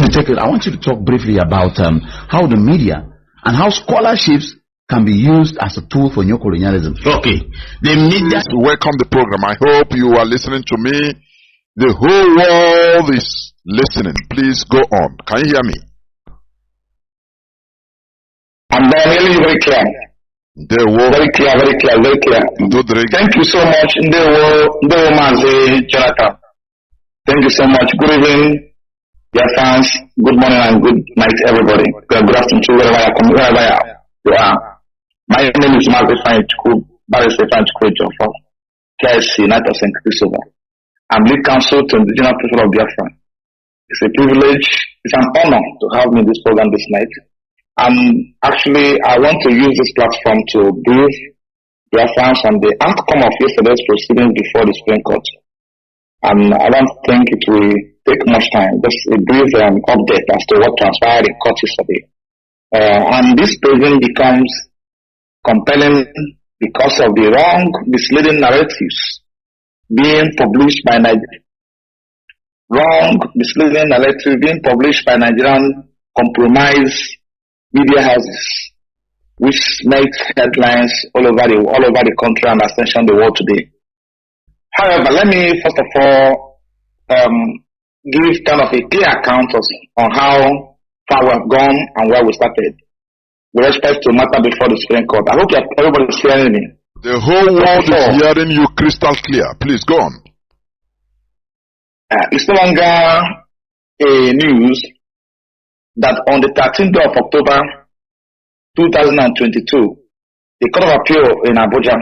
want you to talk briefly about how the media and how scholarships can be used as a tool for neo-colonialism. Okay. The media. Welcome the program. I hope you are listening to me. The whole world is listening. Please go on. Can you hear me? I'm hearing you very clear. Very clear, very clear, very clear. Thank you so much, Mazi, Jonathan. Thank you so much. Good evening, dear fans. Good morning and good night, everybody. Good afternoon to wherever you are. My name is Mazi Barrister Jofa, KSC, Knight of St. Christopher. I'm lead counsel to the indigenous people of Biafra. It's a privilege, it's an honor to have me in this program this night. Actually, I want to use this platform to brief Biafrans on the outcome of yesterday's proceedings before the Supreme Court. I don't think it will take much time, just a brief update as to what transpired in court yesterday. And this proceeding becomes compelling because of the wrong, misleading narratives being published by Nigerian compromise media houses, which makes headlines all over the country and extension the world today. However, let me first of all give kind of a clear account on how far we have gone and where we started with respect to matter before the Supreme Court. I hope everybody is hearing me. The whole world is hearing you crystal clear. Please go on. It's no longer a news that on the 13th of October 2022, the Court of Appeal in Abuja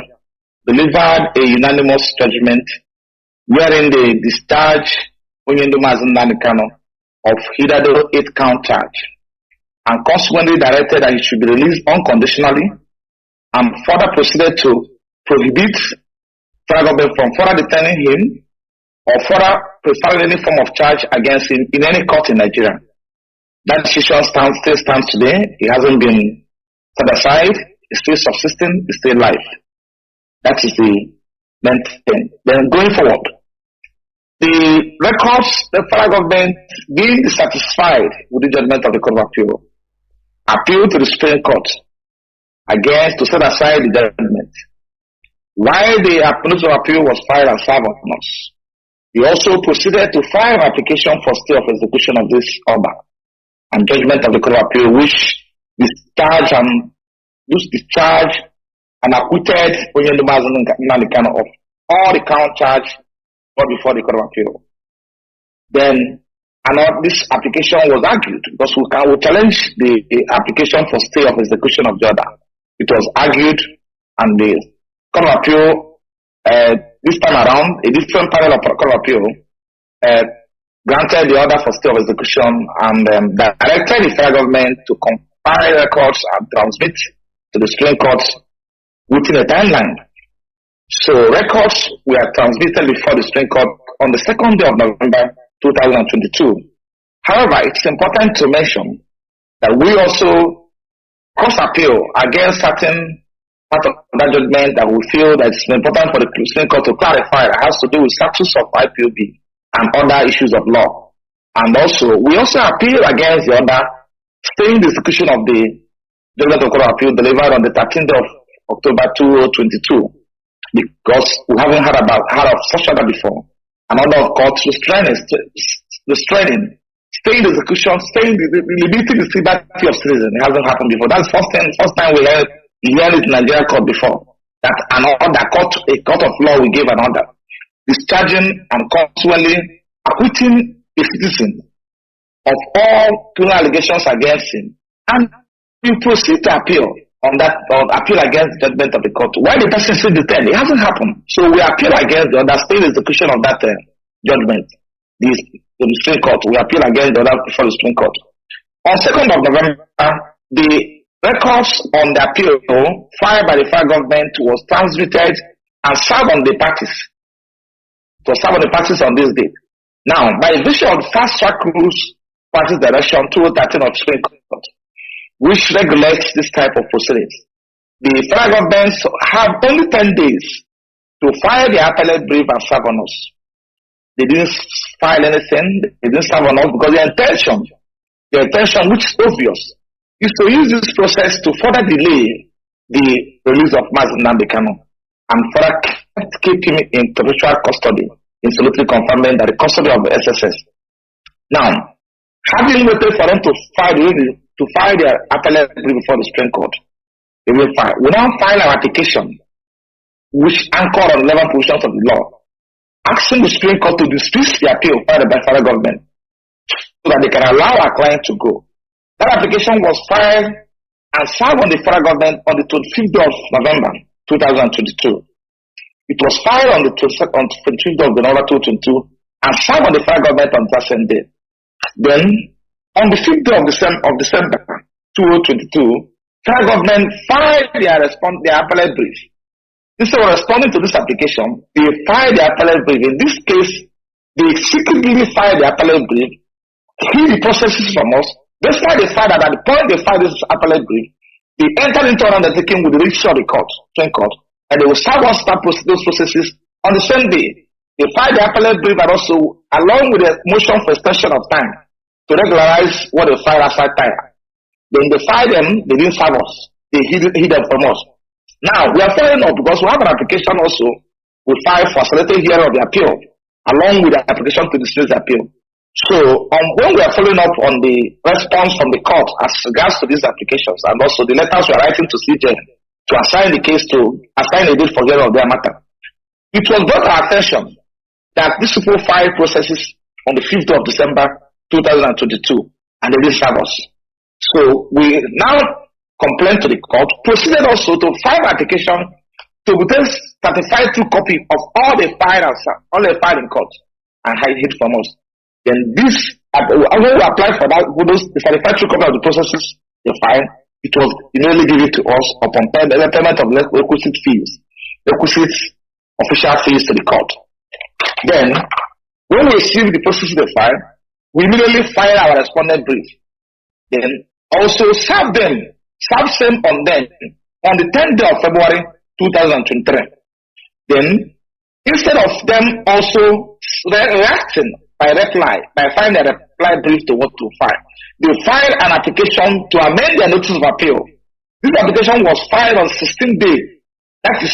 delivered a unanimous judgment wherein they discharged Nnamdi Kanu of Chinedu 8-count charge and consequently directed that he should be released unconditionally and further proceeded to prohibit federal government from further detaining him or further preferring any form of charge against him in any court in Nigeria. That decision still stands today. It hasn't been set aside. It's still subsisting. It's still live. That is the main thing. Then going forward, the records, the federal government being dissatisfied with the judgment of the Court of Appeal to the Supreme Court against to set aside the judgment. While the notice of appeal was filed and served on us, we also proceeded to file an application for stay of execution of this order and judgment of the Court of Appeal, which discharge and acquitted Nnamdi Kanu of all the count charge brought before the Court of Appeal. Then this application was argued because we challenge the application for stay of execution of the order. It was argued and the Court of Appeal this time around, a different panel of Court of Appeal granted the order for stay of execution and directed the federal government to compile records and transmit to the Supreme Court within a timeline. So records were transmitted before the Supreme Court on the 2nd day of November 2022. However, it's important to mention that we also cross-appeal against certain part of that judgment that we feel that it's important for the Supreme Court to clarify that has to do with status of IPOB and other issues of law. And also, we also appeal against the order staying the execution of the judgment of Court of Appeal delivered on the 13th of October 2022 because we haven't heard of such order before. An order of court restraining, staying the execution, limiting the liberty of citizens. It hasn't happened before. That's the first time we heard it in Nigeria court before. That a court of law will give an order discharging and consequently acquitting a citizen of all criminal allegations against him, and we proceed to appeal on that, or appeal against the judgment of the court. Why the person still detained? It hasn't happened. So we appeal against the order, stay the execution of that judgment. The Supreme Court, we appeal against the order before the Supreme Court. On 2nd of November, the records on the appeal filed by the federal government was transmitted and served on the parties. To serve on the parties on this date. Now, by virtue of fast track rules, parties direction 2013 of Supreme Court, which regulates this type of proceedings, the federal government have only 10 days to file the appellate brief and serve on us. They didn't file anything, they didn't serve on us because the intention the intention, which is obvious, is to use this process to further delay the release of Mazi Nnamdi Kanu and further keep him in perpetual custody, absolutely confirming that the custody of the SSS. Now, having waited for them to file their appellate brief before the Supreme Court, they will file. We now file our application, which anchor on 11 provisions of the law, asking the Supreme Court to dismiss the appeal filed by the federal government so that they can allow our client to go. That application was filed and served on the federal government on the 25th of November 2022. It was filed on the 25th of November 2022 and served on the federal government on that same day. Then, on the 5th of December 2022, federal government filed their appellate brief. Instead of responding to this application, they filed their appellate brief. In this case, they secretly filed their appellate brief, hid the processes from us. That's why they filed that at the point they filed this appellate brief, they entered into an undertaking with the registrar of the Supreme Court, and they will start those processes on the same day. They filed the appellate brief and also, along with the motion for extension of time, to regularize what they filed outside time. Then they filed them, they didn't serve us. They hid them from us. Now, we are following up because we have an application also, we filed for selected hearing of the appeal, along with the application to dismiss the appeal. So, when we are following up on the response from the court as regards to these applications, and also the letters we are writing to CJ to assign the case to, assign a date for hearing of their matter, it was brought to our attention that these people filed processes on the 5th of December 2022, and they didn't serve us. So, we now complained to the court, proceeded also to file an application to obtain certified true copy of all they filed in court and hide it from us. Then this, when we applied for that, the certified true copy of the processes they filed, it was immediately given to us upon payment of requisite official fees to the court. Then, when we received the processes they filed, we immediately filed our respondent brief. Then, also serve same on them on the 10th day of February 2023. Then, instead of them also reacting by filing a reply brief to what to file, they filed an application to amend their notice of appeal. This application was filed on 16th day. That is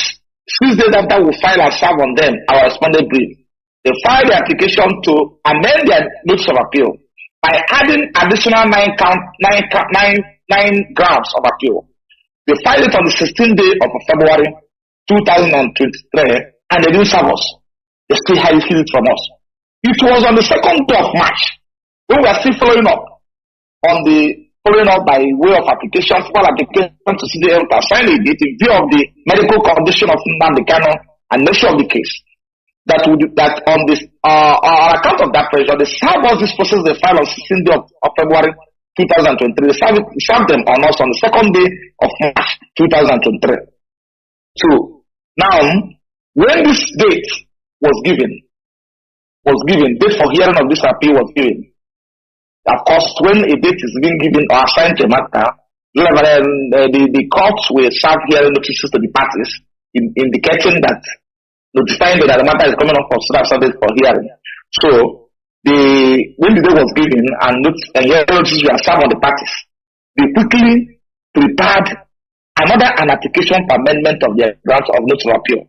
6 days after we filed and serve on them our respondent brief. They filed the application to amend their notice of appeal by adding additional 9 grounds of appeal. They filed it on the 16th day of February 2023, and they didn't serve us. They still hid it from us. It was on the 2nd day of March when we are still following up by way of application, full application to CDM to assign a date in view of the medical condition of Nnamdi Kanu and nature of the case. That on account of that pressure, they served us this process they filed on 16th day of February 2023. They served them on us on the 2nd day of March 2023. So now, when this date was given, date for hearing of this appeal was given. Of course, when a date is being given or assigned to a matter, the courts will serve hearing notices to the parties, indicating that, notifying that the matter is coming up for service for hearing. So, when the date was given and hearing notices were served on the parties, they quickly prepared an application for amendment of their grant of notice of appeal,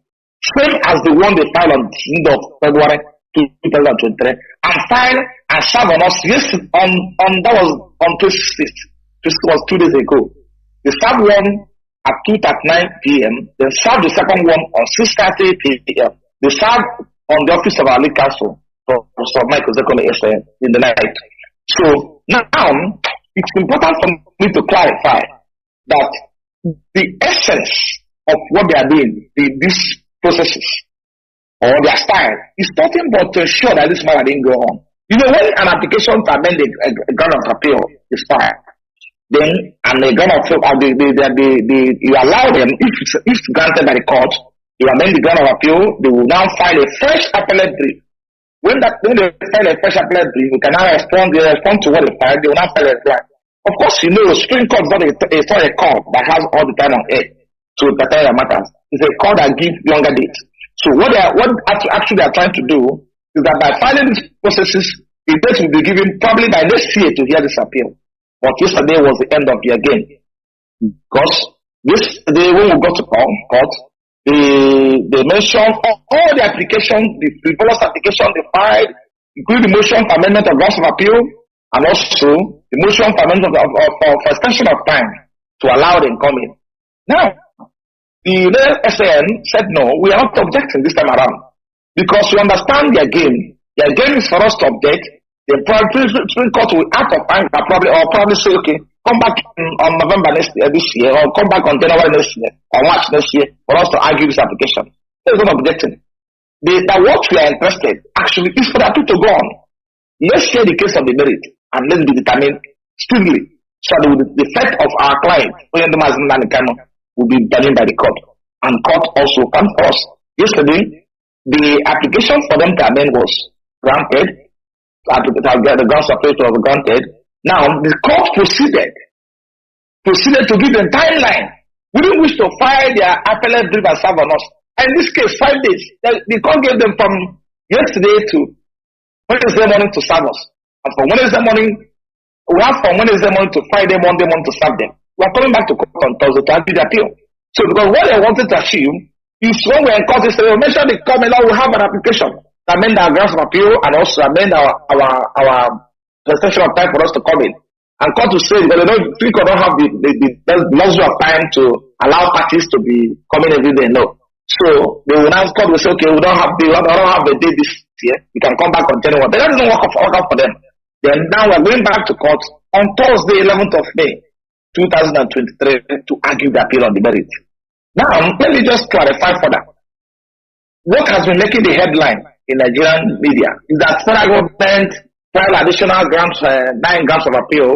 same as the one they filed on the 10th of February 2023, and filed and served on us that was on 26th. This was 2 days ago. They served one at 2:39 p.m. Then served the second one on 6:30 p.m. They served on the office of our lead counsel, Professor Michael Zekone in the night. So now it's important for me to clarify that the essence of what they are doing, these processes, or their style, is nothing but to ensure that this matter didn't go on. You know, when an application to amend a ground of appeal is filed, then and the ground of you allow them, if it's granted by the court, you amend the ground of appeal, they will now file a fresh appellate brief. When they file a fresh appellate brief, we can now respond to what they filed, they will now file a reply. Of course, you know, the Supreme Court is not a court that has all the time on earth to determine matters. It's a court that gives longer dates. So what actually they are trying to do is that by filing these processes, the date will be given probably by next year to hear this appeal. But yesterday was the end of their game. Because yesterday when we got to court, they mentioned all the applications, the frivolous application they filed, including the motion for amendment of grounds of appeal, and also the motion for amendment for extension of time to allow them come in. Now, the SAN said no, we are not objecting this time around. Because we understand their game. Their game is for us to object. The Supreme Court will act of anger probably say, okay, come back on November this year, or come back on January next year, or March next year, for us to argue this application. There's no objecting. That what we are interested actually is for that to go on. Let's hear the case of the merit and let's be determined speedily so that the fate of our client, Nnamdi Kanu, will be determined by the court. And court also comes for us. Yesterday, the application for them to amend was granted. The grounds of appeal was granted. Now, the court proceeded to give them timeline. We didn't wish to file their appellate brief and serve on us. And in this case, 5 days. The court gave them from yesterday to Wednesday morning to serve us. And from Wednesday morning, we have from Wednesday morning to Friday, Monday morning to serve them. We are coming back to court on Thursday to argue the appeal. So, because what they wanted to achieve is when we are in court yesterday, we mentioned the court now we have an application to amend our grounds of appeal and also amend our extension of time for us to come in. And court will say that we don't have the luxury of time to allow parties to be coming every day. No. So they will now court will say, okay, we don't have the day this year. We can come back on January. That doesn't work out for them. Then now we're going back to court on Thursday, 11th of May, 2023, to argue the appeal on the merit. Now let me just clarify further. What has been making the headline in Nigerian media is that federal government filed additional grants, 9 grants of appeal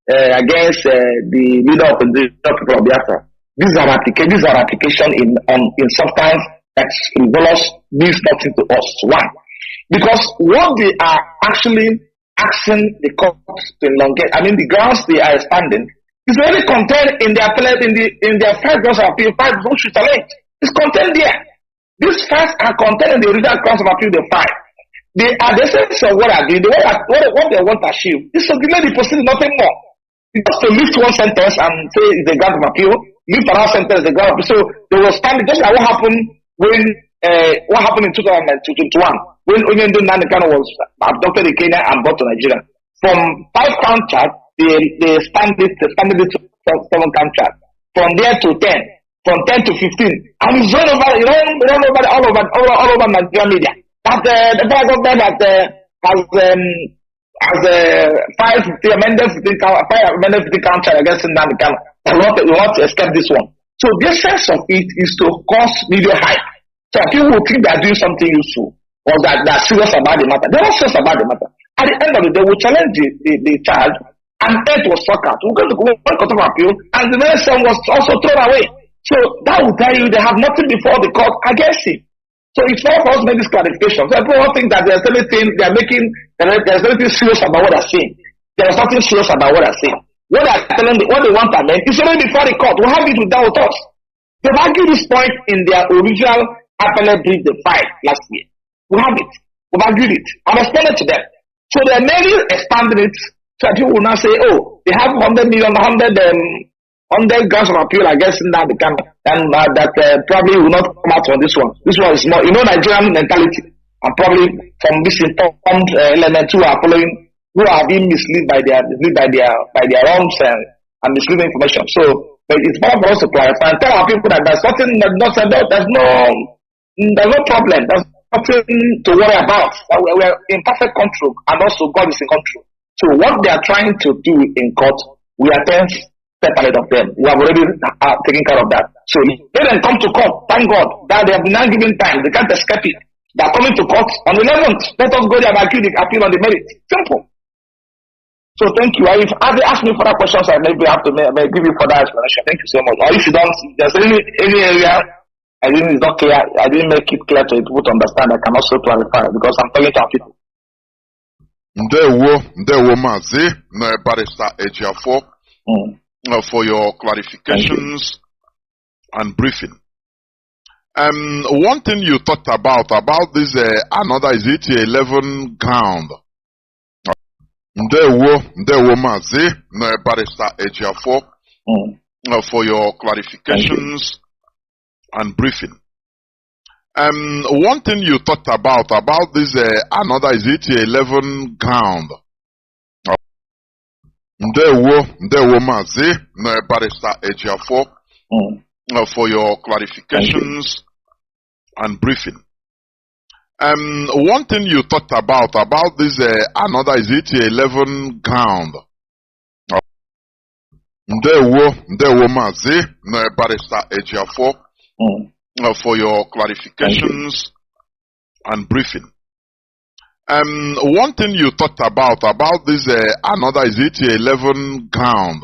against the leader of the people of Biafra. These are application in substance that's frivolous, means nothing to us. Why? Because what they are actually asking the court to elongate, the grounds they are expanding, is already contained in their appellate in their 5 grounds of appeal, 5 which we challenge. It's contained there. These facts are contained in the original grounds of appeal they filed. They are the essence of what I do. What they want to achieve is to delay the proceeding, nothing more. Just to lift one sentence and say it's a grant of appeal, lift another sentence, the grant of appeal. So they will stand just like what happened in 2021 when Nnamdi Kanu was abducted in Kenya and brought to Nigeria. From 5 count charge, they expanded it to 7 count charge. From there to 10. From 10 to 15, and it's all over Nigerian media. That the federal government has 5 amended 15 count charge against Nnamdi Kanu. We want to escape this one. So the essence of it is to cause media hype. So people will think they are doing something useful or that they are serious about the matter. They are not serious about the matter. At the end of the day, we challenge the charge, and it was struck out. We go to one court of appeal, and the very same was also thrown away. So that will tell you they have nothing before the court against him. So it's not for us to make this clarification. So people think that there's anything serious about what they're saying. There's nothing serious about what they're saying. What they're telling what they want to amend is already before the court. We have it without us. They've argued this point in their original appellate brief they filed last year. We have it. We've argued it. I've responded to them. So they're merely expanding it so that people will now say, oh, they have 100 grants of appeal against Nnamdi Kanu, and that probably will not come out on this one. This one is more, Nigerian mentality, and probably from this informed element who are being misled by their wrongs and misleading information. So it's better for us to clarify and tell our people that there's nothing, there's no problem, there's nothing to worry about. We're in perfect control, and also God is in control. So what they are trying to do in court, we are separate of them. We have already taken care of that. So let them come to court. Thank God that they have been now given time. They can't escape it. They are coming to court on the 11th. Let us go there and appeal on the merit. Simple. So thank you. If they ask me further questions, I maybe have to give you further explanation. Thank you so much. Or if you don't, there's any area I think it's not clear. I didn't make it clear to people to understand. I can also clarify because I'm talking to our people. Ndewo Mazi, Barrister Ejiafo. For your clarifications and briefing. One thing you talked about this, another, is it 11 ground? Ndewo Mazi, Barrister Ejiafo, for your clarifications and briefing. One thing you talked about this another is it 11 ground. Ndewo Mazi, Barrister Ejiafo, for your clarifications and briefing. One thing you talked about this another is it 11 ground. Ndewo Mazi, Barrister Ejiafo, for your clarifications and briefing. One thing you talked about this another is it 11 ground.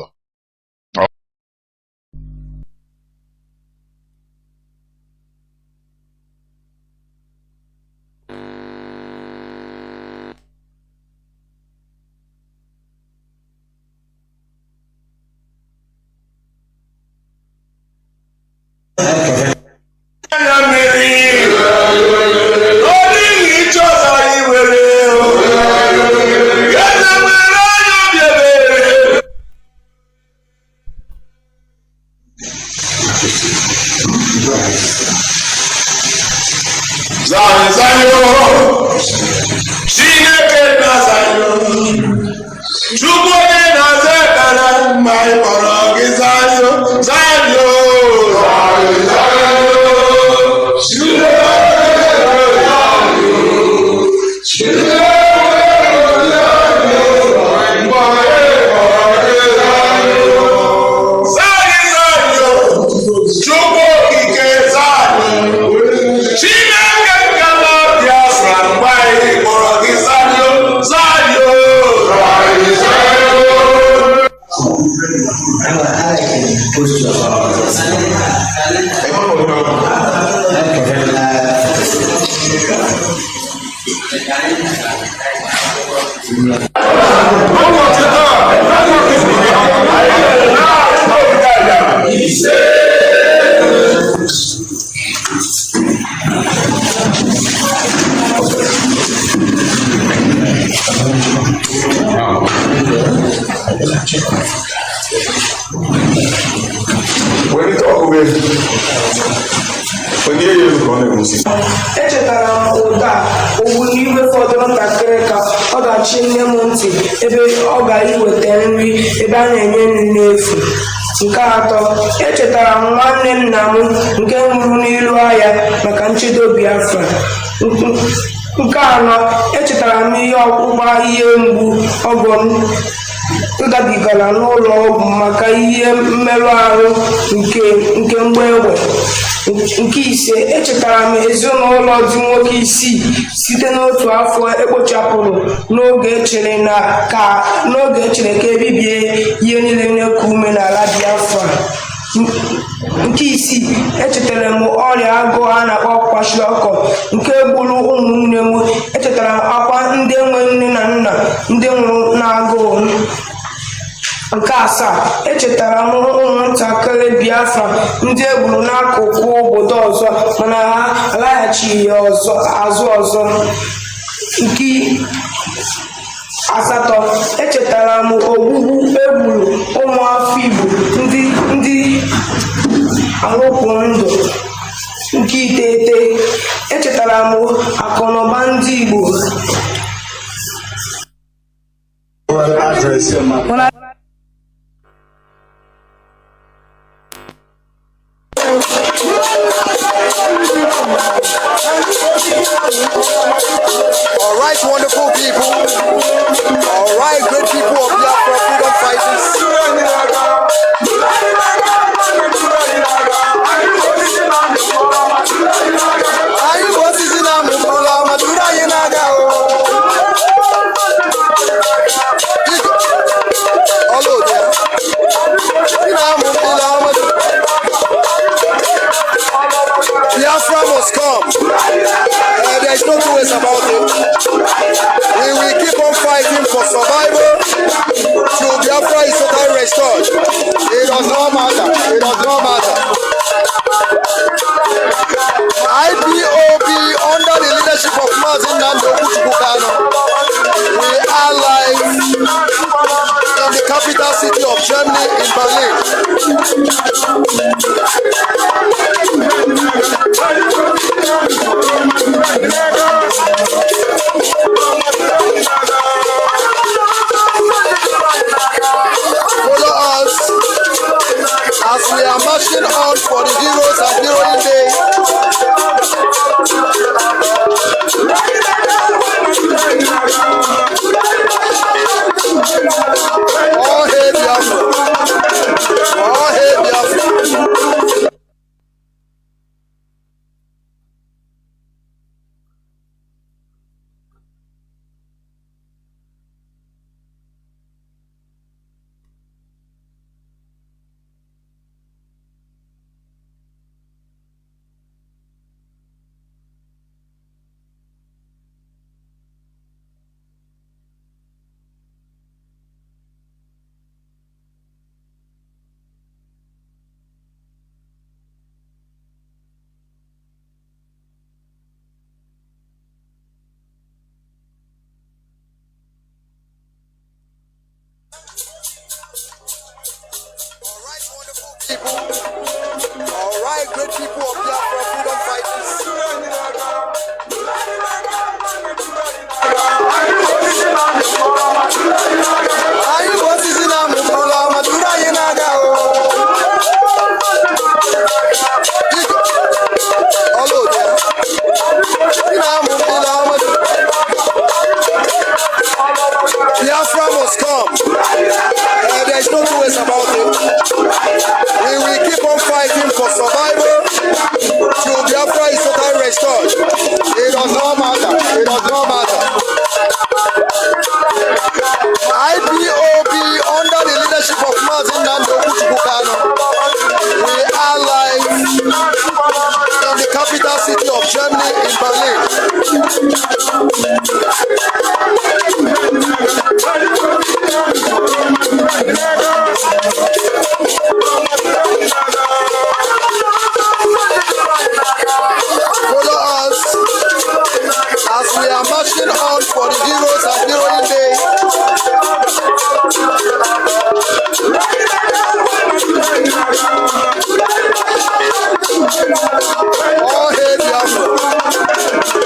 Echetara m nwanne nna m nke nwụrụ n'ilu agha maka nchedo Biafra. Nke anọ, echetara m ihe ọkpụkpa ihe mgbu ọgọ m gabigara n'ụlọ ọgwụ maka ihe mmerụ ahụ nke mgbe egbe. Nke ise, echetara m ezinụlọ dị nwoke isii site n'otu afọ ekpochapụrụ n'oge echere ka ebibie ihe niile na-eku ume n'ala Biafra. Nke isii, echetara m ọrịa agụụ a na-akpọ kwashiọkọ nke gburu ụmụnne m. Echetara m akwa ndị enwe nne na nna ndị nwụrụ n'agụụ. Nke asaa, echetara m ụmụntakịrị Biafra ndị egburu n'akụkụ obodo ọzọ mana ha alaghachighị azụ ọzọ. Nke asatọ, echetara m ogbugbu egburu ụmụafọ Igbo ndị arụpụ ndụ. Nke iteghete, echetara m akụnụba ndị Igbo. All right, wonderful people. All right, great people of Biafra freedom fighters. Biafra must come. There is no two ways about it. We will keep on fighting for survival till Biafra is totally restored. It does not matter. It does not matter. IPOB under the leadership of Mazi Nnamdi, we are live city of Germany in Berlin. Follow us as we are marching on for the heroes and heroine day. All hail Biafra. All hail Biafra. People, all right, great people of Biafra, freedom fighters. Biafra must come. There is no two ways about it. We will keep on fighting for survival till Biafra is totally restored. It does not matter. It does not matter. IPOB under the leadership of Mazi Nnamdi, Kanu, we are live in the capital city of Germany in Berlin. Follow us as we are marching on for the heroes and heroine day. All hail Biafra.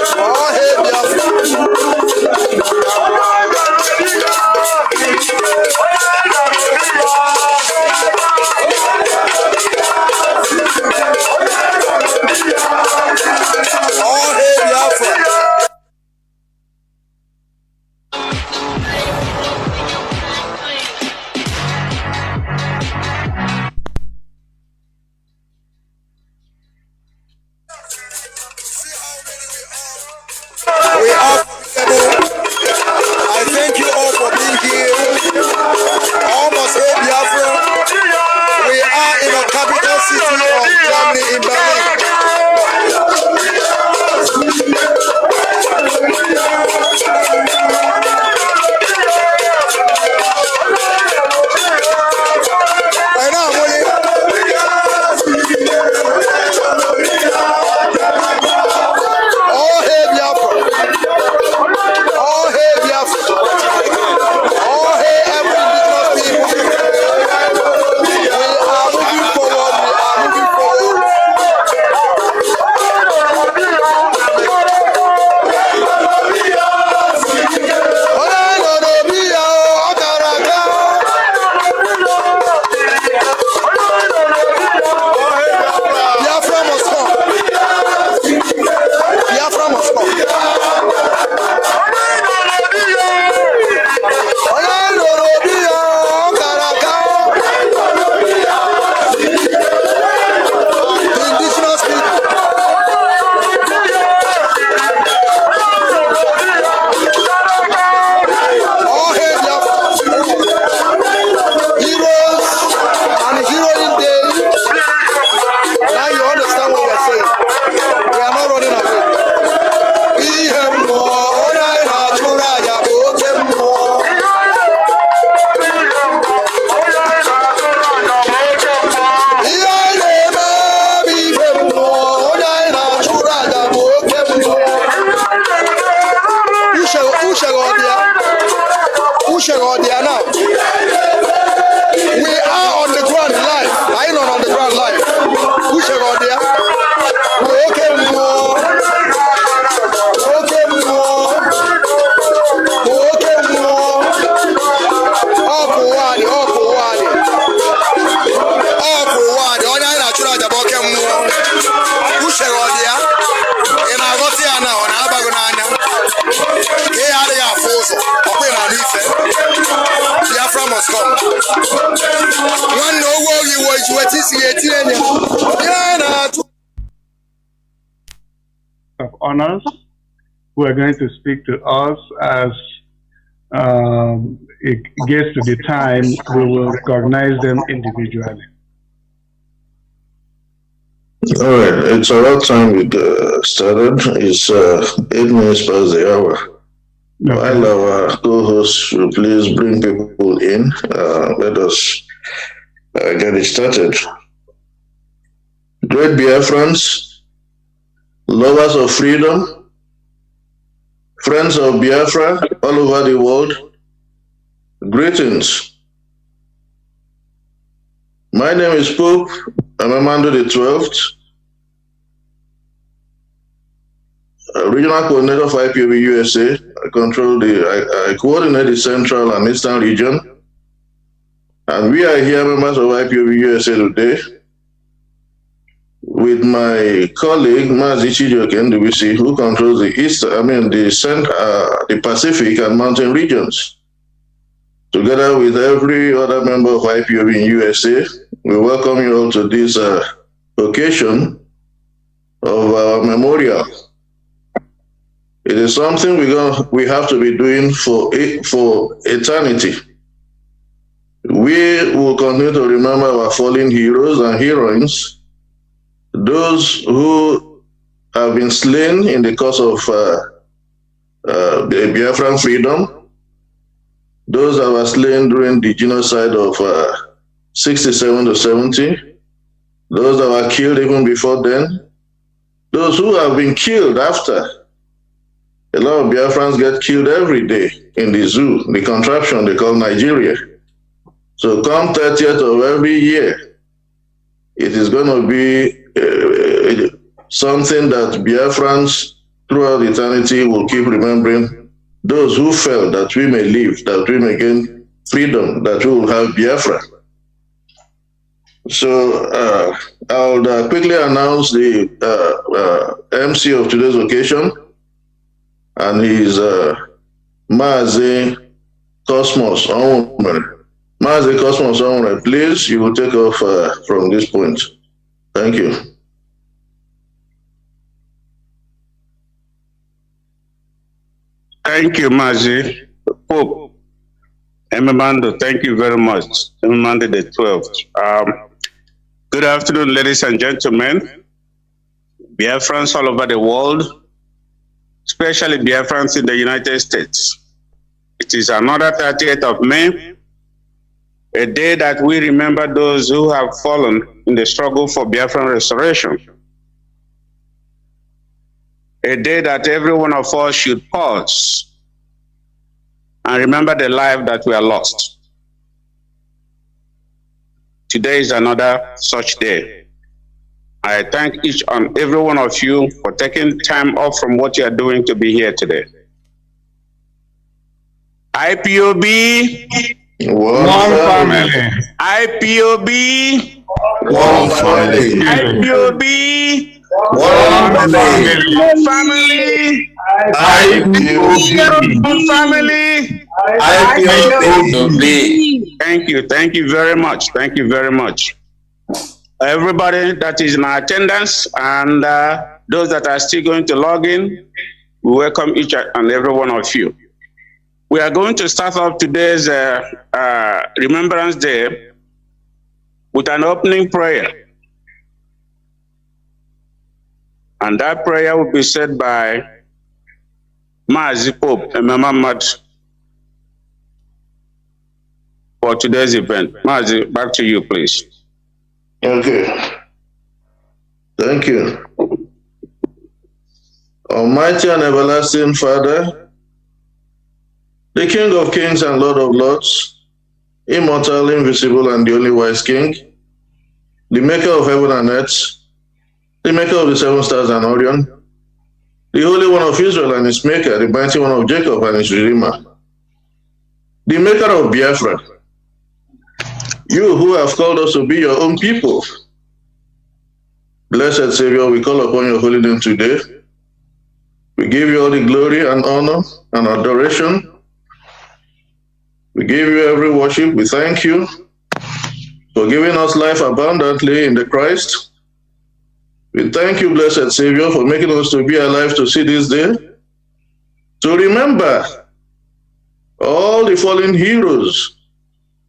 must come. One no war you was what is of honors who are going to speak to us as it gets to the time we will recognize them individually. All right, it's about time we started. It's 8 minutes past the hour. Okay. While our co-hosts will please bring people in, let us get it started. Great Biafrans, lovers of freedom, friends of Biafra all over the world, greetings. My name is Pope. I'm Nnamdi the 12th, regional coordinator of IPOB USA. I coordinate the Central and Eastern region. And we are here members of IPOB USA today with my colleague Mazi who controls the Pacific and Mountain regions. Together with every other member of IPOB in USA, we welcome you all to this occasion of our memorial. It is something we have to be doing for eternity. We will continue to remember our fallen heroes and heroines, those who have been slain in the cause of the Biafran freedom, those that were slain during the genocide of 67 to 70, those that were killed even before then, those who have been killed after. A lot of Biafrans get killed every day in the zoo, the contraption they call Nigeria. So come 30th of every year, it is going to be something that Biafrans throughout eternity will keep remembering. Those who fell, that we may live, that we may gain freedom, that we will have Biafra. So I'll quickly announce the MC of today's occasion, and he's Mazi Cosmos Onwere. Mazi Cosmos Onwere, please, you will take off from this point. Thank you. Thank you, Mazi. Pope, Nnamdi, thank you very much. Nnamdi the 12th. Good afternoon, ladies and gentlemen, Biafrans all over the world, especially Biafrans in the United States. It is another 30th of May, a day that we remember those who have fallen in the struggle for Biafran restoration. A day that every one of us should pause and remember the life that we are lost. Today is another such day. I thank each and every one of you for taking time off from what you are doing to be here today. IPOB, One family. IPOB, One family. IPOB, One family. IPOB. One family. IPOB. Thank you very much. Thank you very much. Everybody that is in attendance and those that are still going to log in, we welcome each and every one of you. We are going to start off today's Remembrance Day with an opening prayer. And that prayer will be said by Mazi Pope and Muhammad for today's event. Mazi, back to you, please. Okay. Thank you. Almighty and everlasting Father, the King of kings and Lord of lords, immortal, invisible, and the only wise King, the maker of heaven and earth, the maker of the 7 stars and Orion, the Holy One of Israel and his maker, the mighty one of Jacob and his Redeemer, the maker of Biafra, you who have called us to be your own people. Blessed Savior, we call upon your holy name today. We give you all the glory and honor and adoration. We give you every worship. We thank you for giving us life abundantly in the Christ. We thank you, blessed Savior, for making us to be alive to see this day, to remember all the fallen heroes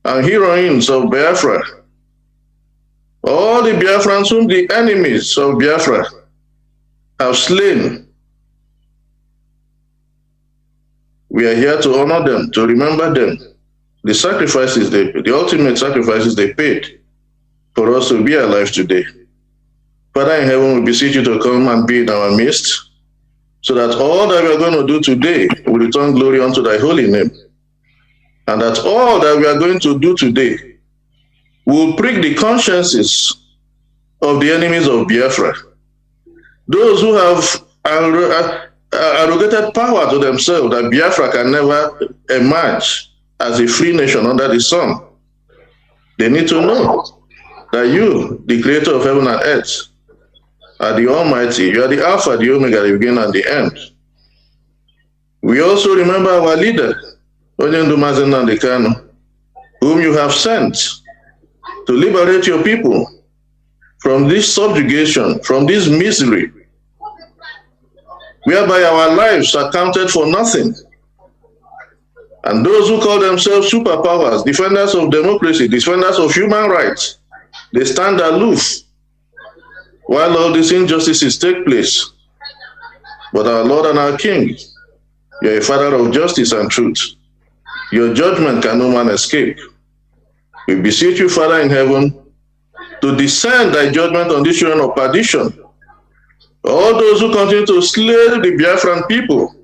and heroines of Biafra, all the Biafrans whom the enemies of Biafra have slain. We are here to honor them, to remember them, the sacrifices the ultimate sacrifices they paid for us to be alive today. Father in heaven, we beseech you to come and be in our midst, so that all that we are going to do today will return glory unto thy holy name. And that all that we are going to do today will prick the consciences of the enemies of Biafra, those who have arrogated power to themselves, that Biafra can never emerge as a free nation under the sun. They need to know that you, the creator of heaven and earth, are the Almighty. You are the Alpha, the Omega, the beginning and the end. We also remember our leader, Mazi Nnamdi Kanu, whom you have sent to liberate your people from this subjugation, from this misery, whereby our lives are counted for nothing. And those who call themselves superpowers, defenders of democracy, defenders of human rights, they stand aloof while all these injustices take place. But our Lord and our King, you are a Father of justice and truth. Your judgment can no man escape. We beseech you, Father in heaven, to descend thy judgment on this children of perdition. All those who continue to slay the Biafran people,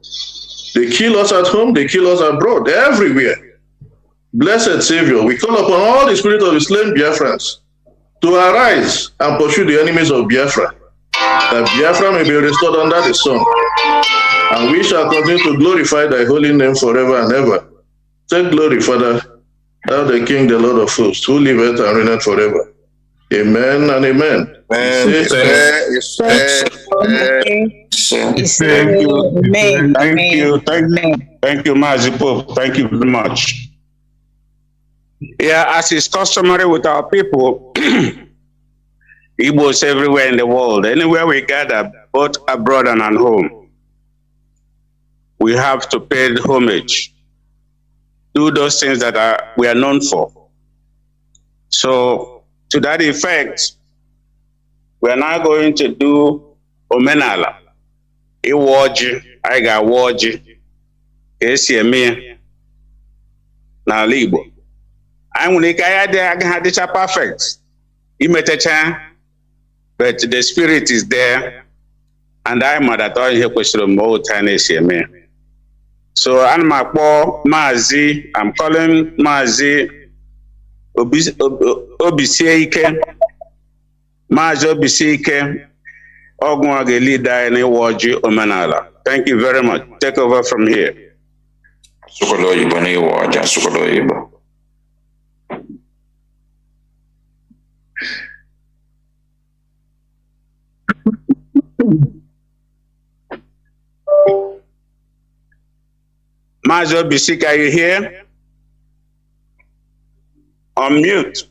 they kill us at home, they kill us abroad, everywhere. Blessed Savior, we call upon all the spirit of the slain Biafrans to arise and pursue the enemies of Biafra, that Biafra may be restored under the sun. And we shall continue to glorify thy holy name forever and ever. Take glory, Father, thou the King, the Lord of hosts, who liveth and reigneth forever. Amen and amen. Amen. Thank you, Mazi Pope. Thank you very much. Yeah, as is customary with our people, Igbos everywhere in the world, anywhere we gather, both abroad and at home, we have to pay homage, do those things that we are known for. So, to that effect, we are now going to do Omenala. Iwoji, I got Woji, Esieme, na Igbo. I'm going to get this perfect. But the spirit is there, and I'm at all here question more time Esieme. So I'm Mazi, I'm calling Mazi Obisieke, Mazi Obisieke, Ogwage leader in Iwoji Omenala. Thank you very much. Take over from here. Mazi Obisieke, are you here? On mute.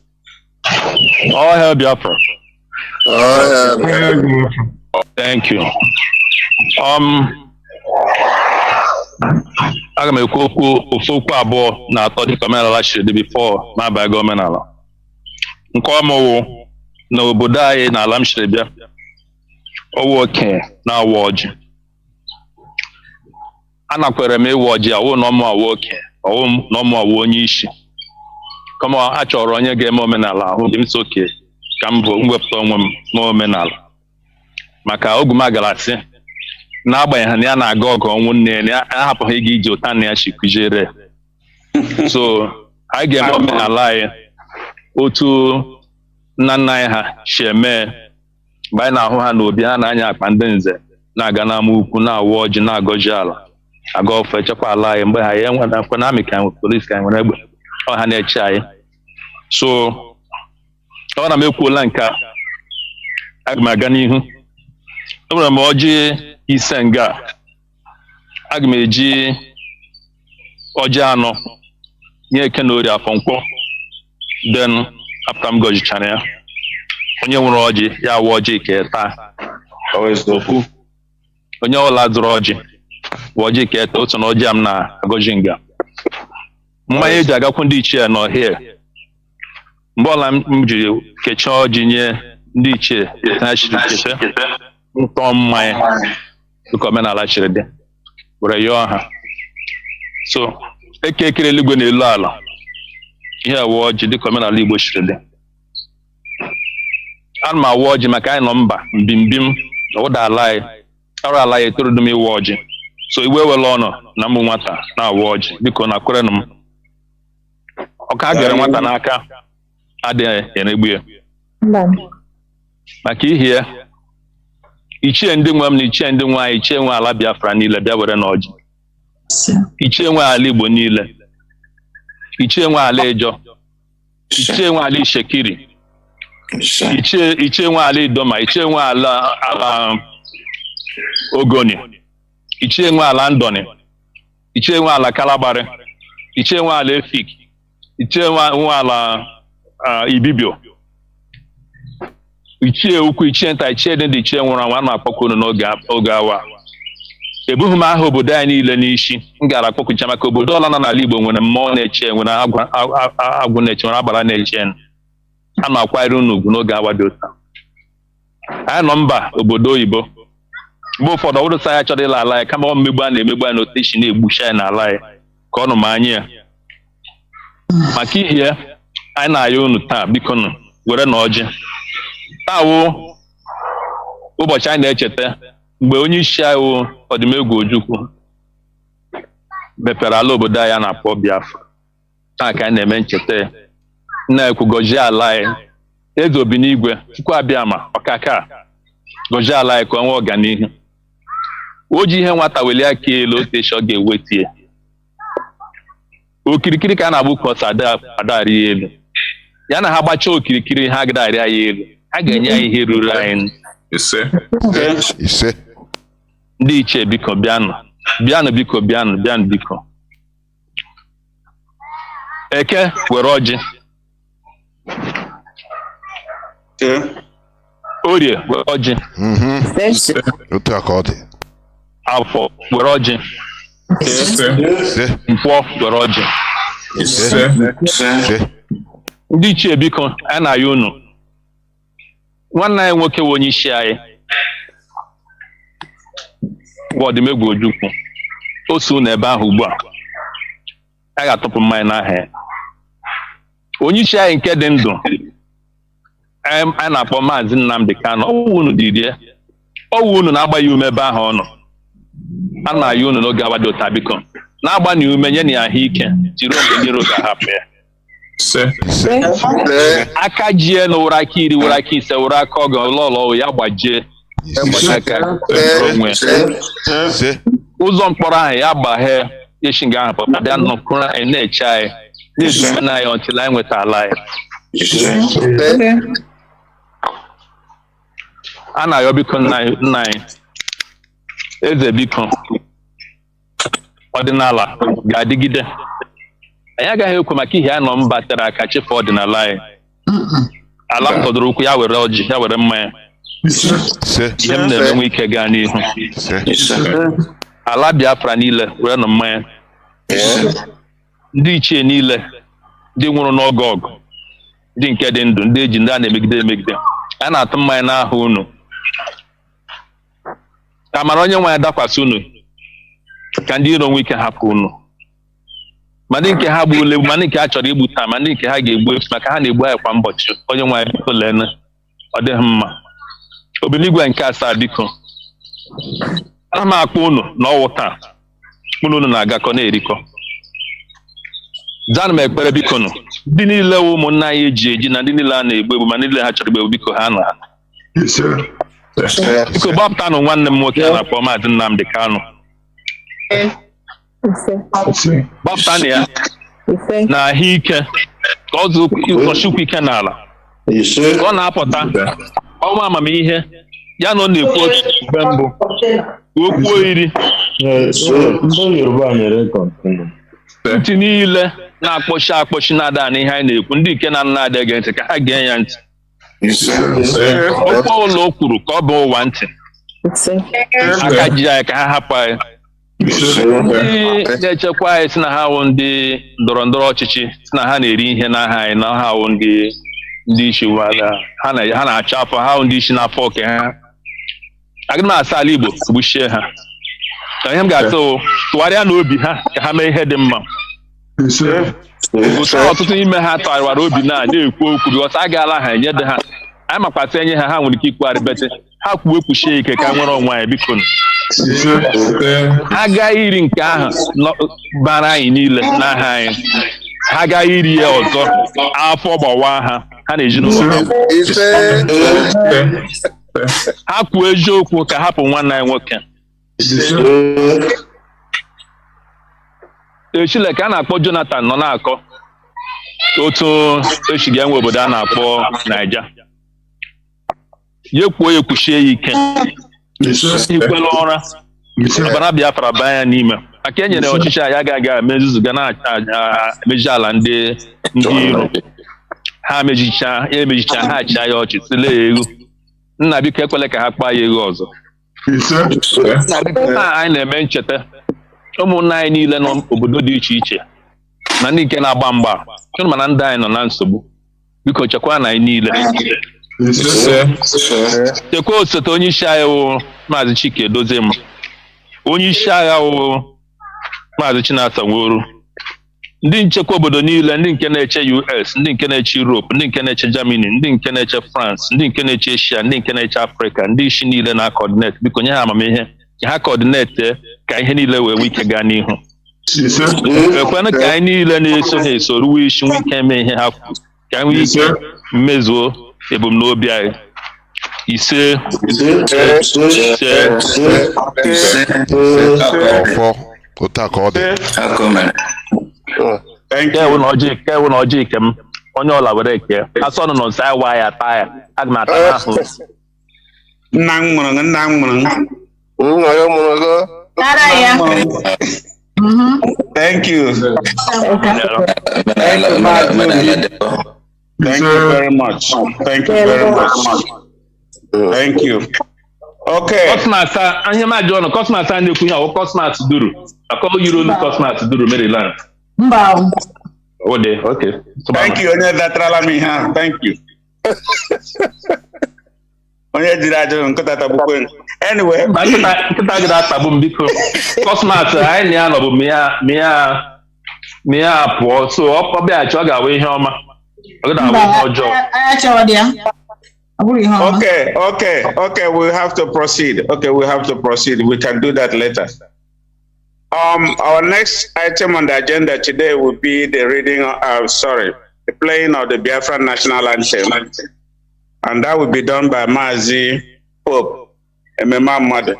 All hail Biafra. Thank you. Aga m ekwu okwu abụọ na atọ dịka omenala chiri dị before ma abaghị omenala. Nke ọmụwụ na obodo anyị na ala m chiri bịa, ọwụ okenye na-awa ọjị. Anakwere m ịwa ọjị awụ na ọmụ awụ okenye, ọwụ na ọmụ awụ onye isi. Kama a chọrọ onye ga-eme omenala ahụ dị m so oke ka m bụ mwepụta onwe m n'omenala. Maka ogu m agarasị n'agbanyeghị na ya na-aga ọgụ ọnwụ nne ya ahapụghị ịga ije ụta nna ya chikujere. So anyị ga-eme omenala anyị otu nna nna anyị ha si eme mgbe anyị na-ahụ ha n'obi ha na-anya akpa ndị nze na-aga n'ama ukwu na-awụ ọjị na-agọji ala aga ofe chekwa ala anyị mgbe ha ya enwere akwa na amị ka anyị polisi ka anyị nwere egbe ọha na-eche anyị. So ọ na m ekwuola nke a, aga m aga n'ihu. Enwere m ọjị ise nga, aga m eji ọjị anọ nye eke na ori afọ nkwọ then after m gọzichara ya onye nwere ọjị ya awa ọjị ka taa okwu onye ọla zụrụ ọjị ọjị ka taa otu na ọjị m na-agọzi nga mmanya eji agakwu ndị ichie n'ọhịa mgbe ọla m jiri kechaa ọjị nye ndị ichie ha chiri keche ntọ mmanya dịka omenala chiri dị were yọọ ha so eke ekere eluigwe n'elu ala ihe awa ọjị dịka omenala Igbo chiri dị ana m awa ọjị maka anyị nọ mba mbimbim ụda ala anyị ọrụ ala ya etorudu m iwa ọjị so igwe ewela ọnụ na mbụ nwata na-awa ọjị biko na kwerenụ m ọka bịara nwata n'aka adịghị enegbu ya maka ihe ya ichie ndị nwe m na ichie ndị nwe anyị ichie nwe ala Biafra niile bịa were n'ọjị ichie nwe ala Igbo niile ichie nwe ala Ejọ ichie nwe ala Ishekiri ichie nwe ala Idoma ichie nwe ala Ogoni ichie nwe ala Ndoni ichie nwe ala Kalabari ichie nwe ala Efik ichie nwe ala Ibibio ichie ukwu ichie nta ichie dị ndị ichie nwụrụ anwụ a na-akpọkọ unu n'oge awa ebughị m aha obodo anyị niile n'isi m gara akpọkụcha maka obodo ọla nọ n'ala Igbo nwere mmụọ na-eche nwere agwụ na-eche nwere agbara na-eche a na-akwanyere unu ugwu n'oge awa dị ụta anyị nọ mba obodo oyibo mgbe ụfọdụ ọbụrụ sa ya chọrọ ịla ala ya kama ọ mmegbu a na-emegbu anyị n'otu isi na-egbuchi anyị n'ala ya ka ọ nụ ma anyị ya maka ihe anyị na-ayọ unu taa biko nụ were na ọjị taa wụ ụbọchị anyị na-echeta mgbe onye isi anyị Ọdịmegwu Ojukwu mepere ala obodo anyị na-akpọ Biafra taa ka anyị na-eme ncheta ya na-ekwu gọzie ala anyị eze obi n'igwe Chukwu abịama ọkaka gọzie ala anyị ka ọ nwee ọganihu o ji ihe nwata welie aka elu otu echi ọ ga-ewetie okirikiri ka a na-agbụ kọsa adarị ya elu ya na ha gbachaa okirikiri ha agadarị ya elu a ga-enye ya ihe ruru anyị ise ndị ichie biko bịanụ biko bịanụ biko Eke were ọjị Orie were ọjị otu a ka ọ dị Afọ were ọjị Nkwọ were ọjị ndị ichie biko a na-ayọ unu nwanne anyị nwoke bụ onye isi anyị Ọdịmegwu Ojukwu o so n'ebe ahụ ugbu a ga-atụpụ mmanya n'aha ya onye isi anyị nke dị ndụ a na-akpọ Mazi Nnamdi Kanu ọwụ unu dịrị ya ọwụ unu na-agba ya ume ebe ahụ ọ nọ a na-ayọ unu n'oge awa dị ụta biko na-agba na ume nye na ya ahụike jiri oge nyere oge ahapụ ya aka jie na ụra aka iri ụra aka ise ụra aka ọgọ ụlọọlọ ya gbajie aka onwe ụzọ mkpọrọ ahụ ya gbaghee echi nga ahụ pụta bịa nọkụrụ anyị na-eche anyị na-ezube na anyị ọntịla anyị nweta ala anyị a na-ayọ biko nna anyị eze biko ọdịnala ga-adịgide anyị agaghị ekwe maka ihe a nọ mba tere aka chefu ọdịnala anyị ala m tọdụrụ ụkwụ ya were ọjị ya were mmanya ihe m na-emenwe ike gaa n'ihu ala Biafra niile were nọ mmanya ndị ichie niile ndị nwụrụ n'oge ọgụ ndị nke dị ndụ ndị eji ndị a na-emegide emegide a na-atụ mmanya n'ahụ unu ka mara onye nwe ya dakwasị unu ka ndị iro nwe ike hapụ unu ma ndị nke ha gbuole ma ndị nke ha chọrọ igbu taa ma ndị nke ha ga-egbu efu maka ha na-egbu anyị kwa ụbọchị onye nwe ya biko lene ọ dịghị mma obiligwe nke asaa biko ana m akpọ unu na ọwụ taa unu na-agakọ na-erikọ zanụ m ekpere biko nụ ndị niile ụmụnna anyị eji eji na ndị niile a na-egbu egbu ma ndị niile ha chọrọ igbu biko ha na biko gbapụtanụ nwanne m nwoke a na-akpọ Mazi Nnamdi Kanu gbapụtanụ ya na ahụike ka ọ zụchukwu ike n'ala ka ọ na-apụta ọnwa amamihe ya na ọ na-ekwu otu mgbe mbụ okwu iri ntị niile na-akpọchi na-ada n'ihe anyị na-ekwu ndị nke na-ada ege ntị ka ha gee ya ntị. Okwu ụlọ o kwuru ka ọ bụ ụwa ntị aka ji anyị ka ha hapụ anyị. Ndị na-echekwa anyị si na ha wụ ndị ndọrọ ndọrọ ọchịchị si na ha na-eri ihe n'aha anyị na ha wụ ndị isi ha na-achọ afọ ha wụ ndị isi n'afọ oke ha. Agaghị m asa ala Igbo gbuchie ha. Ihe m ga-asị tụgharịa n'obi ha ka ha mee ihe dị mma. Ọtụtụ n'ime ha tụgharịwara obi na-ekwu okwu bịọta agaala ha enye dị ha anyị makwasị enye ha nwere ike ikwu arịbete ha kwuo kwuchie ike ka nwere onwe anyị biko ha agaghị iri nke ahụ bara anyị niile n'aha anyị ha agaghị iri ya ọzọ afọ gbawa ha na ezinụlọ ha kwuo eziokwu ka hapụ nwanne anyị nwoke. Echile ka a na-akpọ Jonathan nọ na-akọ otu echi ga-enwe obodo a na-akpọ Naija. Ya kwuo ya kwuchie ya ike ikwela ụra ọbara Biafra baa ya n'ime maka e nyere ọchịchị anyị agaghị emezuzu ga na-emeji ala ndị iro ha emejicha ha achịa ya ọchị sile ya ego. Nna biko ekwele ka ha kpaa ya ego ọzọ. Nna biko anyị na-eme ncheta ụmụnna anyị niile n'obodo dị iche iche na ndị nke na-agba mgba mana ndị anyị nọ na nsogbu biko chekwa na anyị niile. Chekwa osote onye isi agha wụ Maazị Chike Doziem, onye isi agha wụ Maazị Chinasa Nworu, ndị nchekwa obodo niile, ndị nke na-eche US, ndị nke na-eche Europe, ndị nke na-eche Germany, ndị nke na-eche France, ndị nke na-eche Asia, ndị nke na-eche Africa, ndị isi niile na-akọdineti biko nye ha amamihe ka ha kọdineti ka ihe niile wee nwee ike gaa n'ihu. Ekwenụ ka anyị niile na-eso ha eso ruo isi nwee ike eme ihe ha kwuru ka anyị nwee ike mmezuo ebumnobi anyị. Ise kewu na ọjị ike m onye ọla were eke asọ nọ nọ nsa ya wa ya taa ya aga m ata ahụ. Nna m mụrụ Thank you. Thank you very much. Thank you very much. Thank you. Okay. Cosmas, anyị ma jụọ na Cosmas a na-ekwu ya ọ Cosmas duru. Akọ yiro na Cosmas duru Maryland. Mba. Ode, okay. Thank you onye datrala m ihe. Thank you. Onye jiri ajụ nkịta tagbukwe. Anyway, nkịta gị na-atagbu m biko. Cosmas anyị na ya nọ bụ mịa pụọ so ọ bịaghachi ọ ga-awa ihe ọma. Ọ ga-awa ihe ọjọọ. Okay, we have to proceed. We can do that later. Our next item on the agenda today will be the the playing of the Biafra national anthem. And that will be done by Mazi Pope, Emema Mother.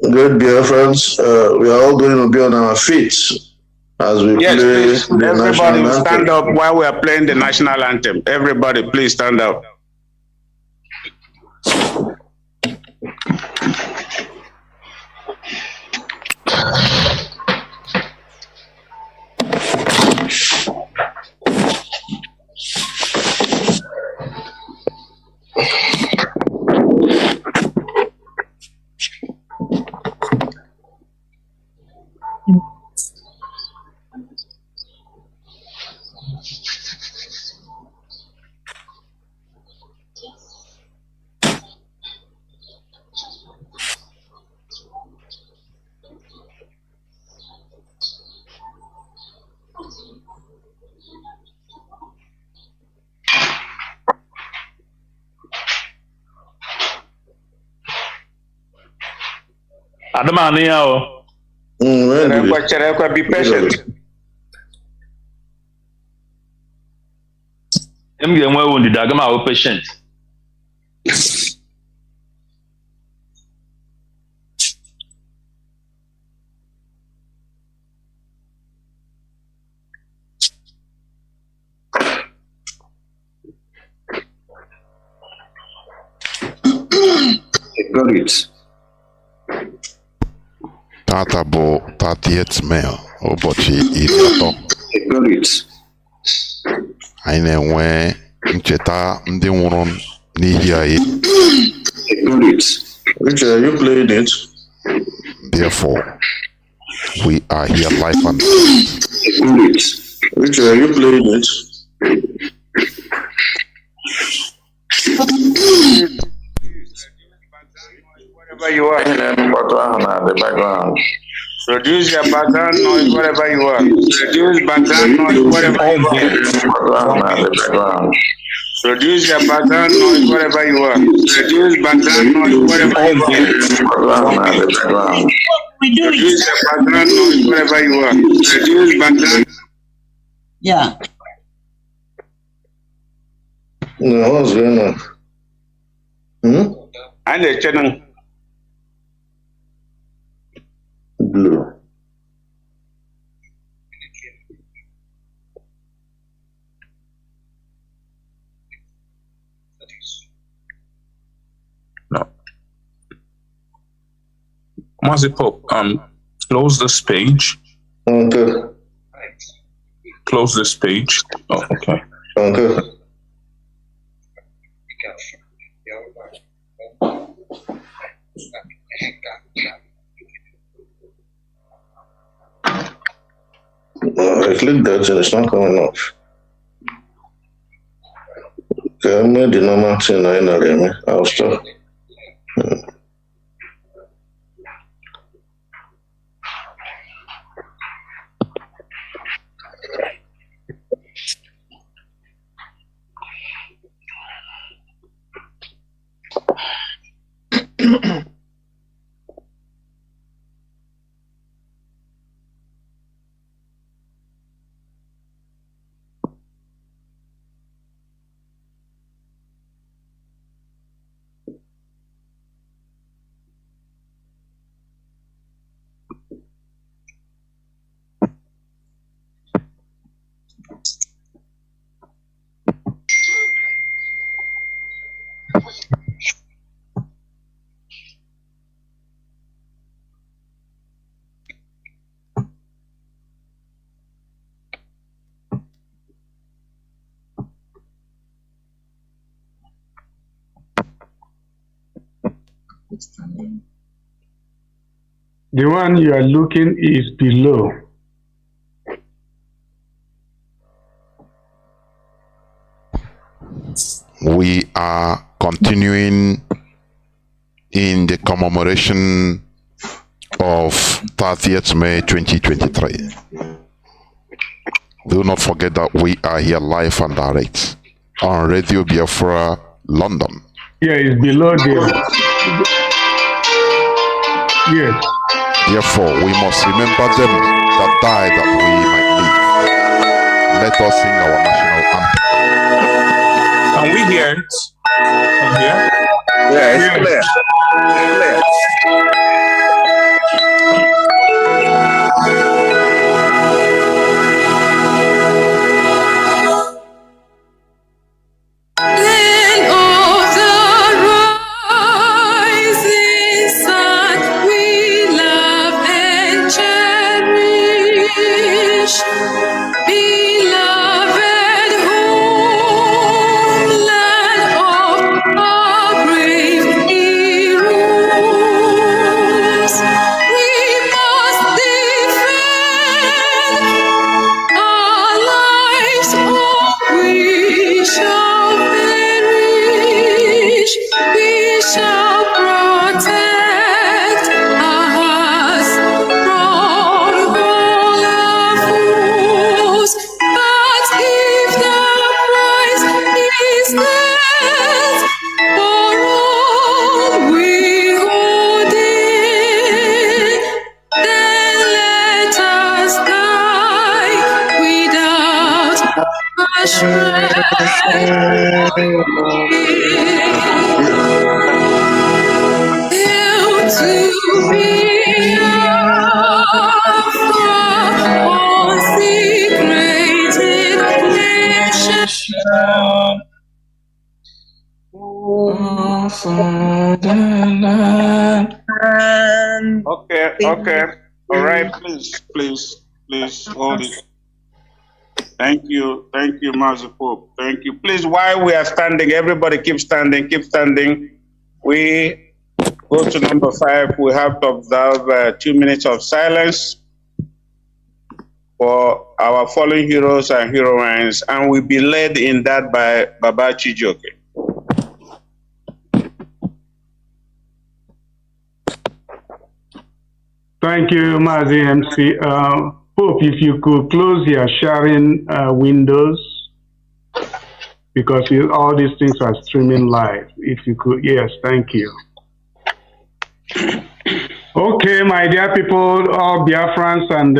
Good Biafrans, we are all going to be on our feet as we play please. the Everybody national will anthem. stand up while we are playing the national anthem. Everybody, please stand up. Adamani yao. Be patient. I'm getting well wounded. I'm our patient. Got it. Tata bụ 30th May ụbọchị 30. Anyị na-enwe ncheta ndị nwụrụ n'ihi anyị. Richard, you played it. Therefore, we are here live and Richard, you played it. Wherever you are. The background. Reduce your background noise wherever you are. Reduce background noise wherever you are. Reduce your background noise wherever you are. Reduce background noise wherever you are. Reduce your background noise wherever you are. Reduce background. Yeah. No, what's going on? And the channel. Blue. No. Mazi Pope, close this page. Okay. Close this page. Oh, okay. Okay. I clicked that and it's not coming up. Okay, I made the normal thing I'll stop. The one you are looking is below. We are continuing in the commemoration of 30th May 2023. Do not forget that we are here live and direct on Radio Biafra, London. Yeah, it's below there. Yes. Therefore, we must remember them that died that we might live. Let us sing our national anthem. Can we hear it? From here? Yeah, it's clear. Okay. All right, please hold it. Thank you, Mazi Pope. Thank you. Please, while we are standing, everybody keep standing, keep standing. We go to number 5. We have to observe 2 minutes of silence for our fallen heroes and heroines, and we'll be led in that by Baba Chijoke. Thank you, Mazi MC. Pope, if you could close your sharing windows, because all these things are streaming live. If you could, yes, thank you. Okay, my dear people, all Biafrans and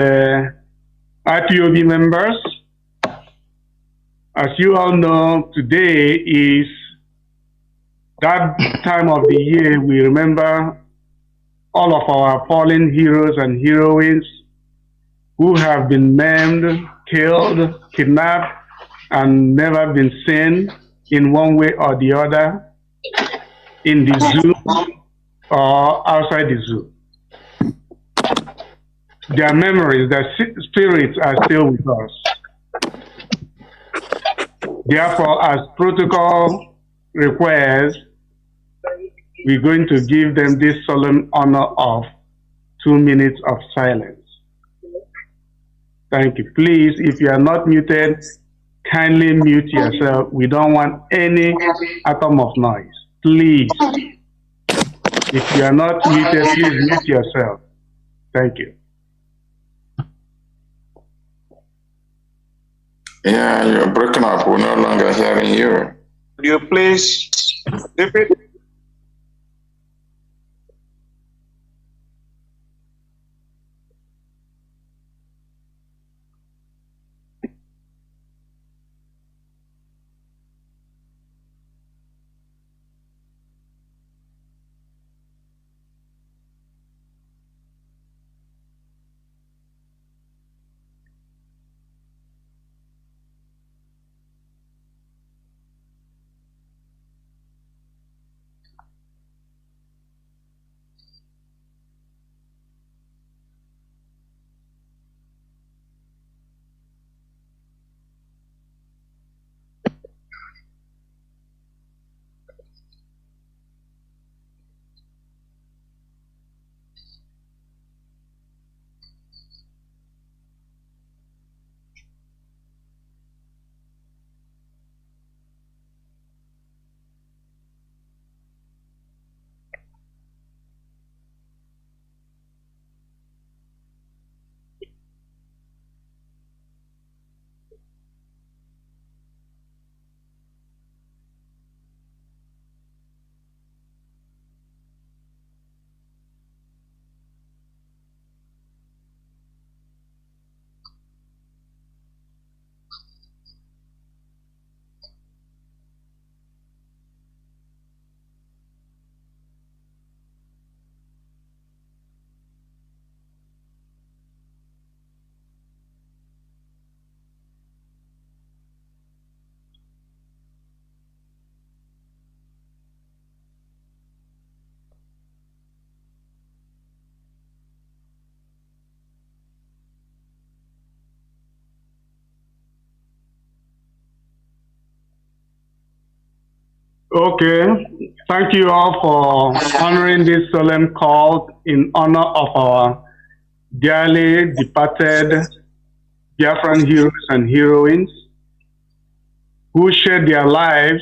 IPOB members, as you all know, today is that time of the year we remember all of our fallen heroes and heroines who have been maimed, killed, kidnapped, and never been seen in one way or the other in the zoo or outside the zoo. Their memories, their spirits are still with us. Therefore, as protocol requires, we're going to give them this solemn honor of 2 minutes of silence. Thank you. Please, if you are not muted, kindly mute yourself. We don't want any atom of noise. Please. If you are not muted, please mute yourself. Thank you. Yeah, you're breaking up. We're no longer hearing you. Would you please repeat? Okay, thank you all for honoring this solemn call in honor of our dearly departed Biafran heroes and heroines who shed their lives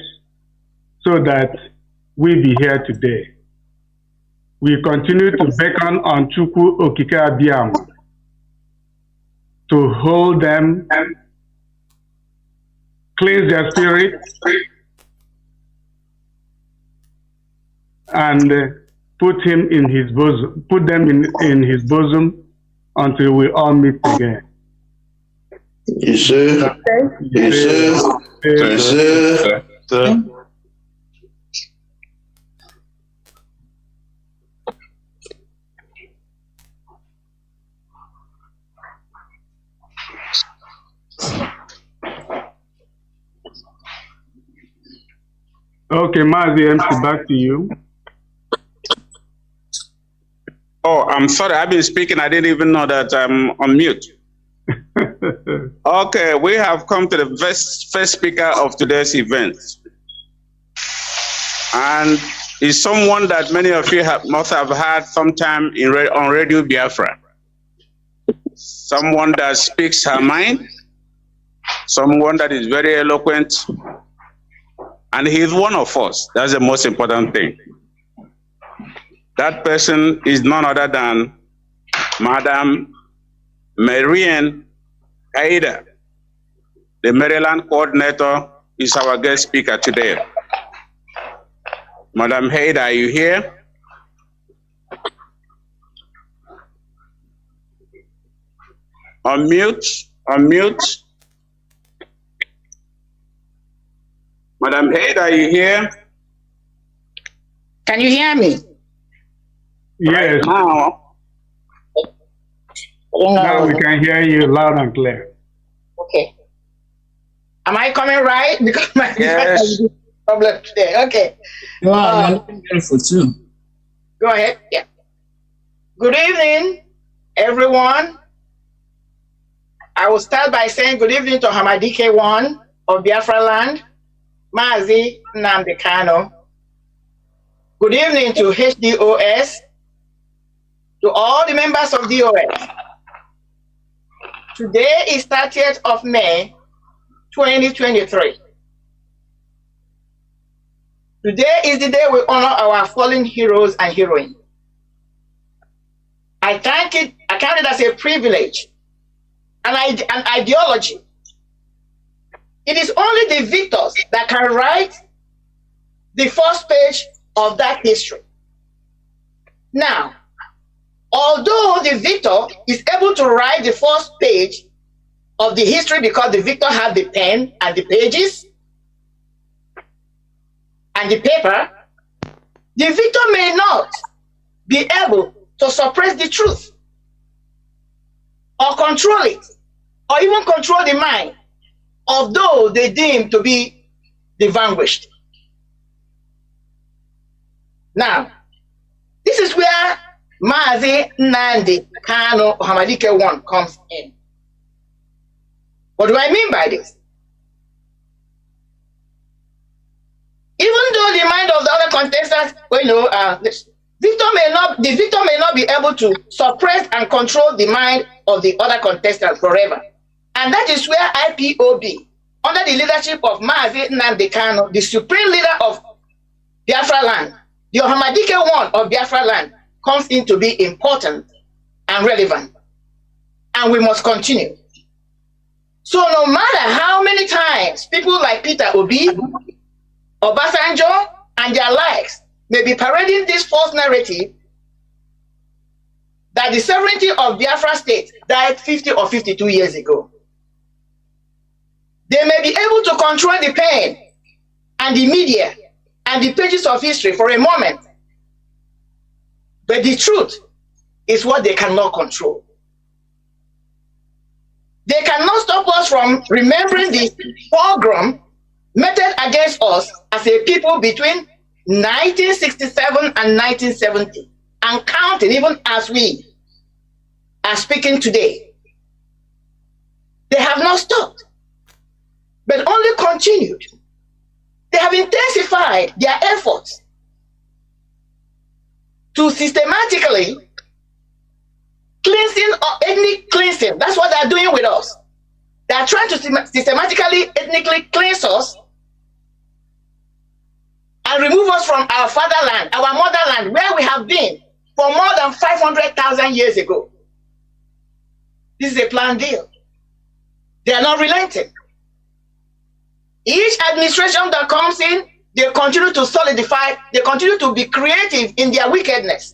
so that we be here today. We continue to beckon on Chukwu Okike Abiyam to hold them, cleanse their spirit, and put him in his bosom, put them in his bosom until we all meet again. Yes, sir. Yes, sir. Yes, sir. Okay, Mazi MC, back to you. Oh, I'm sorry, I've been speaking. I didn't even know that I'm on mute. Okay, we have come to the first speaker of today's event. And is someone that many of you must have heard sometime on Radio Biafra. Someone that speaks her mind, someone that is very eloquent, and he's one of us. That's the most important thing. That person is none other than Madam Marian Aida. The Maryland coordinator is our guest speaker today. Madam Aida, are you here? Unmute, unmute. Madam Aida, are you here? Can you hear me? Yes. Now, now we can hear you loud and clear. Okay. Am I coming right? Because my yes. problem today. Okay. Wow, beautiful too. Go ahead. Yeah. Good evening, everyone. I will start by saying good evening to Hamadike 1 of Biafra land, Mazi Nnamdi Kanu. Good evening to HDOS, to all the members of DOS. Today is 30th of May, 2023. Today is the day we honor our fallen heroes and heroines. I count it as a privilege, an ideology. It is only the victors that can write the first page of that history. Now, although the victor is able to write the first page of the history because the victor had the pen and the pages and the paper, the victor may not be able to suppress the truth or control it or even control the mind of those they deem to be the vanquished. Now, this is where Mazi Nnamdi Kanu Hamadike 1 comes in. What do I mean by this? Even though the mind of the other contestants, the victor may not be able to suppress and control the mind of the other contestants forever. And that is where IPOB, under the leadership of Mazi Nnamdi Kanu, the supreme leader of Biafra land, the Hamadike 1 of Biafra land, comes in to be important and relevant. And we must continue. So no matter how many times people like Peter Obi, Obasanjo, and their likes may be parading this false narrative that the sovereignty of Biafra state died 50 or 52 years ago, they may be able to control the pen and the media and the pages of history for a moment. But the truth is what they cannot control. They cannot stop us from remembering the pogrom meted against us as a people between 1967 and 1970, and counting even as we are speaking today. They have not stopped, but only continued. They have intensified their efforts to systematically cleansing or ethnic cleansing. That's what they're doing with us. They're trying to systematically, ethnically cleanse us and remove us from our fatherland, our motherland, where we have been for more than 500,000 years ago. This is a planned deal. They are not relenting. Each administration that comes in, they continue to solidify, they continue to be creative in their wickedness.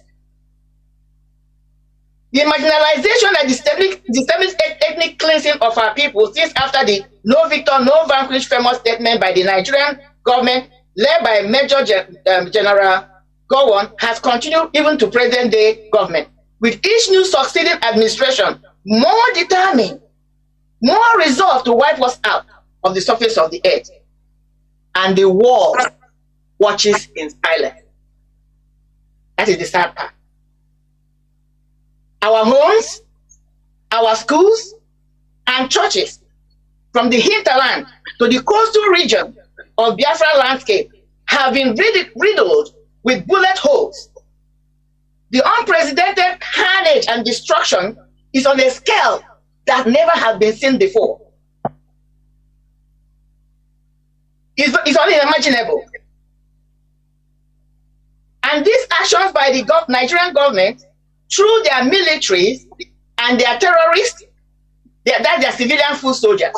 The marginalization and systemic ethnic cleansing of our people since after the no victor, no vanquished famous statement by the Nigerian government led by Major General Gowon has continued even to present day government. With each new succeeding administration, more determined, more resolved to wipe us out of the surface of the earth. And the world watches in silence. That is the sad part. our homes, our schools, and churches, from the hinterland to the coastal region of Biafra landscape, have been riddled with bullet holes. The unprecedented carnage and destruction is on a scale that never has been seen before. It's unimaginable. And these actions by the Nigerian government, through their militaries and their terrorists, that's their civilian foot soldiers.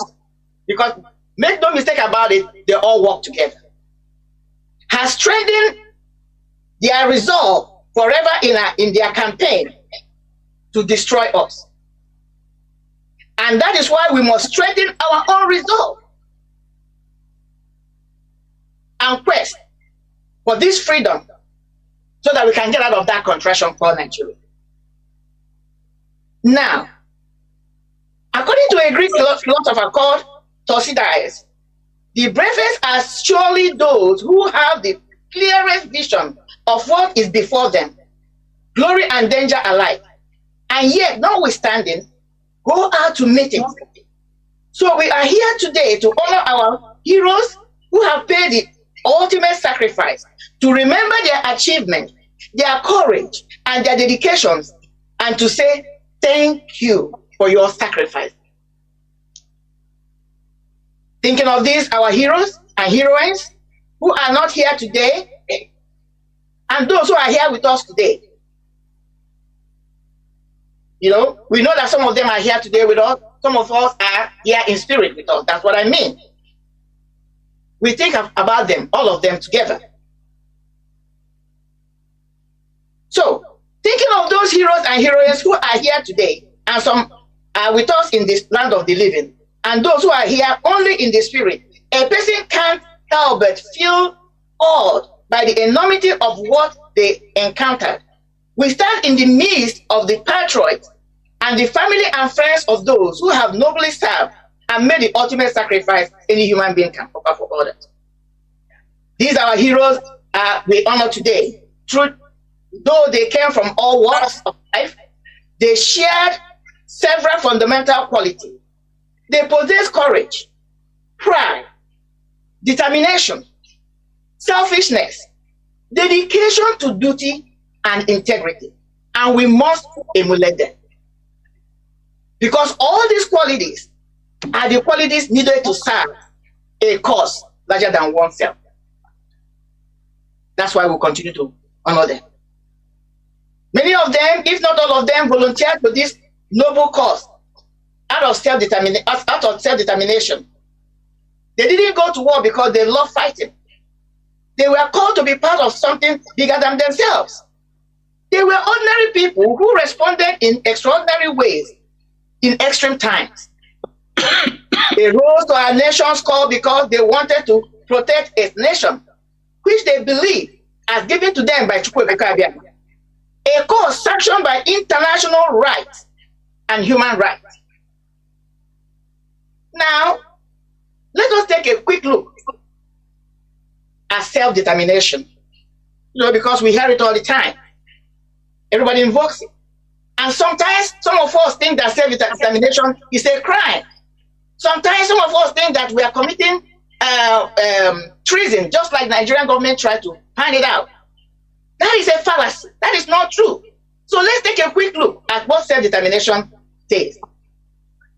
Because make no mistake about it, they all work together. Has strengthened their resolve forever in their campaign to destroy us. And that is why we must strengthen our own resolve and quest for this freedom so that we can get out of that contraction called Nigeria. Now, according to a Greek philosopher called Thucydides, the bravest are surely those who have the clearest vision of what is before them, glory and danger alike, and yet, notwithstanding, go out to meet it. So we are here today to honor our heroes who have paid the ultimate sacrifice, to remember their achievement, their courage, and their dedications, and to say thank you for your sacrifice. Thinking of these, our heroes and heroines who are not here today, and those who are here with us today. You know, we know that some of them are here today with us. Some of us are here in spirit with us. That's what I mean. We think about them, all of them together. So, thinking of those heroes and heroines who are here today, and some are with us in this land of the living, and those who are here only in the spirit, a person can't help but feel awed by the enormity of what they encountered. We stand in the midst of the patriots and the family and friends of those who have nobly served and made the ultimate sacrifice any human being can offer for others. These are our heroes we honor today. Though they came from all walks of life, they shared several fundamental qualities. They possess courage, pride, determination, selfishness, dedication to duty, and integrity. And we must emulate them. Because all these qualities are the qualities needed to serve a cause larger than oneself. That's why we continue to honor them. Many of them, if not all of them, volunteered for this noble cause out of self-determination. They didn't go to war because they love fighting. They were called to be part of something bigger than themselves. They were ordinary people who responded in extraordinary ways in extreme times. They rose to our nation's call because they wanted to protect its nation, which they believe as given to them by Chukwuemeka Abia, a cause sanctioned by international rights and human rights. Now, let us take a quick look at self-determination. You know, because we hear it all the time. Everybody invokes it. And sometimes some of us think that self-determination is a crime. Sometimes some of us think that we are committing treason, just like the Nigerian government tried to find it out. That is a fallacy. That is not true. So let's take a quick look at what self-determination says.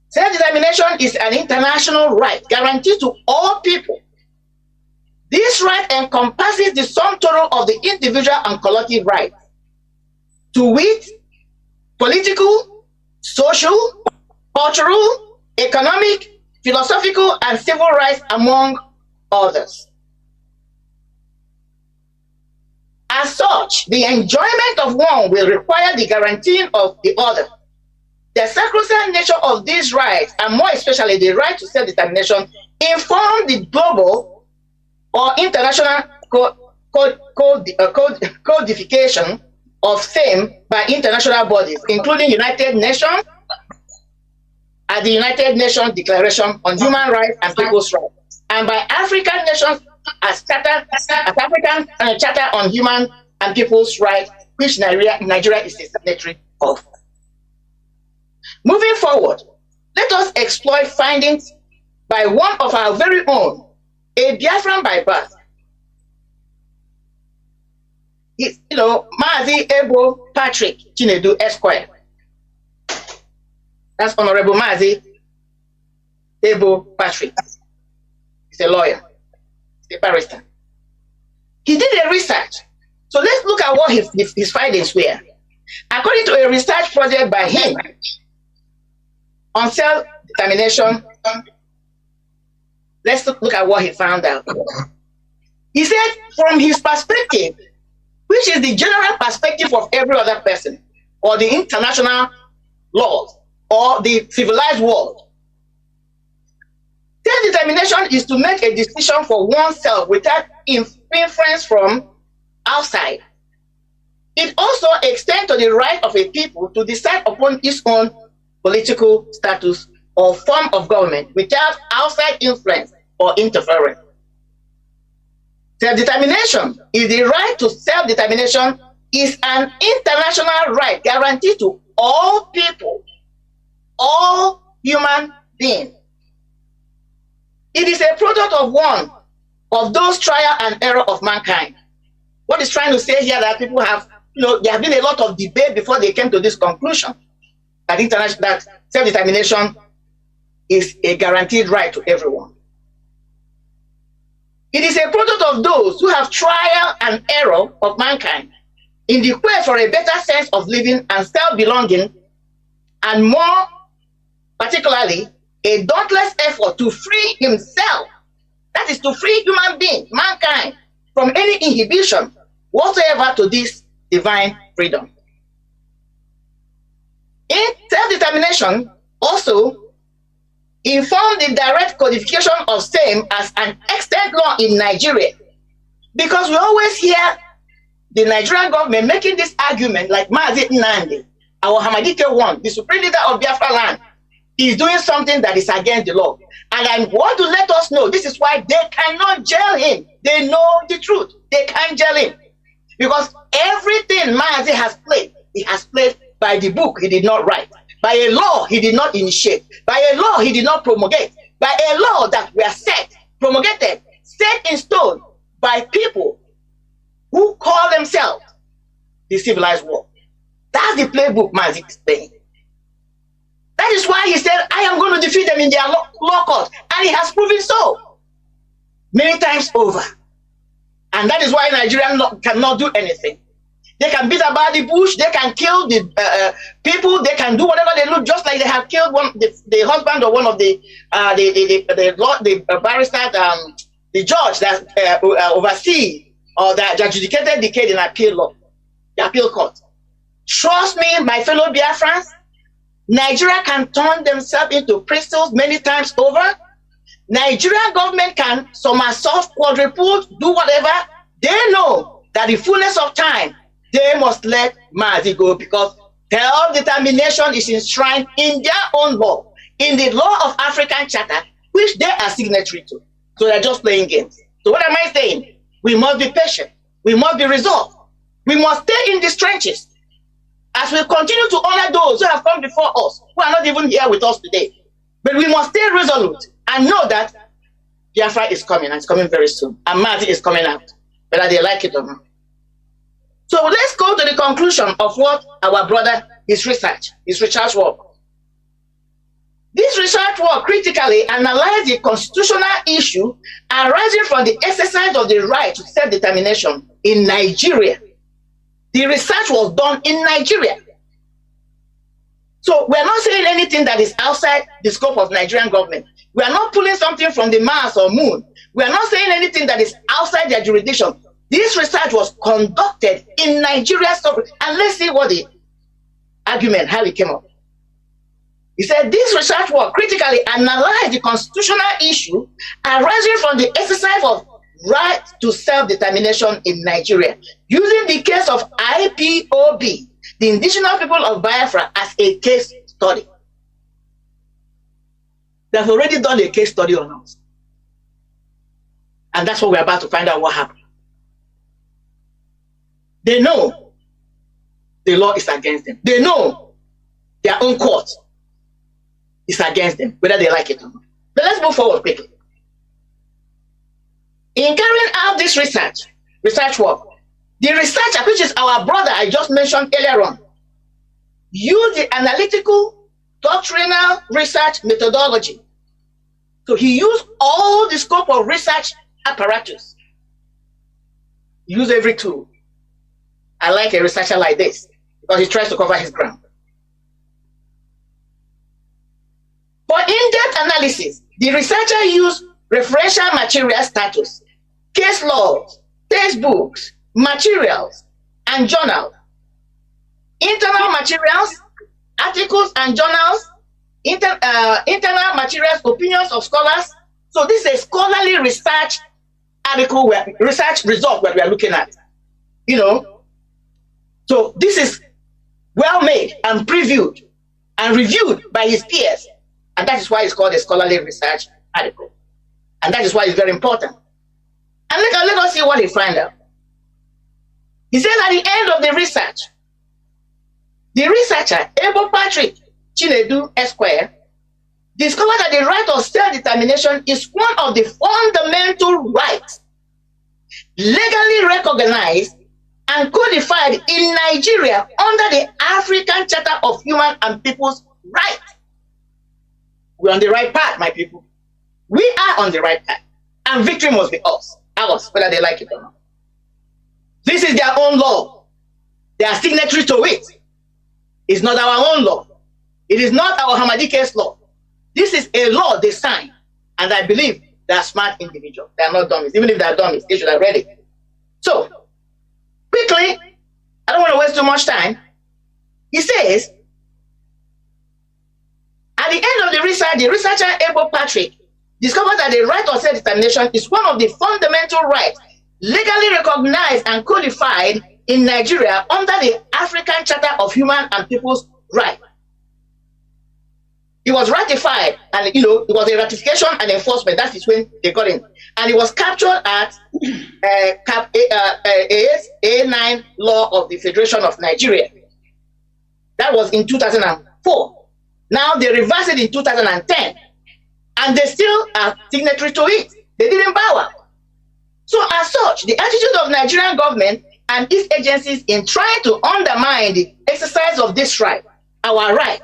Self-determination is an international right guaranteed to all people. This right encompasses the sum total of the individual and collective rights to wit, political, social, cultural, economic, philosophical, and civil rights, among others. As such, the enjoyment of one will require the guaranteeing of the other. The sacrosanct nature of these rights, and more especially the right to self-determination, inform the global or international codification of same by international bodies, including United Nations and the United Nations Declaration on Human Rights and People's Rights, and by African nations as African Charter on Human and People's Rights, which Nigeria is a signatory of. Moving forward, let us exploit findings by one of our very own, a Biafran by birth. It's, Mazi Ebo Patrick Chinedu Esquire. That's Honorable Mazi Ebo Patrick. He's a lawyer. He's a barrister. He did a research. So let's look at what his findings were. According to a research project by him on self-determination, let's look at what he found out. He said, from his perspective, which is the general perspective of every other person, or the international laws, or the civilized world, self-determination is to make a decision for oneself without influence from outside. It also extends to the right of a people to decide upon its own political status or form of government without outside influence or interference. Self-determination is the right to self-determination is an international right guaranteed to all people, all human beings. It is a product of one of those trial and error of mankind. What is trying to say here that people have, there have been a lot of debate before they came to this conclusion that self-determination is a guaranteed right to everyone. It is a product of those who have trial and error of mankind in the quest for a better sense of living and self-belonging, and more particularly, a dauntless effort to free himself, that is to free human beings, mankind, from any inhibition whatsoever to this divine freedom. In self-determination also informed the direct codification of same as an extant law in Nigeria, because we always hear the Nigerian government making this argument like Mazi Nnamdi, our Hamadike one, the supreme leader of Biafra land, is doing something that is against the law. And I want to let us know, this is why they cannot jail him. They know the truth. They can't jail him. Because everything Mazi has played, he has played by the book he did not write. By a law he did not initiate. By a law he did not promulgate. By a law that were set, promulgated, set in stone by people who call themselves the civilized world. That's the playbook Mazi is playing. That is why he said, I am going to defeat them in their law court. And he has proven so many times over. And that is why Nigerians cannot do anything. They can beat about the bush, they can kill the people, they can do whatever they look, just like they have killed the husband of one of the barrister, the judge that oversees or that adjudicated the case in appeal law, the appeal court. Trust me, my fellow Biafrans, Nigeria can turn themselves into crystals many times over. Nigerian government can somersault, quadruple, do whatever. They know that the fullness of time, they must let Mazi go, because self-determination is enshrined in their own law, in the law of African Charter, which they are signatory to. So they're just playing games. So what am I saying? We must be patient. We must be resolved. We must stay in these trenches as we continue to honor those who have come before us, who are not even here with us today. But we must stay resolute and know that Biafra is coming, and it's coming very soon. And Mazi is coming out, whether they like it or not. So let's go to the conclusion of what our brother, his research work. This research work critically analyzed the constitutional issue arising from the exercise of the right to self-determination in Nigeria. The research was done in Nigeria. So we're not saying anything that is outside the scope of Nigerian government. We are not pulling something from the Mars or moon. We are not saying anything that is outside their jurisdiction. This research was conducted in Nigeria. And let's see what the argument, how it came up. He said this research work critically analyzed the constitutional issue arising from the exercise of right to self-determination in Nigeria, using the case of IPOB, the indigenous people of Biafra, as a case study. They have already done a case study on us. And that's what we're about to find out what happened. They know the law is against them. They know their own court is against them, whether they like it or not. But let's move forward quickly. In carrying out this research work, the researcher, which is our brother I just mentioned earlier on, used the analytical doctrinal research methodology. So he used all the scope of research apparatus. Use every tool. I like a researcher like this because he tries to cover his ground. For in-depth analysis, the researcher used referential material status, case laws, textbooks, materials, and journals, internal materials, articles and journals, internal materials, opinions of scholars. So this is a scholarly research article, research result that we are looking at. You know, so this is well made and previewed and reviewed by his peers, and that is why it's called a scholarly research article, and that is why it's very important. And let us see what he found out. He says at the end of the research, the researcher, Abel Patrick Chinedu Esquire, discovered that the right of self-determination is one of the fundamental rights legally recognized and codified in Nigeria under the African Charter of Human and People's Rights. We're on the right path, my people. We are on the right path, and victory must be ours, whether they like it or not. This is their own law. They are signatory to it. It's not our own law. It is not our Hamadike's law. This is a law they signed, and I believe they are smart individuals. They are not dummies. Even if they are dummies, they should have read it. So, quickly, I don't want to waste too much time. He says, at the end of the research, the researcher Abel Patrick discovered that the right of self-determination is one of the fundamental rights legally recognized and codified in Nigeria under the African Charter of Human and People's Rights. It was ratified, and it was a ratification and enforcement. That is when they got in, and it was captured at A9 law of the Federation of Nigeria. That was in 2004. Now they reversed it in 2010, and they still are signatory to it. They didn't bow out. So as such, the attitude of Nigerian government and its agencies in trying to undermine the exercise of this right, our right.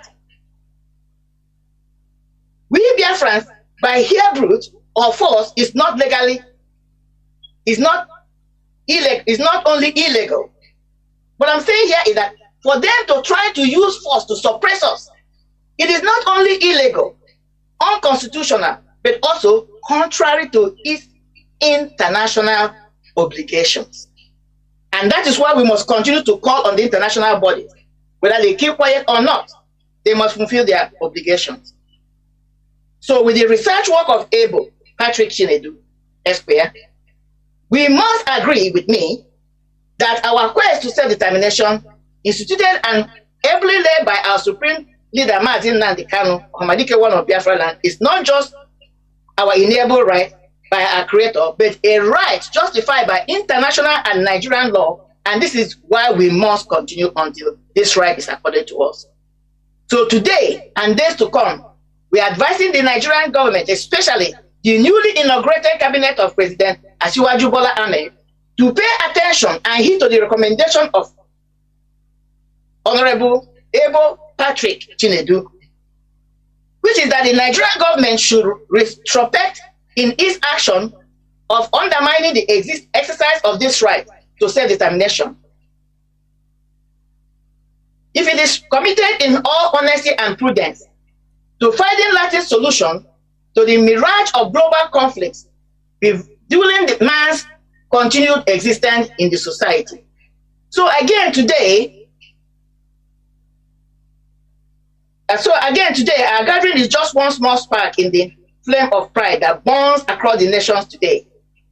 We Biafrans, by here brute or force, is not legally, is not only illegal. What I'm saying here is that for them to try to use force to suppress us, it is not only illegal, unconstitutional, but also contrary to its international obligations. And that is why we must continue to call on the international bodies, whether they keep quiet or not, they must fulfill their obligations. So with the research work of Abel Patrick Chinedu Esquire, we must agree with me that our quest to self-determination, instituted and ably led by our supreme leader Mazi Nnamdi Kanu, Hamadike one of Biafra land, is not just our inalienable right by our creator, but a right justified by international and Nigerian law, and this is why we must continue until this right is accorded to us. So today and days to come, we are advising the Nigerian government, especially the newly inaugurated cabinet of President Asiwaju Bola Ahmed, to pay attention and heed to the recommendation of Honorable Abel Patrick Chinedu, which is that the Nigerian government should retrospect in its action of undermining the exercise of this right to self-determination. If it is committed in all honesty and prudence to finding lasting solution to the mirage of global conflicts, during the man's continued existence in the society. So again today, our gathering is just one small spark in the flame of pride that burns across the nations today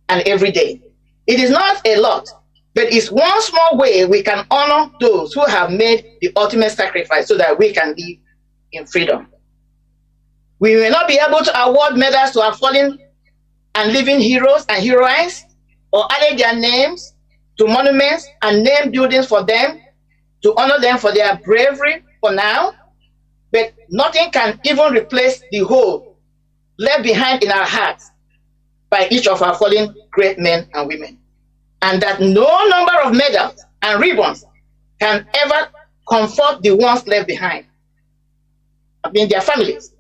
and every day. It is not a lot, but it's one small way we can honor those who have made the ultimate sacrifice so that we can live in freedom. We may not be able to award medals to our fallen and living heroes and heroines, or add their names to monuments and name buildings for them, to honor them for their bravery for now, but nothing can even replace the hole left behind in our hearts by each of our fallen great men and women. And that no number of medals and ribbons can ever comfort the ones left behind, I mean their families.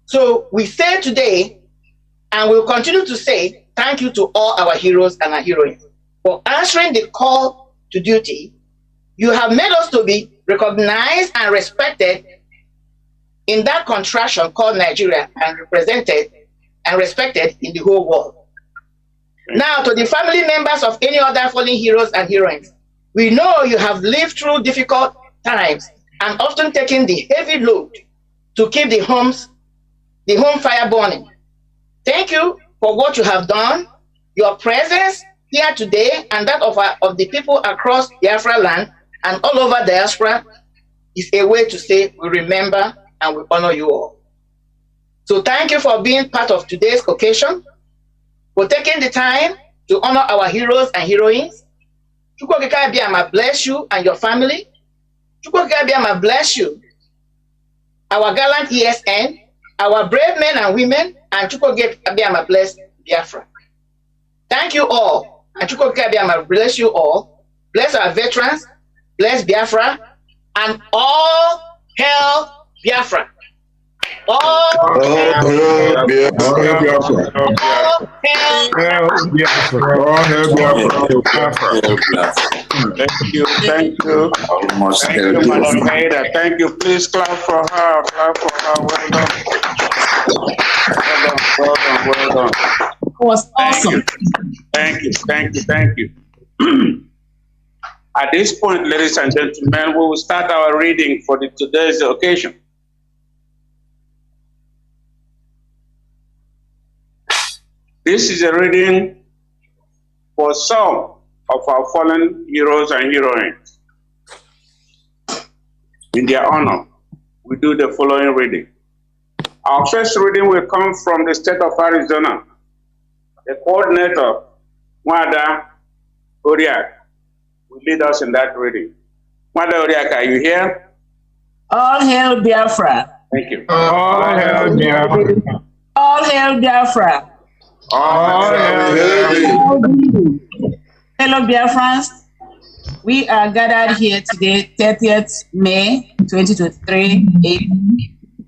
So we say today, and we'll continue to say, thank you to all our heroes and our heroines for answering the call to duty. You have made us to be recognized and respected in that contraction called Nigeria, and represented and respected in the whole world. Now, to the family members of any other fallen heroes and heroines, we know you have lived through difficult times and often taken the heavy load to keep the home fire burning. Thank you for what you have done. Your presence here today and that of the people across Biafra land and all over diaspora is a way to say we remember and we honor you all. So thank you for being part of today's occasion, for taking the time to honor our heroes and heroines. Chukwuokike Abiyama bless you and your family. Chukwuokike Abiyama bless you, our gallant ESN, our brave men and women, and Chukwuokike Abiyama bless Biafra. Thank you all, and Chukwuokike Abiyama bless you all. Bless our veterans, bless Biafra, and all hail Biafra. All hail Biafra. All hail Biafra. Thank you. Thank you, Madam Maida. Thank you. Please clap for her. Clap for her. Well done. Well done. Well done. It was awesome. Thank you. At this point, ladies and gentlemen, we will start our reading for today's occasion. This is a reading for some of our fallen heroes and heroines. In their honor, we do the following reading. Our first reading will come from the state of Arizona. The coordinator, Mwada Oriak, will lead us in that reading. Mwada Oriak, are you here? All hail Biafra. Thank you. All hail Biafra. All hail Biafra. Hello Biafrans, we are gathered here today, 30th May 2023,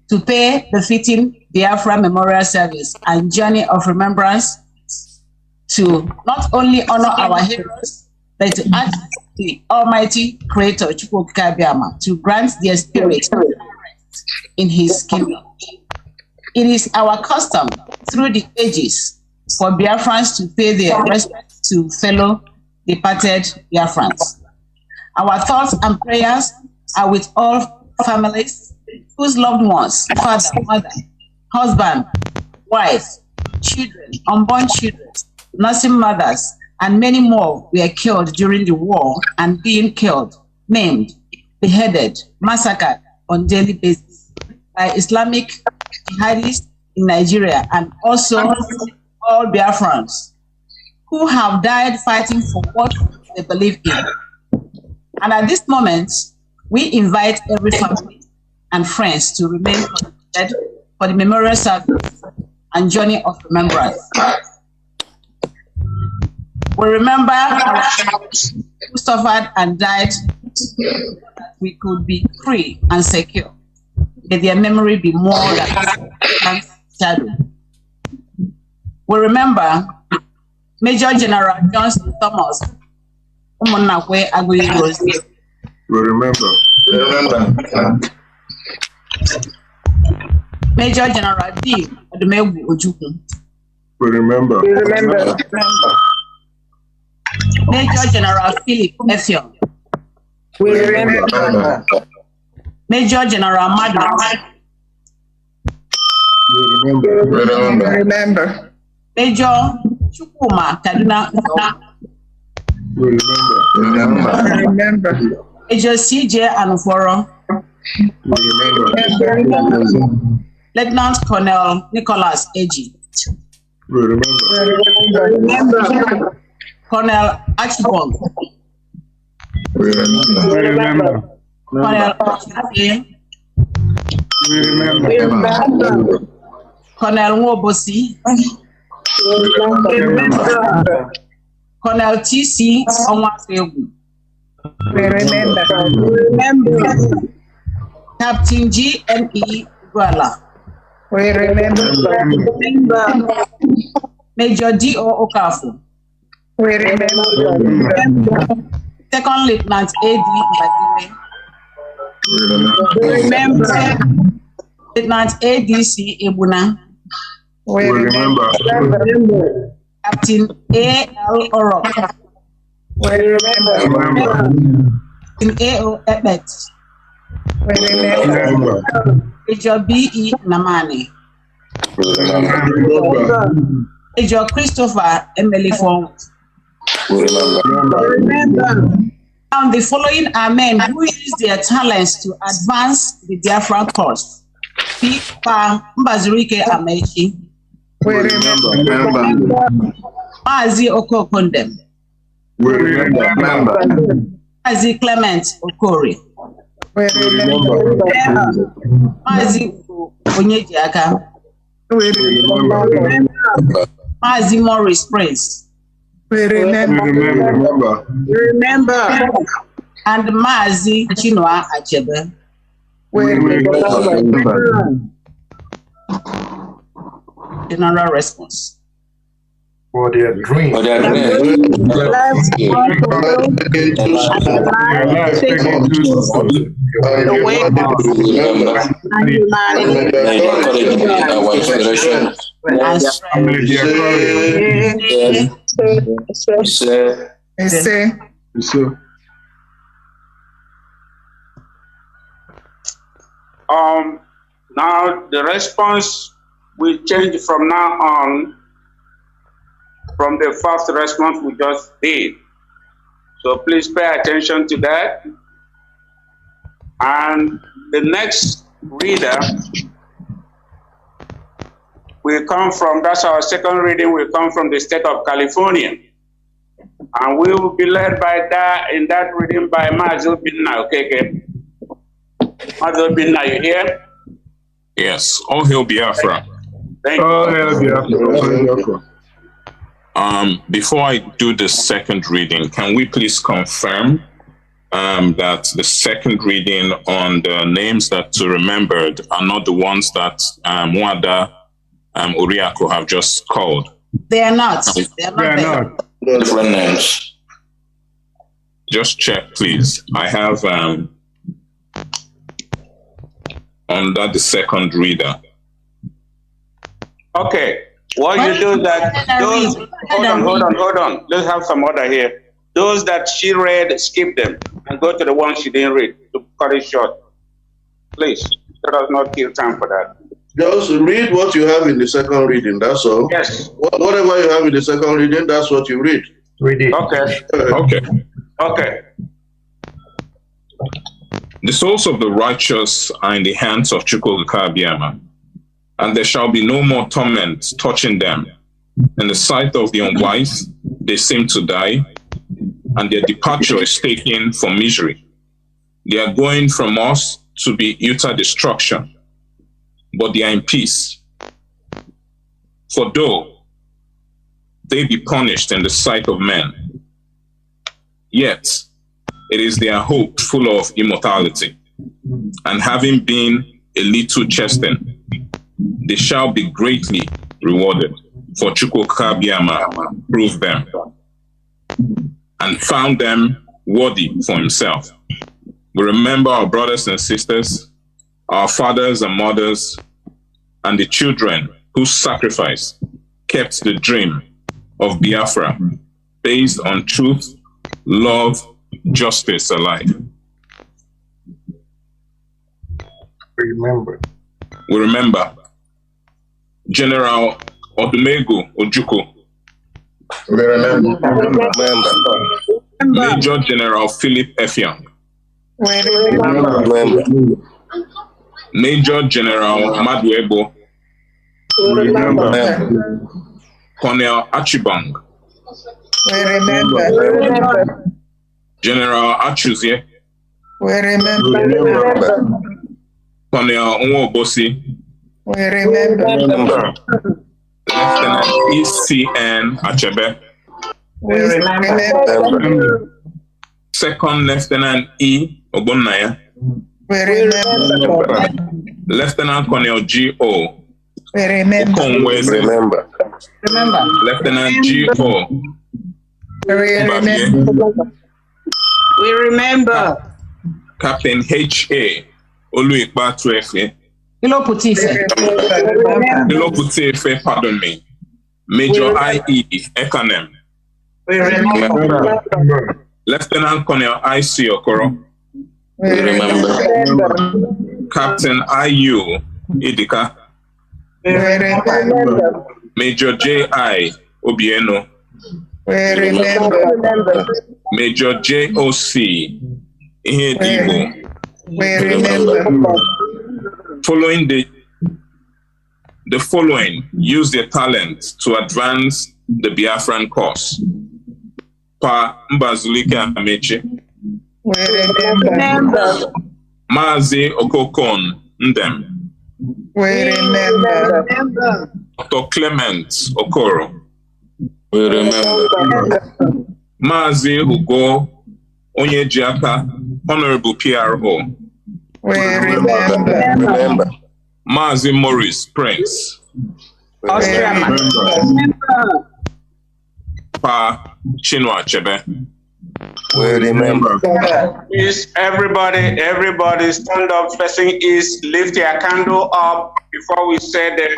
to pay the fitting Biafra Memorial Service and journey of remembrance to not only honor our heroes, but to ask the Almighty Creator Chukwuokike Abiyama to grant their spirit in His kingdom. It is our custom through the ages for Biafrans to pay their respect to fellow departed Biafrans. Our thoughts and prayers are with all families whose loved ones, father, mother, husband, wife, children, unborn children, nursing mothers, and many more were killed during the war and being killed, maimed, beheaded, massacred on daily basis by Islamic jihadists in Nigeria, and also all Biafrans who have died fighting for what they believe in. And at this moment, we invite every family and friends to remain connected for the memorial service and journey of remembrance. We remember our heroes who suffered and died so that we could be free and secure. May their memory be more than shadow. We remember Major General Johnson Thomas. We remember. Major General D. Odumegwu Ojukwu. We remember. Major General Philip Effiong. We remember. Major General Madu. We remember. Major Chukwuma Kaduna. We remember. Major CJ Anuforo. We remember. Lieutenant Colonel Nicholas Eji. We remember. Colonel Archibald. We remember. Colonel Archibald. We remember. Colonel Nwobosi. Colonel TC Onwafegu. We remember. Captain GME Gwala. We remember. Major D.O. Okafu. We remember. Second Lieutenant A.D. Mbadiwe. We remember. Lieutenant A.D.C. Ebuna. We remember. Captain A.L. Orok. We remember. Captain A.O. Ebet. We remember. Major B.E. Namani. Major Christopher Emelifong. Now the following are men who use their talents to advance the Biafra cause. Pa Mbazurike Amechi. We remember. Mazi Okokondem. We remember. Mazi Clement Okori. We remember. Mazi Onyejiaka. We remember. Mazi Morris Prince. We remember. We remember. And Mazi Chinua Achebe. We remember. General response. For their dream. For their Now the response will change from now on from the first response we just did. So please pay attention to that. And the next reader will come from, that's our second reading, will come from the state of California. And we will be led by that, in that reading by Mazi Binna. Okay. Mazi Binna, you here? Yes, all hail Biafra. Thank you. All hail Biafra. Before I do the second reading, can we please confirm that the second reading on the names that are remembered are not the ones that Mwada Uriako have just called? They are not. They are not. Different names. Just check, please. I have under the second reader. Okay. What you do that, those, hold on. Let's have some order here. Those that she read, skip them and go to the ones she didn't read to cut it short. Please, let us not kill time for that. Just read what you have in the second reading, that's all. Yes. Whatever you have in the second reading, that's what you read. Read it. Okay. The souls of the righteous are in the hands of Chukwuka, and there shall be no more torment touching them. In the sight of the unwise, they seem to die, and their departure is taken for misery. They are going from us to be utter destruction, but they are in peace. For though they be punished in the sight of men, yet it is their hope full of immortality, and having been a little chastened, they shall be greatly rewarded. For Chukwuka proved them and found them worthy for himself. We remember our brothers and sisters, our fathers and mothers, and the children whose sacrifice kept the dream of Biafra based on truth, love, justice alive. We remember General Odumegu Ojukwu. We remember. Major General Philip Effiong. We remember. Major General Maduebo. We remember. Colonel Achibang. We remember. General Achuzie. We remember. Colonel Nwobosi. We remember. Lieutenant ECN Achebe. We remember. Second Lieutenant E Obonnaya. We remember. Lieutenant Colonel G.O. We remember. Lieutenant G.O. We remember. Captain H.A. Oluikpa Tuefe. Iloputife, pardon me. Major I.E. Ekanem. We remember. Lieutenant Colonel I.C. Okoro. We remember. Captain I.U. Idika. We remember. Major J.I. Obieno. We remember. Major J.O.C. Ihedibo. We remember. Following the following use their talent to advance the Biafran cause. Pa Mbazulike Ameche. We remember. Mazi Okokon Ndem. We remember. Dr. Clement Okoro. We remember. Mazi Ugo Onyejiaka, Honorable PRO. We remember. Mazi Morris Prince. Pa Chinua Achebe. We remember. Please, everybody stand up facing east, lift your candle up before we say the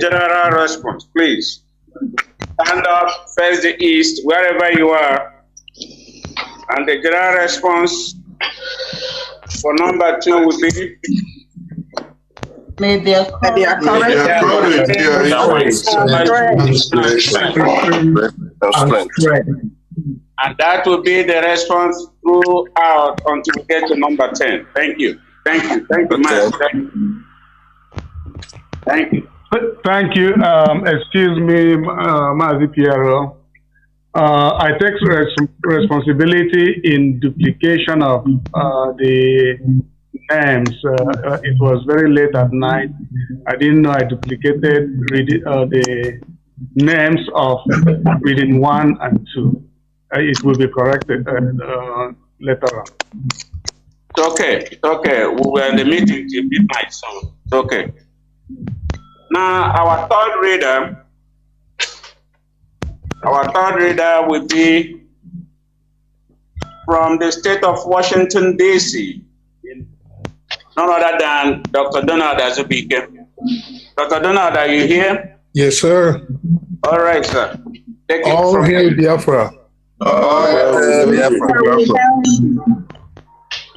general response, please. Stand up, face the east, wherever you are. And the general response for number 2 would be, May their courage and that will be the response throughout until we get to number 10. Thank you. Thank you, Mazi. Thank you. Thank you. Excuse me, Mazi Piero. I take responsibility in duplication of the names. It was very late at night. I didn't know I duplicated the names of reading 1 and 2. It will be corrected later on. It's okay. We were in the meeting till midnight, so it's okay. Now, our third reader will be from the state of Washington, D.C., none other than Dr. Donald Azubike. Dr. Donald, are you here? Yes, sir. All right, sir. Take All it from hail Biafra.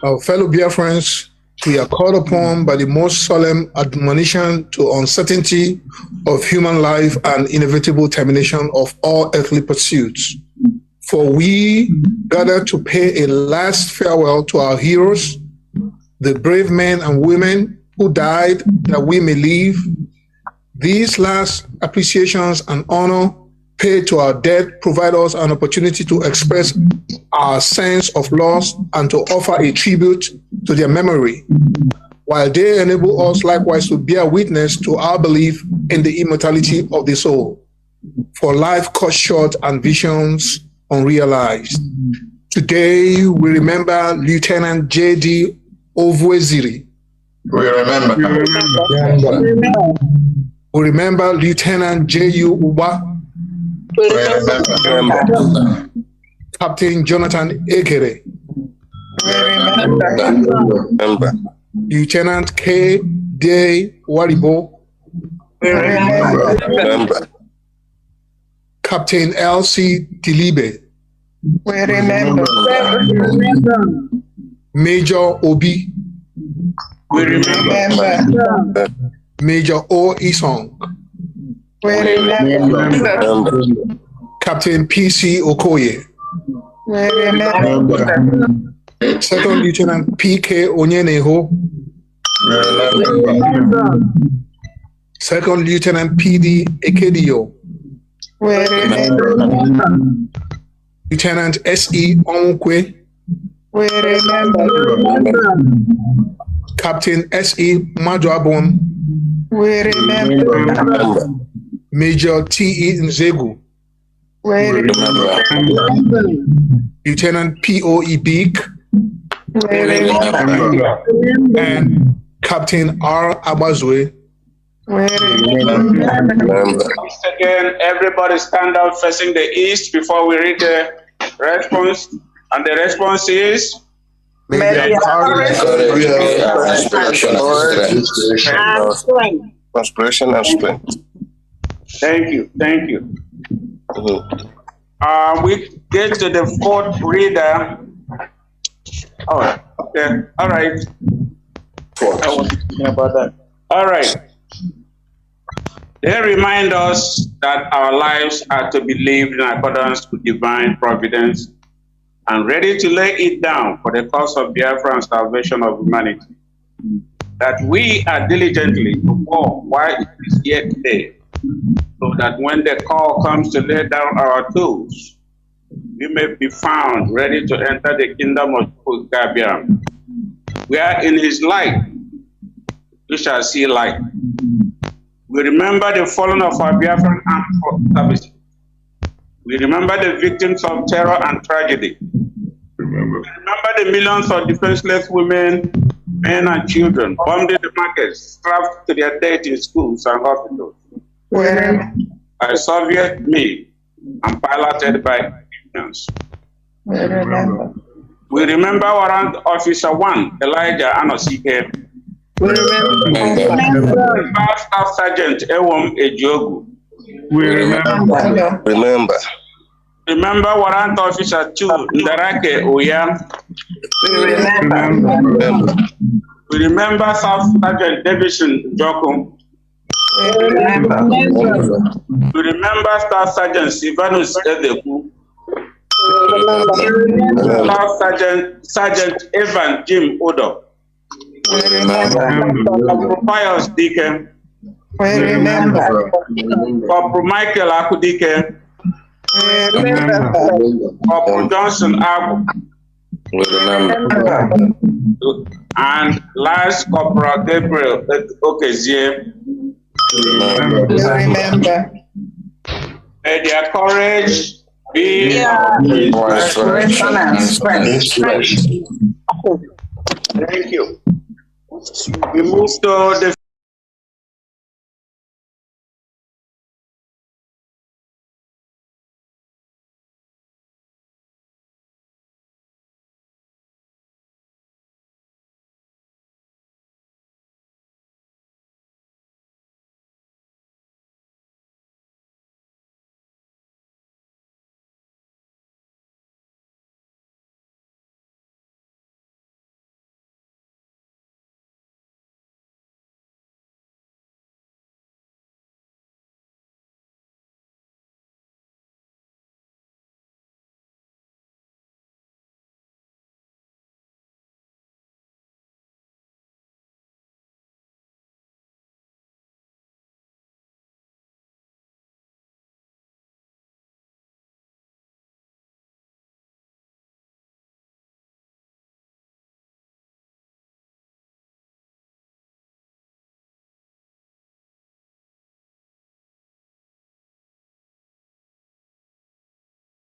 Our fellow Biafrans, we are called upon by the most solemn admonition to uncertainty of human life and inevitable termination of all earthly pursuits. For we gather to pay a last farewell to our heroes, the brave men and women who died that we may live. These last appreciations and honor paid to our dead provide us an opportunity to express our sense of loss and to offer a tribute to their memory, while they enable us likewise to bear witness to our belief in the immortality of the soul. For life cut short and visions unrealized. Today we remember Lieutenant J.D. Ovweziri. We remember. We remember Lieutenant J.U. Uba. We remember. Captain Jonathan Ekere. Remember. Lieutenant K. D. Waribo. Remember. Captain L.C. Dilibe. We remember. Major Obi. We remember. Major O. Isong. We remember. Captain P.C. Okoye. We remember. Second Lieutenant P.K. Onyeneho. Second Lieutenant P.D. Ekedio. We remember. Lieutenant S.E. Onwukwe. We remember. Captain S.E. Majoabon, We remember. Major T.E. Nzegu, We remember. Lieutenant P.O.E. Beek, We remember. and Captain R. Abazwe. We remember. Once again, everybody stand up facing the east before we read the response. And the response is? May the Conspiration and strength. Thank you. Thank you. We get to the fourth reader. Oh, okay. All right. I was thinking about that. All right. They remind us that our lives are to be lived in accordance with divine providence and ready to lay it down for the cause of Biafra and salvation of humanity. That we are diligently to walk while it is yet day, so that when the call comes to lay down our tools, we may be found ready to enter the kingdom of Biafra. We are in his light, we shall see light. We remember the fallen of our Biafran armed services. We remember the victims of terror and tragedy. We remember the millions of defenseless women, men and children bombed in the markets, starved to their death in schools and hospitals. By Soviet made and piloted by Egyptians. We remember Warrant Officer 1, Elijah Anosike. We remember Staff Sergeant Ewom Ejiogu. We remember. Remember Warrant Officer 2, Ndarake Oya. We remember Staff Sergeant Davidson Joko. We remember Staff Sergeant Sivanus Edeku. Staff Sergeant Evan Jim Odo. Corporal Pius Deacon. Corporal Michael Akudike. Corporal Johnson Abu. And last Corporal Gabriel Okezie. May their courage be inspiration and strength. Thank you. We move to the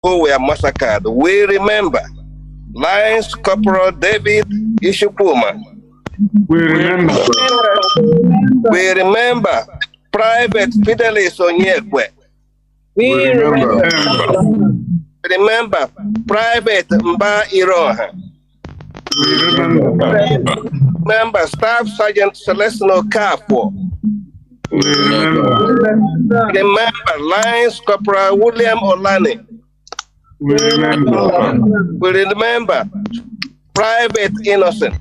who were massacred. We remember Lance Corporal David Ishupuma. We remember. We remember Private Fidelis Onyekwe. We remember. We remember Private Mba Iroha. We remember. Remember Staff Sergeant Celestino Kapo. We remember. Remember Lance Corporal William Olani. We remember. We remember Private Innocent.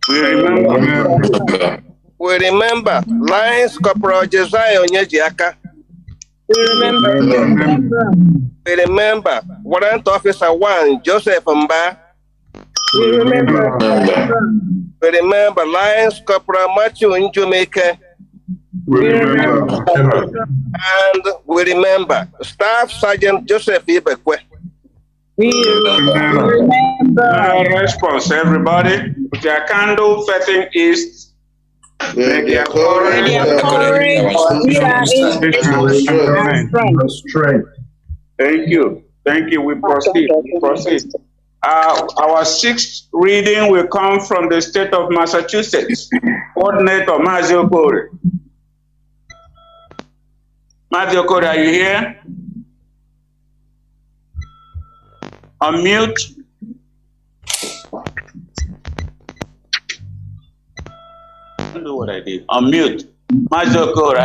We remember. We remember Lance Corporal Josiah Onyejiaka. We remember. We remember Warrant Officer 1 Joseph Mba. We remember. We remember Lance Corporal Matthew Njumeke. We remember. And we remember Staff Sergeant Joseph Ibekwe. We remember. Response, everybody. with your candle facing east. May their courage be our strength. Thank you. Thank you. We proceed. Our sixth reading will come from the state of Massachusetts. Coordinator Mazi Okore. Mazi Okore, are you here? Unmute. I don't know what I did. Unmute. Mazi Okore,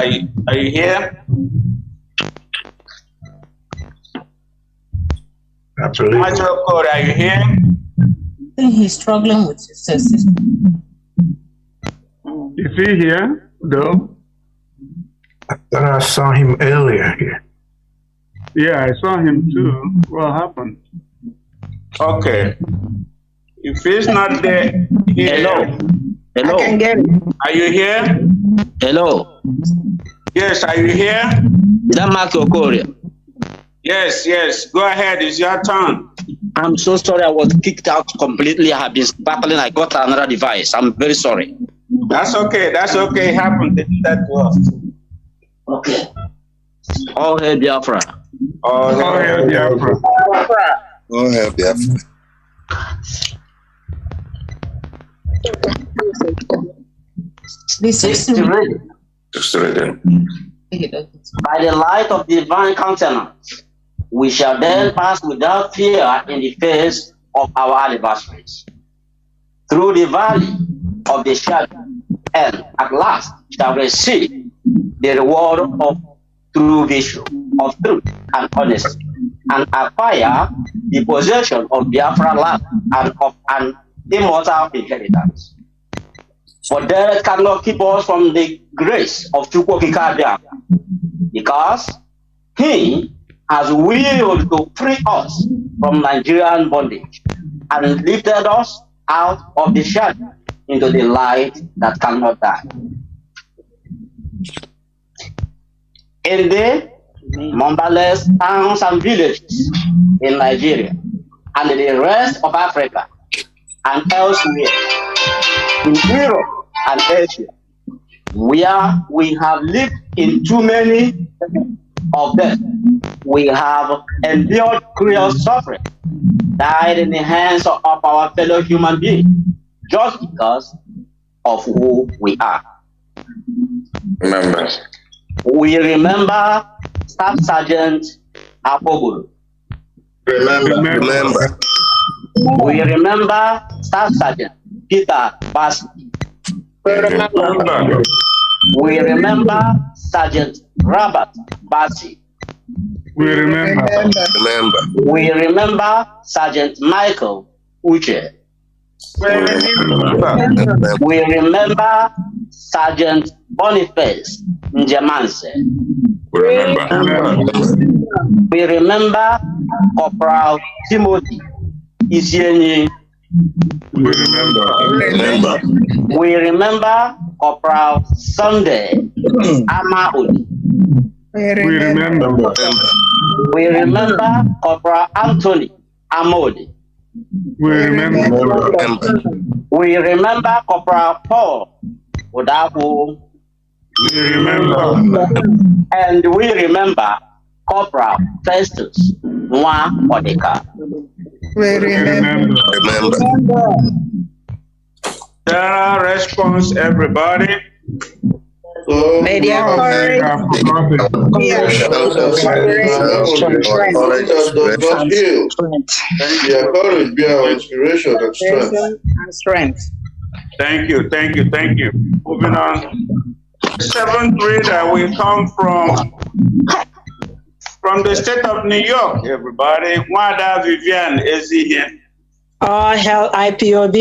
are you here? Absolutely. Mazi Okore, are you here? I think he's struggling with his system. Is he here, though? I thought I saw him earlier here. Yeah, I saw him too. What happened? Okay. If he's not there, Hello. I can get it. Are you here? Hello. Yes, are you here? Is that Mark Okore? Yes. Go ahead. It's your turn. I'm so sorry. I was kicked out completely. I have been sparkling. I got another device. I'm very sorry. That's okay. It happened. They did that to us. Okay. All hail Biafra. All hail Biafra. All hail Biafra. This is By the light of divine countenance, we shall then pass without fear in the face of our adversaries. Through the valley of the shadow, and at last shall receive the reward of true vision, of truth and honesty, and acquire the possession of Biafra land and of an immortal inheritance. For death cannot keep us from the grace of Biafra, because he has willed to free us from Nigerian bondage and lifted us out of the shadow into the light that cannot die. In the numberless towns and villages in Nigeria and the rest of Africa and elsewhere, in Europe and Asia, where we have lived in too many of them, we have endured cruel suffering, died in the hands of our fellow human beings, just because of who we are. Remember. We remember Staff Sergeant Apogoro. Remember. We remember Staff Sergeant Peter Bassi. Remember. We remember Sergeant Robert Bassi. We remember. We remember Sergeant Michael Uche. We remember Sergeant Boniface Njemanse. We remember Corporal Timothy Isienyi. We remember Corporal Sunday Amaudi. We remember Corporal Anthony Amodi. We remember Corporal Paul Odapu. And we remember Corporal Festus Nwa Odeka. General response, everybody. May their courage be our inspiration and strength. Thank you. Moving on. Seventh reader will come from the state of New York, everybody. Wanda Vivian is here. All hail IPOB.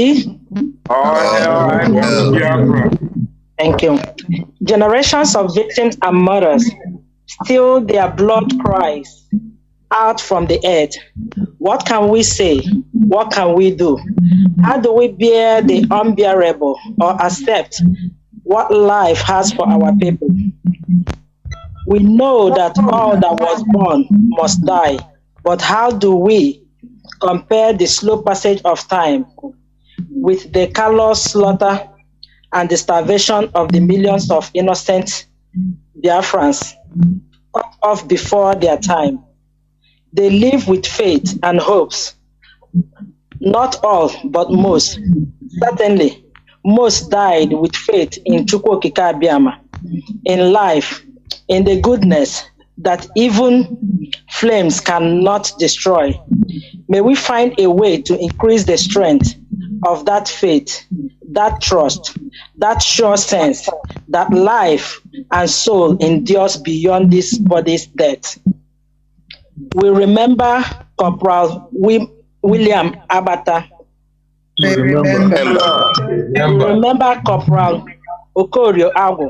All hail IPOB. Thank you. Generations of victims and mothers still their blood cries out from the earth. What can we say? What can we do? How do we bear the unbearable or accept what life has for our people? We know that all that was born must die, but how do we compare the slow passage of time with the callous slaughter and the starvation of the millions of innocent Biafrans cut off before their time. They live with faith and hopes. Not all, but most. Certainly, most died with faith in Chukwokika Abiyama, in life, in the goodness that even flames cannot destroy. May we find a way to increase the strength of that faith, that trust, that sure sense that life and soul endures beyond this body's death. We remember Corporal William Abata. We remember Corporal Okorio Agu.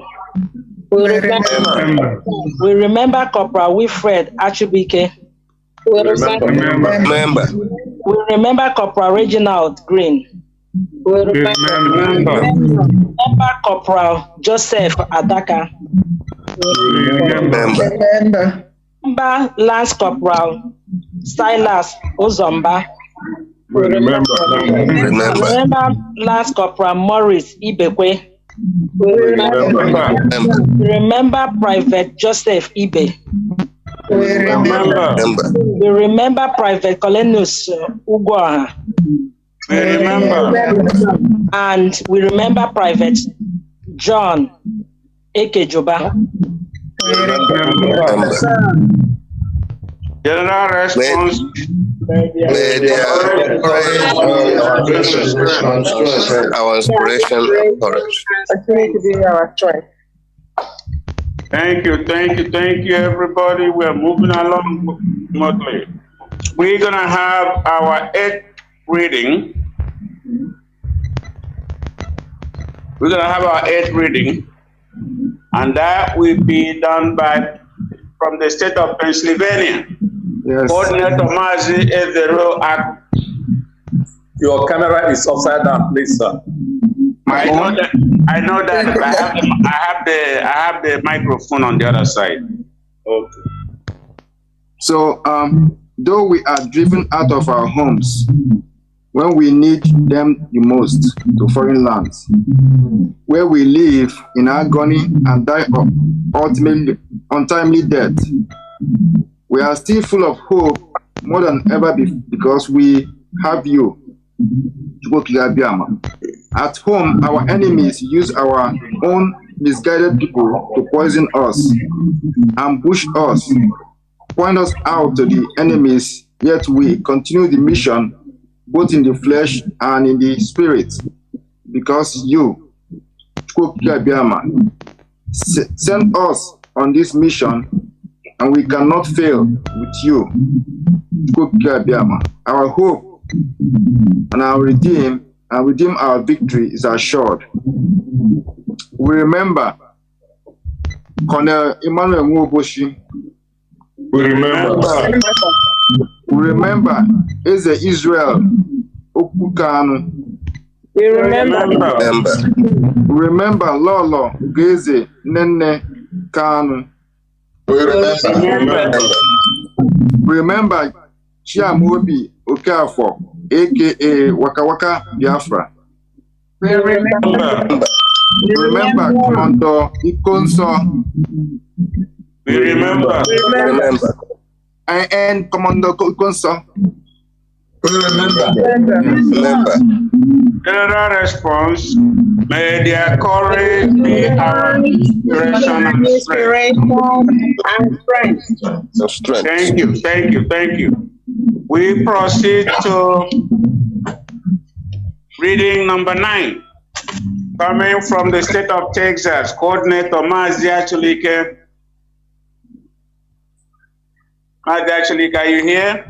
We remember Corporal Wilfred Achubike. We remember Corporal Reginald Green. We remember Corporal Joseph Adaka. We remember Lance Corporal Silas Ozomba. We remember Lance Corporal Morris Ibekwe. We remember Private Joseph Ibe. We remember Private Colenus Ugwa. We remember. And we remember Private John Ekejoba. General response. Our inspiration and courage. Thank you, everybody. We're moving along smoothly. We're gonna have our 8th reading. And that will be done from the state of Pennsylvania. Yes. Coordinator Mazi is the real act. Your camera is upside down, please, sir. I know that. I have the microphone on the other side. Okay. So, though we are driven out of our homes when we need them the most to foreign lands, where we live in agony and die of ultimately untimely death, we are still full of hope more than ever because we have you. At home, our enemies use our own misguided people to poison us, ambush us, point us out to the enemies, yet we continue the mission both in the flesh and in the spirit, because you, sent us on this mission, and we cannot fail with you. Our hope and our redeem our victory is assured. We remember Colonel Emmanuel Nwoboshi. We remember Eze Israel Kanu. We remember. Remember Lolo Geze Nene Kanu. Remember Chiamobi Okafor, aka Waka Waka Biafra. Remember Commander Ikonso. Remember. And Commander Ikonso. Remember. General response. May their courage be our inspiration and strength. Thank you. We proceed to reading number 9. Coming from the state of Texas, Coordinator Mazi Achulike. Mazi Achulike, are you here?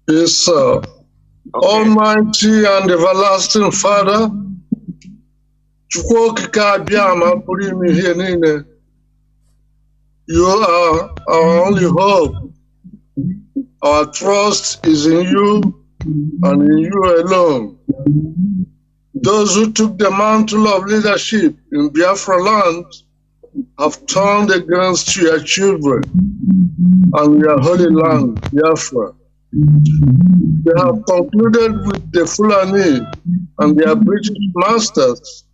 Yes, sir. Okay. Almighty and everlasting Father, you are our only hope. Our trust is in you and in you alone. Those who took the mantle of leadership in Biafra land have turned against your children and your holy land, Biafra. They have concluded with the Fulani and their British masters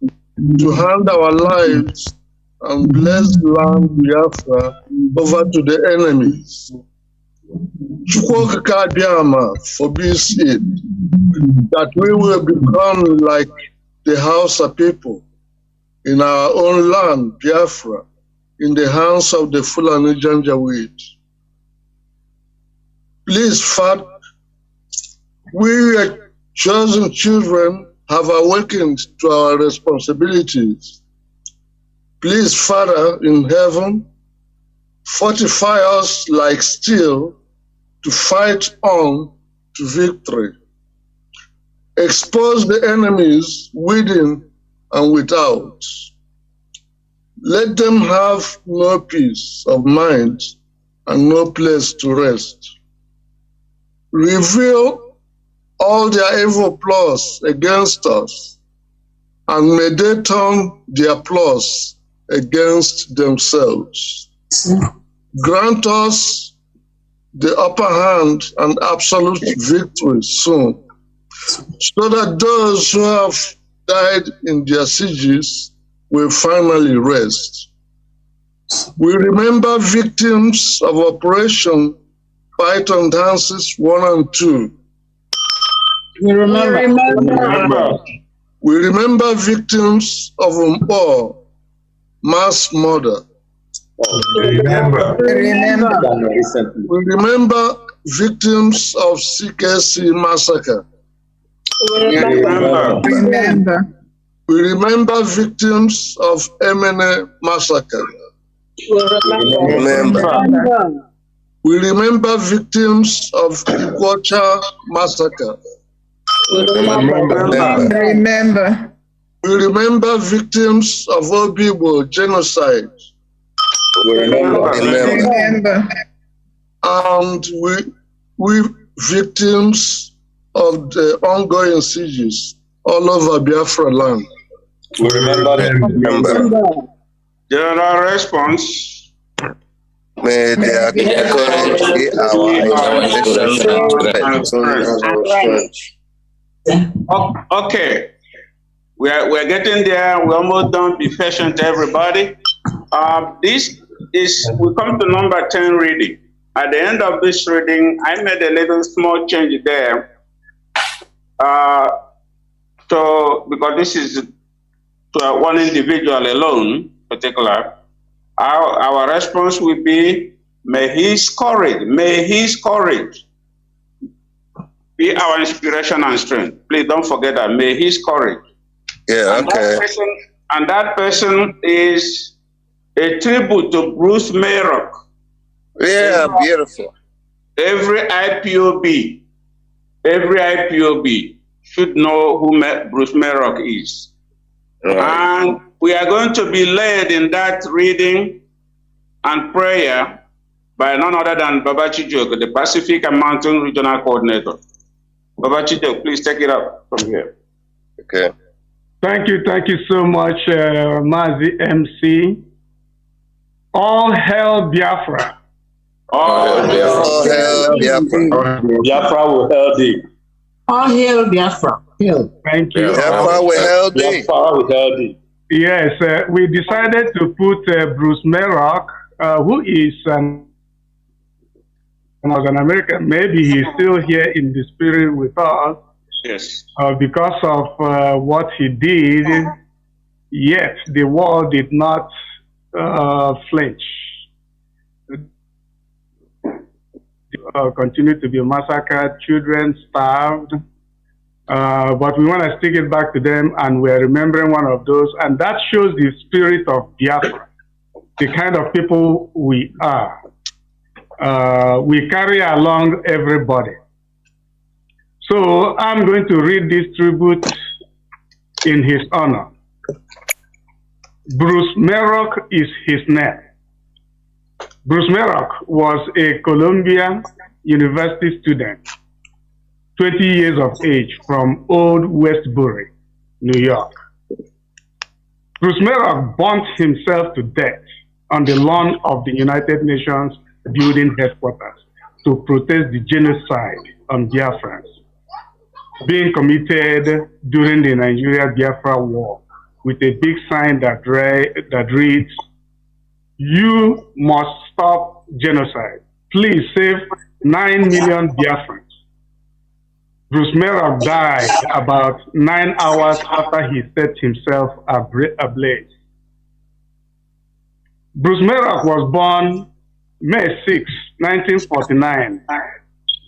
to hand our lives and blessed land Biafra over to the enemies. Chukwuka Biama forbids it, that we will become like the Hausa people in our own land, Biafra, in the hands of the Fulani Janjaweed. Please, Father, we chosen children have awakened to our responsibilities. Please, Father in heaven, fortify us like steel to fight on to victory. Expose the enemies within and without. Let them have no peace of mind and no place to rest. Reveal all their evil plots against us, and may they turn their plots against themselves. Grant us the upper hand and absolute victory soon, so that those who have died in their sieges will finally rest. We remember victims of Operation Python Dances 1 and 2. We remember. We remember victims of Umpo, mass murder. We remember victims of CKC massacre. We remember victims of MNA massacre. We remember victims of Iguacha massacre. We remember victims of Obibo genocide. And we victims of the ongoing sieges all over Biafra land. We remember. General response. May their courage be our Okay. We're getting there. We're almost done. Be patient, everybody. This is, we come to number 10 reading. At the end of this reading, I made a little small change there. So, because this is to one individual alone, particular, our response will be, may his courage be our inspiration and strength. Please don't forget that. May his courage. Yeah, okay. And that person is a tribute to Bruce Mayrock. Yeah, beautiful. Every IPOB should know who Bruce Mayrock is. Right. And we are going to be led in that reading and prayer by none other than Baba Chijok, the Pacific and Mountain Regional Coordinator. Baba Chijok, please take it up from here. Okay. Thank you so much, Mazi MC. All hail Biafra. All hail Biafra. Biafra will hail thee. All hail Biafra. Thank you. Biafra will hail thee. Biafra will hail thee. Yes, we decided to put Bruce Mayrock, who is an American. Maybe he's still here in the spirit with us. Yes. Because of what he did, yet the world did not flinch. Continue to be massacred, children starved. But we want to stick it back to them, and we're remembering one of those. And that shows the spirit of Biafra, the kind of people we are. We carry along everybody. So I'm going to read this tribute in his honor. Bruce Mayrock is his name. Bruce Mayrock was a Columbia University student, 20 years of age, from Old Westbury, New York. Bruce Mayrock burnt himself to death on the lawn of the United Nations building headquarters to protest the genocide on Biafrans being committed during the Nigeria-Biafra war with a big sign that reads, "You must stop genocide. Please save 9 million Biafrans." Bruce Merrock died about 9 hours after he set himself ablaze. Bruce Merrock was born May 6, 1949,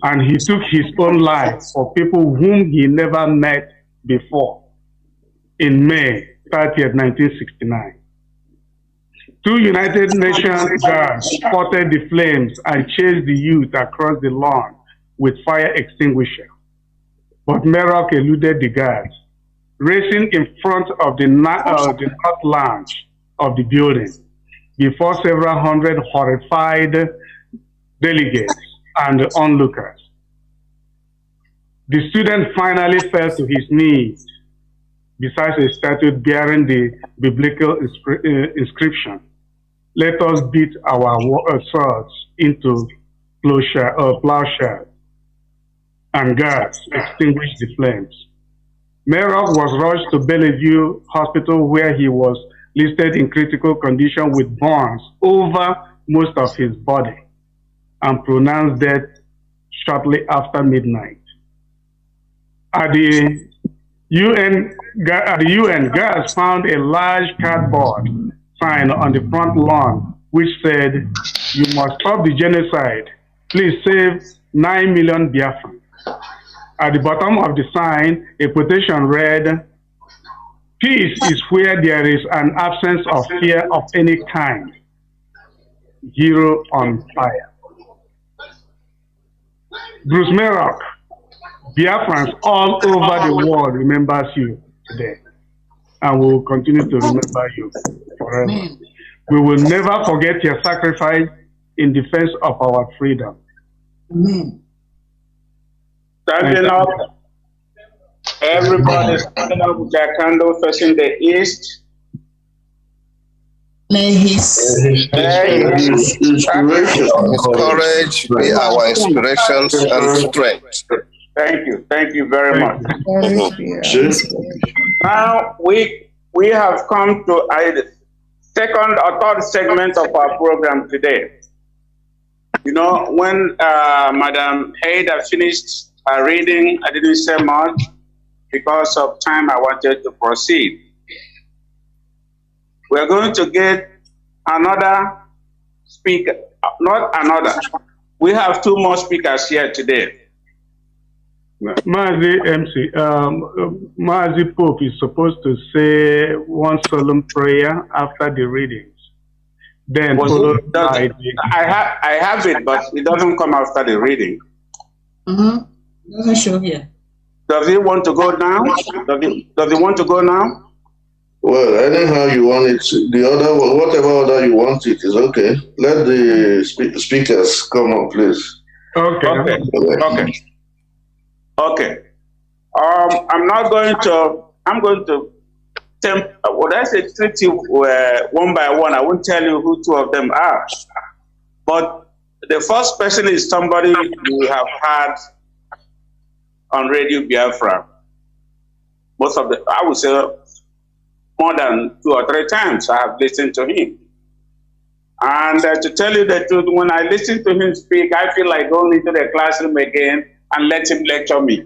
and he took his own life for people whom he never met before in May 30th, 1969. 2 United Nations guards spotted the flames and chased the youth across the lawn with fire extinguisher. But Merrock eluded the guards, racing in front of the north lounge of the building before several hundred horrified delegates and onlookers. The student finally fell to his knees beside a statue bearing the biblical inscription, "Let us beat our swords into plowshares," and guards extinguished the flames. Merrock was rushed to Bellevue Hospital, where he was listed in critical condition with burns over most of his body and pronounced death shortly after midnight. At the UN, guards found a large cardboard sign on the front lawn which said, "You must stop the genocide. Please save 9 million Biafrans." At the bottom of the sign, a quotation read, "Peace is where there is an absence of fear of any kind. Hero on fire." Bruce Merrock, Biafrans all over the world remembers you today, and we will continue to remember you forever. We will never forget your sacrifice in defense of our freedom. Standing up, everybody standing up with their candle facing the east. May his courage be our inspirations and strength. Thank you very much. Now we have come to a second or third segment of our program today. You know, when Madam Haida finished her reading, I didn't say much because of time. I wanted to proceed. We're going to get another speaker, not another. We have 2 more speakers here today. Mazi MC, Mazi Pope is supposed to say one solemn prayer after the readings. Then followed by I have it, but it doesn't come after the reading. Doesn't show here. Does he want to go now? Does he want to go now? Well, anyhow you want it, whatever order you want it is okay. Let the speakers come up, please. Okay. I'm going to treat you one by one. I won't tell you who 2 of them are. But the first person is somebody you have had on Radio Biafra. I would say more than 2 or 3 times I have listened to him. And to tell you the truth, when I listen to him speak, I feel like going into the classroom again and let him lecture me.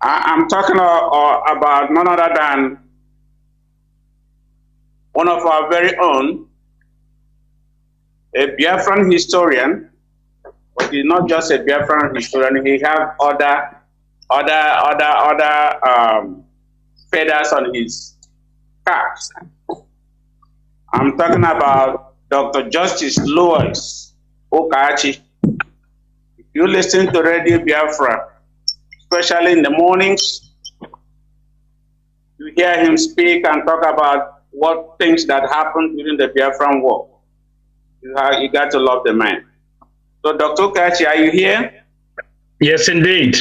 I'm talking about none other than one of our very own, a Biafran historian, but he's not just a Biafran historian, he has other feathers on his cap. I'm talking about Dr. Justice Louis Okachi. If you listen to Radio Biafra, especially in the mornings, you hear him speak and talk about what things that happened during the Biafran War. You got to love the man. So, Dr. Okachi, are you here? Yes, indeed.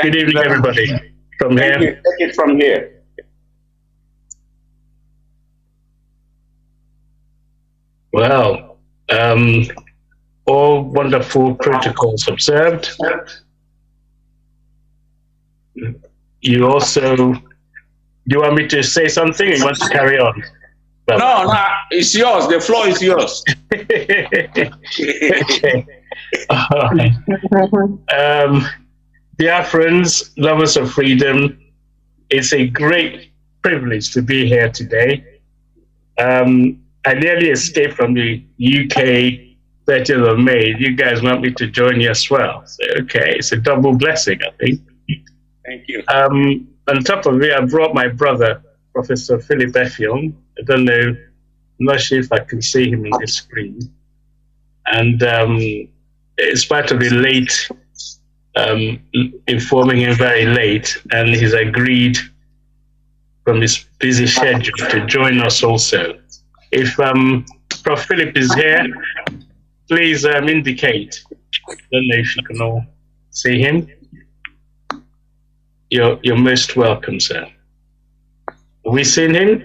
Good evening, everybody. From here. Take it from here. Well, All wonderful protocols observed. You also, do you want me to say something or you want to carry on? No, it's yours. The floor is yours. Okay. All right. Dear friends, lovers of freedom, it's a great privilege to be here today. I nearly escaped from the UK 30th of May. You guys want me to join you as well. So, okay, it's a double blessing, I think. Thank you. On top of it, I brought my brother, Professor Philip Effiong. I don't know, I'm not sure if I can see him on the screen. And in spite of the late, informing him very late, and he's agreed from his busy schedule to join us also. If Prof. Philip is here, please indicate. I don't know if you can all see him. You're most welcome, sir. Have we seen him?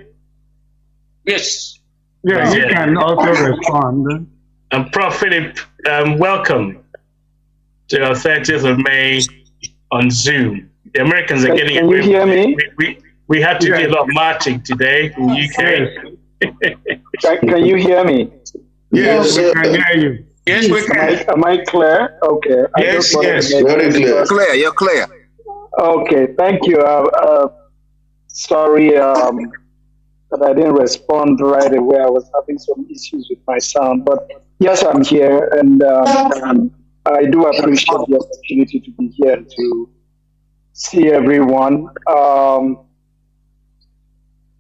Yes. Yeah, you can also respond. And Prof. Philip, welcome to our 30th of May on Zoom. The Americans are getting. Can you hear me? We had to do a lot of marching today in the UK. Can you hear me? Yes, we can hear you. Yes, we can. Am I clear? Okay. Yes, very clear. Clear, you're clear. Okay, thank you. Sorry that I didn't respond right away. I was having some issues with my sound, but yes, I'm here, and I do appreciate the opportunity to be here and to see everyone.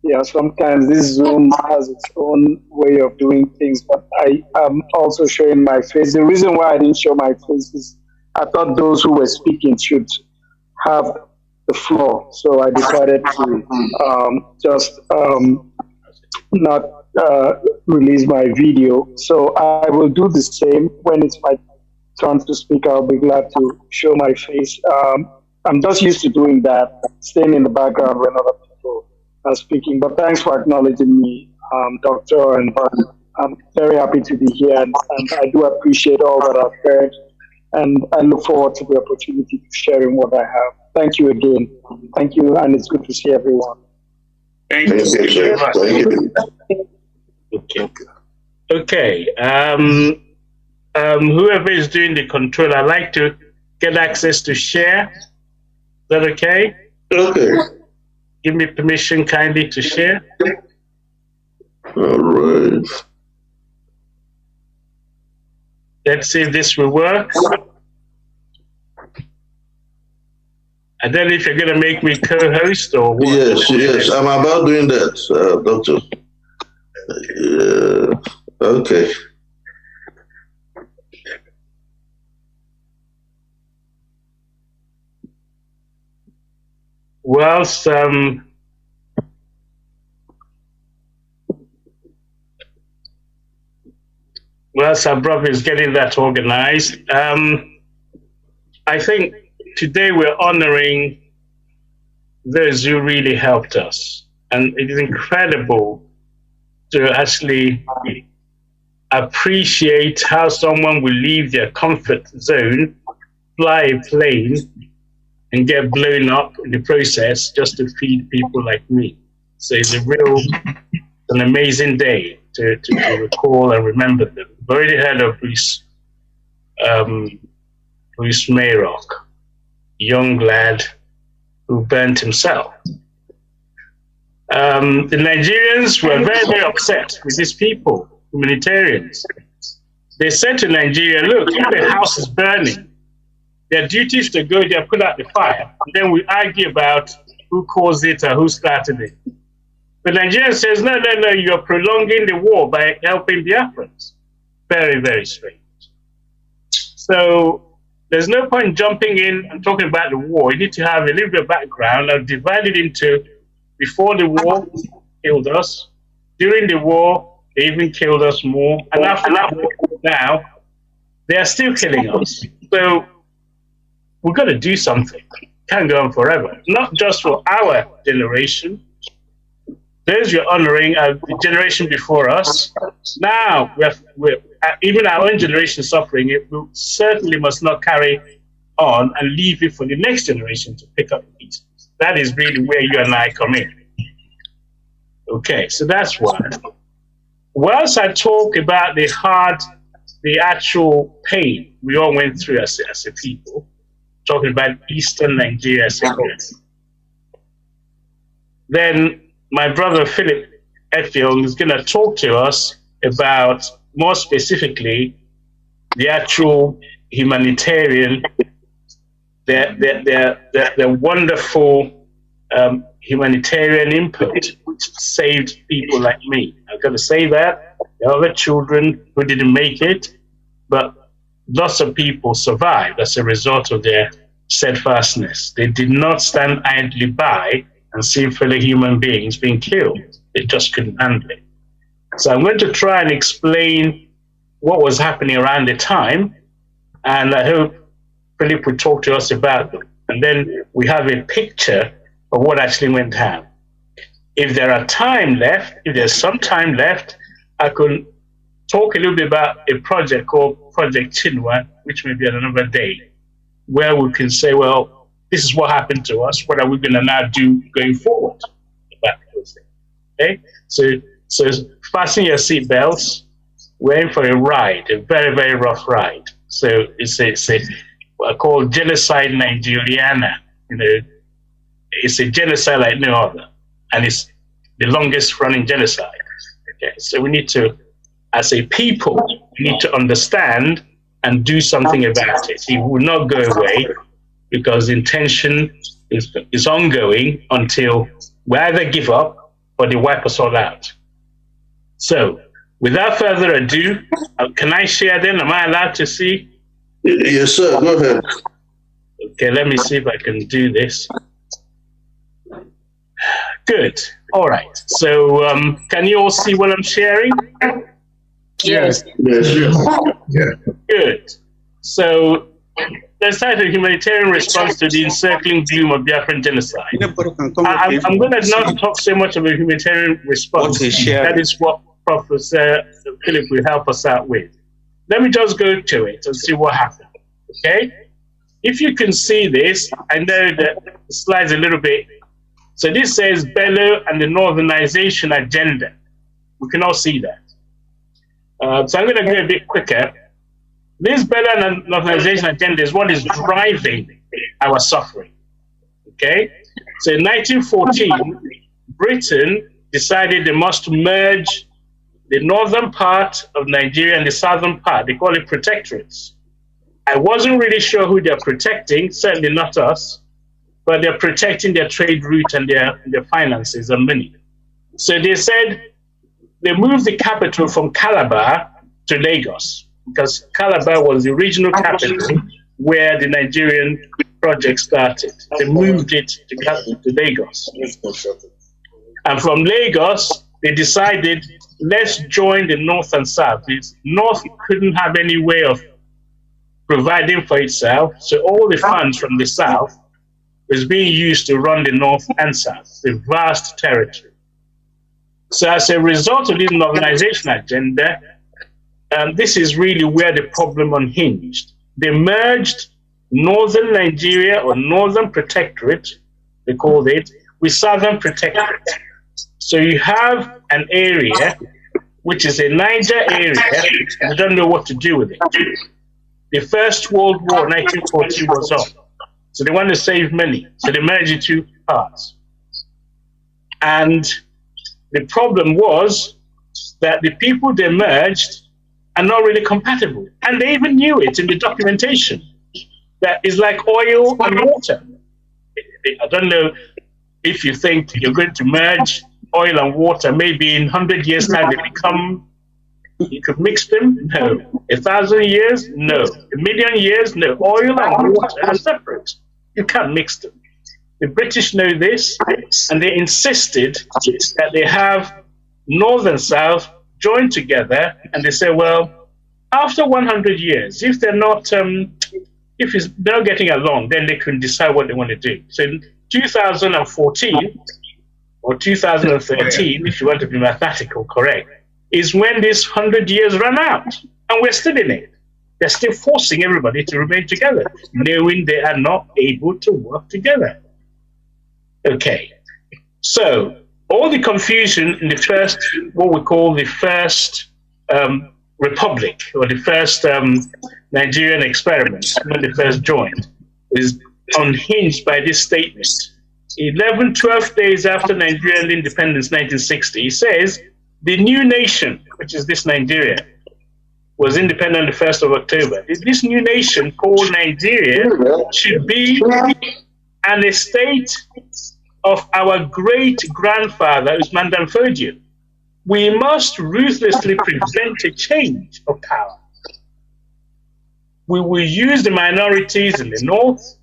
Yeah, sometimes this Zoom has its own way of doing things, but I am also showing my face. The reason why I didn't show my face is I thought those who were speaking should have the floor. So I decided to just not release my video. So I will do the same. When it's my turn to speak, I'll be glad to show my face. I'm just used to doing that, staying in the background when other people are speaking. But thanks for acknowledging me, Doctor, and I'm very happy to be here, and I do appreciate all that I've heard, and I look forward to the opportunity to sharing what I have. Thank you again. Thank you, and it's good to see everyone. Thank you very much. Okay. Whoever is doing the control, I'd like to get access to share. Is that okay? Okay. Give me permission kindly to share. All right. Let's see if this will work. I don't know if you're going to make me co-host or what. Yes, I'm about doing that, Doctor. Okay. Whilst our brother is getting that organized, I think today we're honoring those who really helped us. And it is incredible to actually appreciate how someone will leave their comfort zone, fly a plane, and get blown up in the process just to feed people like me. So it's an amazing day to recall and remember them. I've already heard of Bruce Mayrock, young lad who burnt himself. The Nigerians were very, very upset with these people, humanitarians. They said to Nigeria, look, if the house is burning, their duty is to go there, put out the fire, and then we argue about who caused it or who started it. But Nigeria says, no, you're prolonging the war by helping Biafrans. Very, very strange. So there's no point jumping in and talking about the war. You need to have a little bit of background and divide it into before the war killed us, during the war they even killed us more, and after that now they are still killing us. So we've got to do something. Can't go on forever. Not just for our generation. Those you're honoring are the generation before us. Now even our own generation suffering, it we certainly must not carry on and leave it for the next generation to pick up the pieces. That is really where you and I come in. Okay, so that's one. Whilst I talk about the actual pain we all went through as a people, talking about Eastern Nigeria as a whole, then my brother Philip Effiong is going to talk to us about, more specifically, the actual humanitarian, the wonderful humanitarian input which saved people like me. I've got to say that. There are other children who didn't make it, but lots of people survived as a result of their steadfastness. They did not stand idly by and see fellow human beings being killed. They just couldn't handle it. So I'm going to try and explain what was happening around the time, and I hope Philip will talk to us about them. And then we have a picture of what actually went down. If there's some time left, I could talk a little bit about a project called Project Chinua, which may be on another day, where we can say, well, this is what happened to us. What are we going to now do going forward? Okay, so fasten your seatbelts. We're in for a ride, a very, very rough ride. So it's what I call genocide Nigeriana. You know, it's a genocide like no other, and it's the longest running genocide. Okay, so we need to, as a people, we need to understand and do something about it. It will not go away because intention is ongoing until we either give up or they wipe us all out. So, without further ado, can I share then? Am I allowed to see? Yes, sir. Go ahead. Okay, let me see if I can do this. Good. All right. So, can you all see what I'm sharing? Yes. Yeah. Good. So, let's start with humanitarian response to the encircling gloom of Biafran genocide. I'm going to not talk so much about humanitarian response. That is what Professor Philip will help us out with. Let me just go to it and see what happened. Okay? If you can see this, I know that the slide's a little bit. So this says Bello and the Northernization agenda. We can all see that. So I'm going to go a bit quicker. This Bello and Northernization agenda is what is driving our suffering. Okay? So in 1914, Britain decided they must merge the northern part of Nigeria and the southern part. They call it protectorates. I wasn't really sure who they're protecting, certainly not us, but they're protecting their trade route and their finances and money. So they said they moved the capital from Calabar to Lagos, because Calabar was the original capital where the Nigerian project started. They moved it to Lagos. And from Lagos, they decided, let's join the North and South. The North couldn't have any way of providing for itself, so all the funds from the South was being used to run the North and South, the vast territory. So as a result of this modernization agenda, this is really where the problem unhinged. They merged Northern Nigeria, or Northern Protectorate, they called it, with Southern Protectorate. So you have an area, which is a Niger area, and they don't know what to do with it. The First World War, 1940, was on. So they want to save money. So they merged the two parts. And the problem was that the people they merged are not really compatible. And they even knew it in the documentation. That is like oil and water. I don't know if you think you're going to merge oil and water, maybe in 100 years' time they become, you could mix them? No. 1,000 years? No. 1,000,000 years? No. Oil and water are separate. You can't mix them. The British know this, and they insisted that they have North and South joined together, and they say, well, after 100 years, if they're not, if they're not getting along, then they can decide what they want to do. So in 2014, or 2013, if you want to be mathematical correct, is when this 100 years run out. And we're still in it. They're still forcing everybody to remain together, knowing they are not able to work together. Okay. So all the confusion in the first, what we call the first republic, or the first Nigerian experiment, when they first joined, is unhinged by this statement. 11, 12 days after Nigerian independence, 1960, it says, the new nation, which is this Nigeria, was independent on the 1st of October. This new nation called Nigeria should be an estate of our great-grandfather, Usman Dan Fodio. We must ruthlessly prevent a change of power. We will use the minorities in the north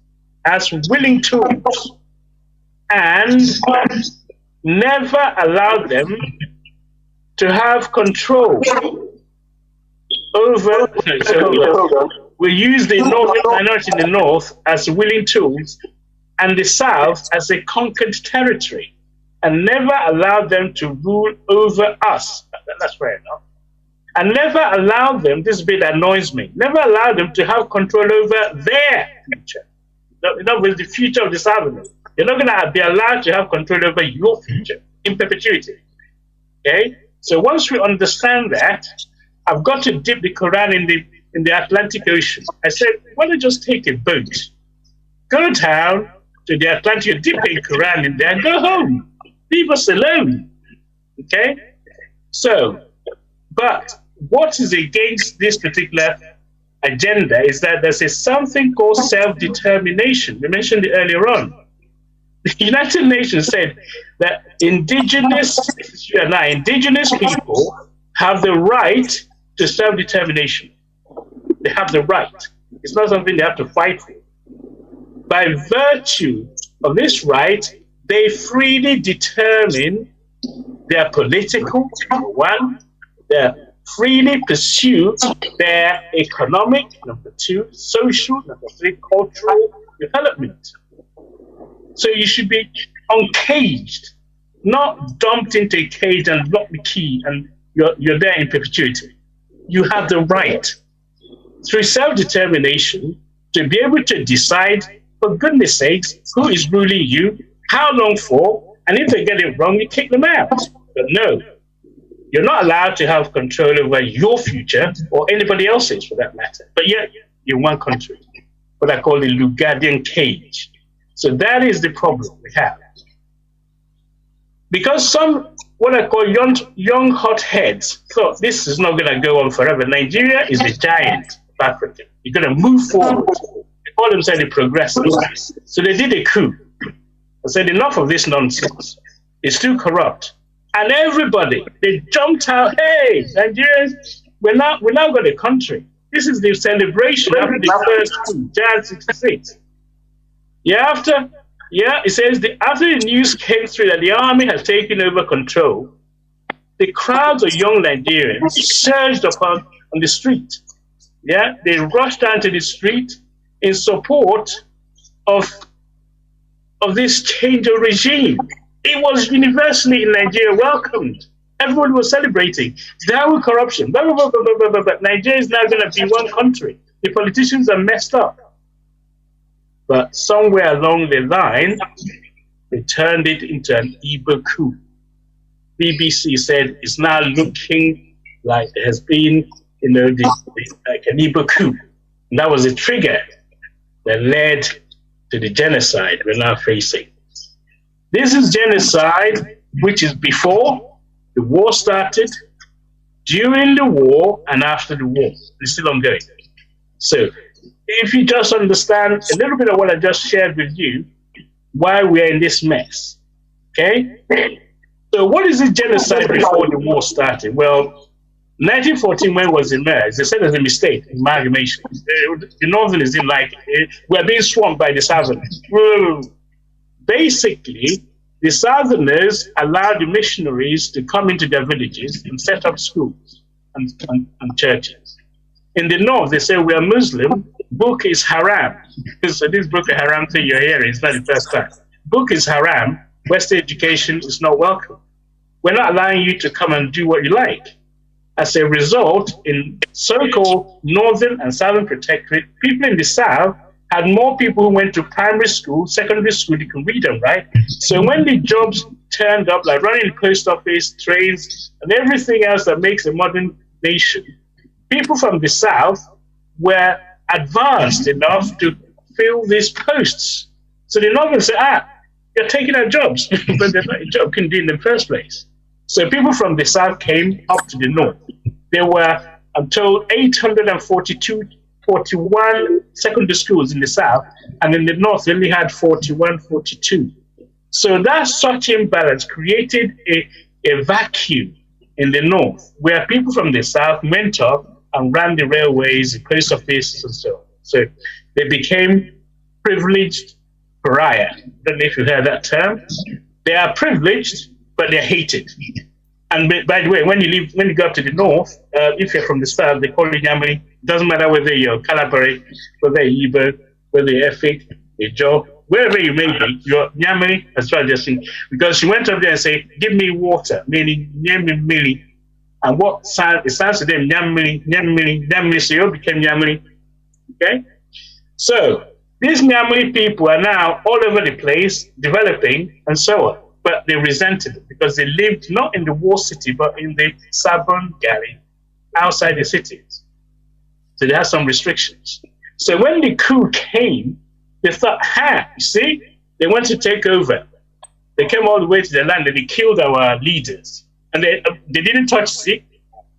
as willing tools and never allow them to have control over. We use the minority in the north as willing tools and the south as a conquered territory, and never allow them to rule over us. That's fair enough. And never allow them, this bit annoys me, never allow them to have control over their future. In other words, the future of the Southerners. You're not going to be allowed to have control over your future in perpetuity. Okay? So once we understand that, I've got to dip the Quran in the Atlantic Ocean. I said, why don't you just take a boat, go down to the Atlantic, dip a Quran in there, and go home. Leave us alone. Okay? So, but what is against this particular agenda is that there's something called self-determination. We mentioned it earlier on. The United Nations said that indigenous people have the right to self-determination. They have the right. It's not something they have to fight for. By virtue of this right, they freely determine their political, number one, their freely pursue their economic, number two, social, number three, cultural development. So you should be uncaged, not dumped into a cage and lock the key and you're there in perpetuity. You have the right, through self-determination, to be able to decide, for goodness sakes, who is ruling you, how long for, and if they get it wrong, you kick them out. But no, you're not allowed to have control over your future or anybody else's for that matter. But yet, you're one country, what I call the Lugadian cage. So that is the problem we have. Because some, what I call young hotheads, thought this is not going to go on forever. Nigeria is the giant of Africa. You're going to move forward. They call themselves the progressives. So they did a coup. I said, enough of this nonsense. It's too corrupt. And everybody, they jumped out, hey, Nigerians, we're now got a country. This is the celebration after the first coup, Jan 66. It says after the news came through that the army has taken over control, the crowds of young Nigerians surged on the street. Yeah, they rushed down to the street in support of this change of regime. It was universally in Nigeria welcomed. Everyone was celebrating. There was corruption. Nigeria is now going to be one country. The politicians are messed up. But somewhere along the line, they turned it into an Igbo coup. BBC said it's now looking like there has been, like an Igbo coup. And that was a trigger that led to the genocide we're now facing. This is genocide, which is before the war started, during the war, and after the war. It's still ongoing. So, if you just understand a little bit of what I just shared with you, why we're in this mess, okay? So what is the genocide before the war started? Well, 1914, when it was emerged, they said there's a mistake, amalgamation. The Northerners didn't like it. We're being swamped by the Southerners. Basically, the Southerners allowed the missionaries to come into their villages and set up schools and churches. In the North, they say we are Muslim, book is haram. So this book is haram thing you're hearing, it's not the first time. Book is haram, Western education is not welcome. We're not allowing you to come and do what you like. As a result, in so-called northern and southern protectorate, people in the south had more people who went to primary school, secondary school, you can read them, right? So when the jobs turned up, like running the post office, trains, and everything else that makes a modern nation, people from the south were advanced enough to fill these posts. So the northern said, you're taking our jobs, but they're not a job can do in the first place. So people from the south came up to the north. There were, I'm told, 41 secondary schools in the south, and in the north they only had 41, 42. So that such imbalance created a vacuum in the north, where people from the south went up and ran the railways, the post offices, and so on. So they became privileged pariah. I don't know if you heard that term. They are privileged, but they're hated. And by the way, when you go up to the north, if you're from the south, they call you Nyamiri. Doesn't matter whether you're Calabari, whether you're Igbo, whether you're Efik, a Joe, wherever you may be, you're Nyamiri as far as you're seeing. Because she went up there and said, give me water, meaning Nyamiri. And what sound, it sounds to them, Nyamiri, Nyamiri, Nyamiri, so you became Nyamiri. Okay? So, these Nyamiri people are now all over the place, developing, and so on. But they resented it because they lived not in the walled city, but in the suburban galley outside the cities. So they had some restrictions. So when the coup came, they thought, you see, they want to take over. They came all the way to the land and they killed our leaders. And they didn't touch Zeke.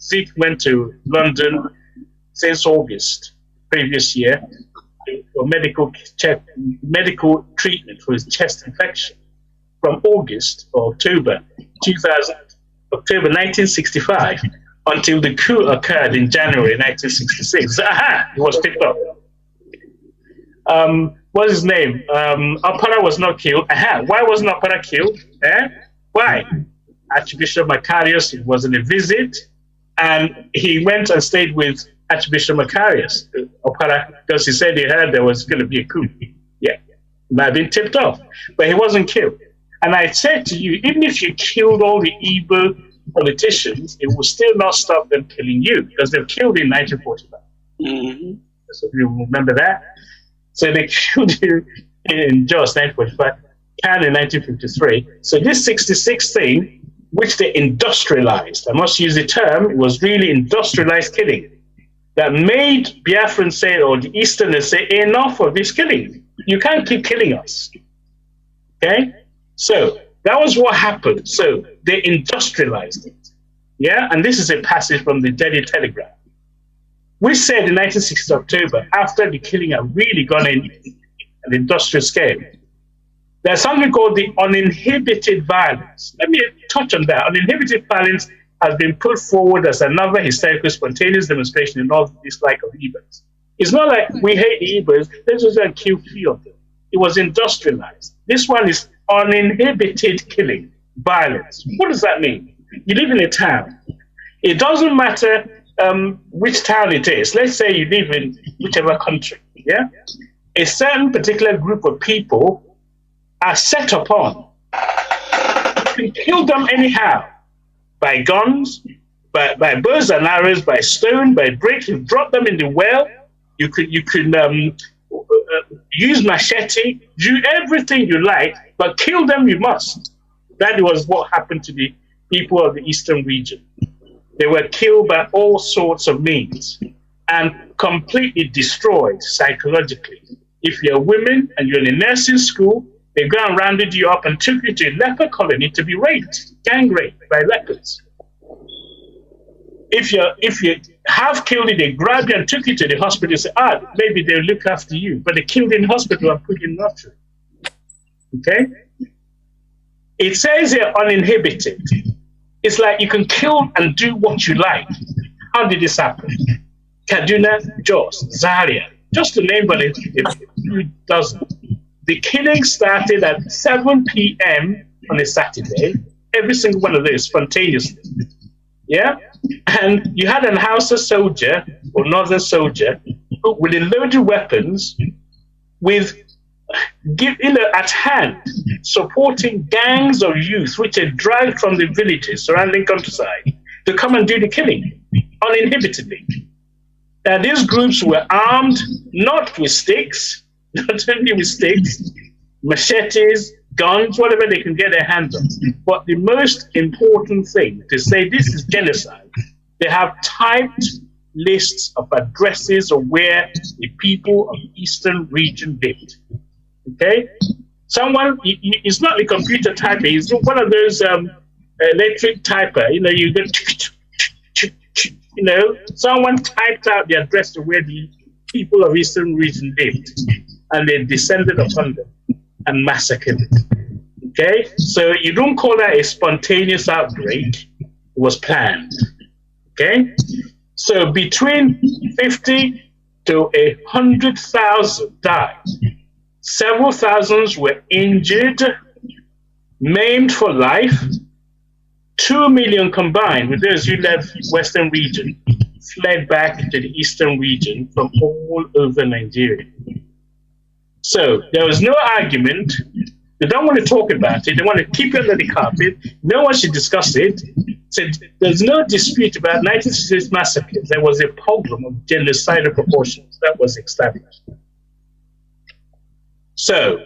Zeke went to London since August previous year for medical treatment for his chest infection. From August or October 1965 until the coup occurred in January 1966. So, he was picked up. What's his name? Opara was not killed. Why wasn't Opara killed? Why? Archbishop Macarius was on a visit, and he went and stayed with Archbishop Macarius, Opara, because he said he heard there was going to be a coup. Yeah, he might have been tipped off, but he wasn't killed. And I said to you, even if you killed all the Igbo politicians, it will still not stop them killing you, because they were killed in 1945. Mm-hmm. So you remember that? So they killed you in Jos 1945, Kanu in 1953. So this 66 thing, which they industrialized, I must use the term, it was really industrialized killing, that made Biafrans say, or the Easterners say, enough of this killing. You can't keep killing us. Okay? So that was what happened. So they industrialized it. Yeah? And this is a passage from the Daily Telegraph. We said in 1960 October, after the killing had really gone in an industrial scale, there's something called the uninhibited violence. Let me touch on that. Uninhibited violence has been put forward as another hysterical, spontaneous demonstration in all dislike of Igbos. It's not like we hate the Igbos, let's just kill few of them. It was industrialized. This one is uninhibited killing, violence. What does that mean? You live in a town. It doesn't matter which town it is. Let's say you live in whichever country, yeah? A certain particular group of people are set upon. You can kill them anyhow, by guns, by bows and arrows, by stone, by bricks. You drop them in the well. You could use machete, do everything you like, but kill them you must. That was what happened to the people of the eastern region. They were killed by all sorts of means and completely destroyed psychologically. If you're women and you're in a nursing school, they go and rounded you up and took you to a leper colony to be raped, gang raped by lepers. If you have killed you, they grab you and took you to the hospital and say, maybe they'll look after you. But they killed you in the hospital and put you in nursery. Okay? It says here uninhibited. It's like you can kill and do what you like. How did this happen? Kaduna, Jos, Zaria, just to name but a few dozen. The killing started at 7 p.m. on a Saturday, every single one of those spontaneously. Yeah? And you had an Hausa soldier or northern soldier with loaded weapons at hand, supporting gangs of youth which are dragged from the villages surrounding countryside to come and do the killing. uninhibitedly. Now, these groups were armed not with sticks, not only with sticks, machetes, guns, whatever they can get their hands on. But the most important thing to say this is genocide, they have typed lists of addresses of where the people of the eastern region lived. Okay? Someone, it's not a computer typer, it's one of those electric typer, you know, you go, you know, someone typed out the address of where the people of eastern region lived, and they descended upon them and massacred them. Okay? So you don't call that a spontaneous outbreak, it was planned. Okay? So between 50 to 100,000 died. Several thousands were injured, maimed for life. 2 million combined with those who left Western region fled back to the Eastern region from all over Nigeria. So there was no argument. They don't want to talk about it. They want to keep it under the carpet. No one should discuss it. So there's no dispute about 1966 massacre. There was a pogrom of genocidal proportions that was established. So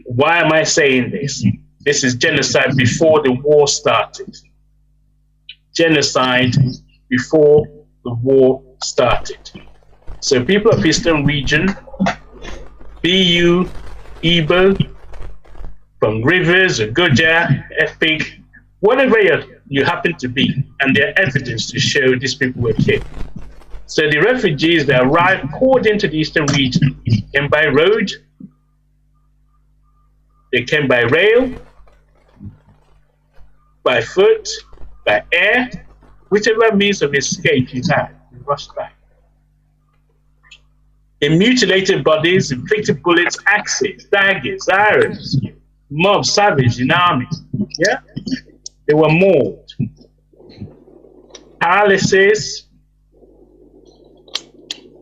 why am I saying this? This is genocide before the war started. Genocide before the war started. So people of Eastern region, BU, Igbo, from Rivers, Ogoja, Epic, whatever you happen to be, and there are evidence to show these people were killed. So the refugees that arrived, poured into the Eastern region, came by road, they came by rail, by foot, by air, whichever means of escape you had, you rushed back. In mutilated bodies, inflicted bullets, axes, daggers, irons, mob savage in army. Yeah? They were mauled. Paralysis.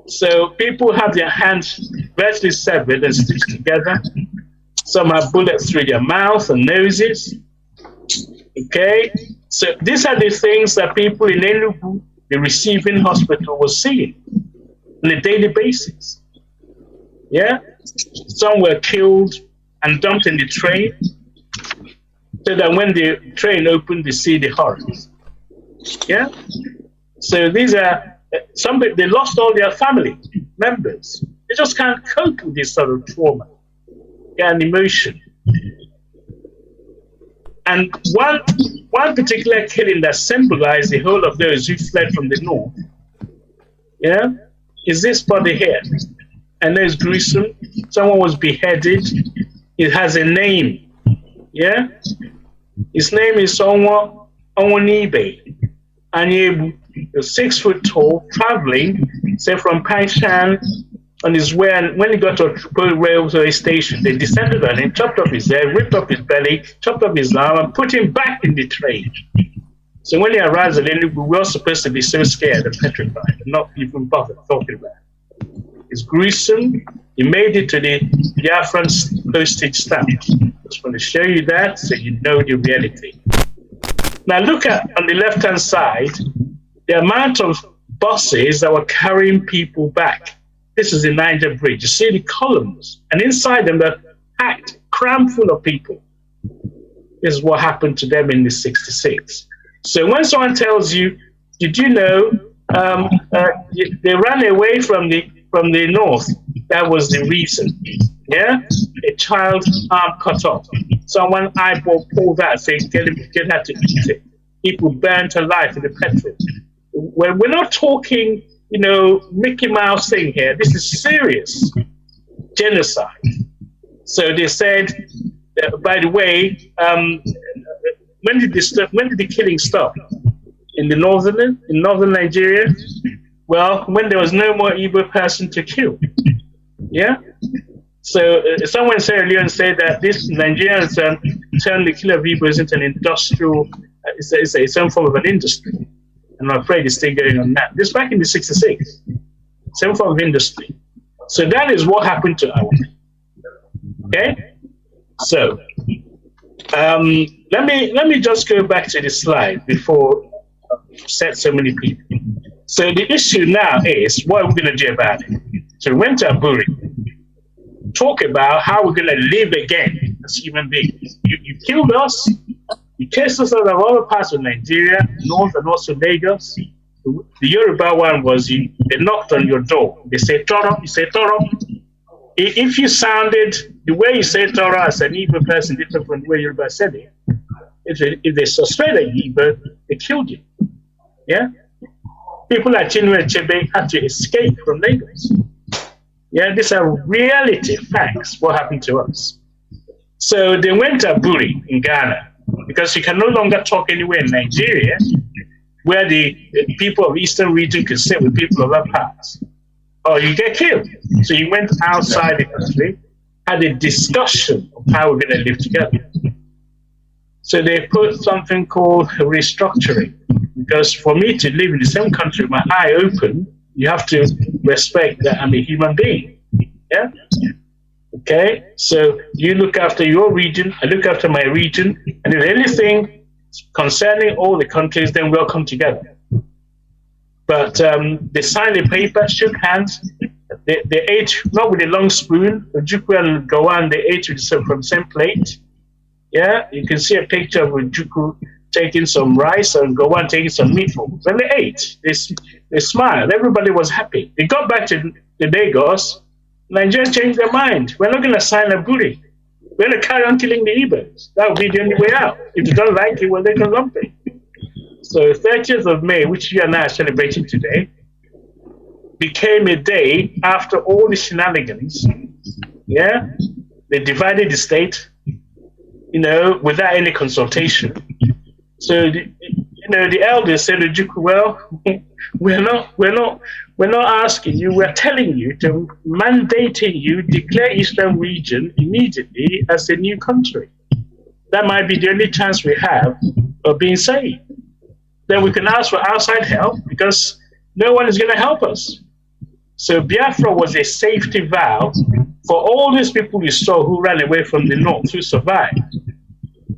So people have their hands virtually severed and stitched together. Some have bullets through their mouth and noses. Okay? So these are the things that people in Enugu, the receiving hospital, was seeing on a daily basis. Yeah? Some were killed and dumped in the train so that when the train opened, they see the horrors. Yeah? So these are, they lost all their family members. They just can't cope with this sort of trauma and emotion. And one particular killing that symbolized the whole of those who fled from the north, yeah, is this body here. And it's gruesome. Someone was beheaded. It has a name. Yeah? His name is Onwonibe. And he was 6 foot tall, traveling, say from Paishan, on his way, and when he got to a railway station, they descended on him, chopped off his head, ripped up his belly, chopped up his arm, and put him back in the train. So when he arrives at Enugu, we were supposed to be so scared and petrified and not even bother talking about it. It's gruesome. He made it to the Biafran postage stamp. Just want to show you that so you know the reality. Now look at, on the left-hand side, the amount of buses that were carrying people back. This is the Niger Bridge. You see the columns, and inside them they're packed, crammed full of people. This is what happened to them in the 66. So when someone tells you, did you know they ran away from the north, that was the reason. Yeah? A child's arm cut off. Someone eyeball pulled out, saying, get her to eat it. People burned alive in the petrol. We're not talking, you know, Mickey Mouse thing here. This is serious genocide. So they said, by the way, when did the killing stop? In northern Nigeria? Well, when there was no more Igbo person to kill. Yeah? So someone said earlier and said that this Nigerians turned the kill of Igbos into an industrial, it's some form of an industry. And I'm afraid it's still going on now. This back in the 66, some form of industry. So that is what happened to our. Okay? So let me just go back to the slide before upset so many people. So the issue now is, what are we going to do about it? So we went to Aburi, talk about how we're going to live again as human beings. You killed us, you chased us out of other parts of Nigeria, north and also Lagos. The Yoruba one was, they knocked on your door. They say Toro, you say Toro. If you sounded, the way you say Toro as an Igbo person, different from the way Yoruba said it, if they suspected you, they killed you. Yeah? People like Chinedu and Chebe had to escape from Lagos. Yeah, these are reality facts, what happened to us. So they went to Aburi in Ghana, because you can no longer talk anywhere in Nigeria where the people of Eastern region can sit with people of other parts, or you get killed. So you went outside the country, had a discussion of how we're going to live together. So they put something called restructuring, because for me to live in the same country with my eye open, you have to respect that I'm a human being. Yeah? Okay? So you look after your region, I look after my region, and if anything concerning all the countries, then we'll come together. But they signed a paper, shook hands, they ate, not with a long spoon, Ojukwu and Gowan, they ate from the same plate. Yeah, you can see a picture of Ojukwu taking some rice and Gowan taking some meatballs. When they ate, they smiled, everybody was happy. They got back to the Lagos, Nigeria changed their mind. We're not going to sign Aburi. We're going to carry on killing the Igbos. That would be the only way out. If you don't like it, well, they can lump it. So 30th of May, which you and I are celebrating today, became a day after all the shenanigans. Yeah? They divided the state, without any consultation. So, the elders said to Juku, well, we're not asking you, we're telling you, to mandating you declare Eastern region immediately as a new country. That might be the only chance we have of being saved. Then we can ask for outside help, because no one is going to help us. So Biafra was a safety valve for all these people we saw who ran away from the north, who survived.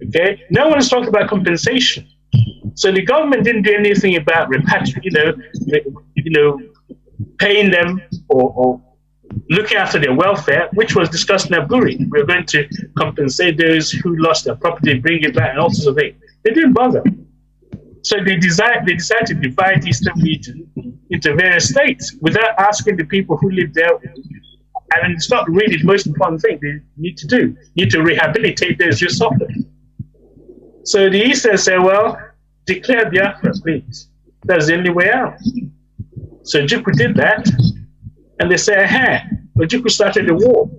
Okay? No one is talking about compensation. So the government didn't do anything about paying them or looking after their welfare, which was discussed in Aburi. We're going to compensate those who lost their property, bring it back, and all sorts of things. They didn't bother. So they decided to divide the Eastern region into various states without asking the people who live there. And it's not really the most important thing they need to do. You need to rehabilitate those who suffered. So the Eastern said, well, declare Biafra, please. That's the only way out. So Juku did that, and they said, hey, but Juku started the war.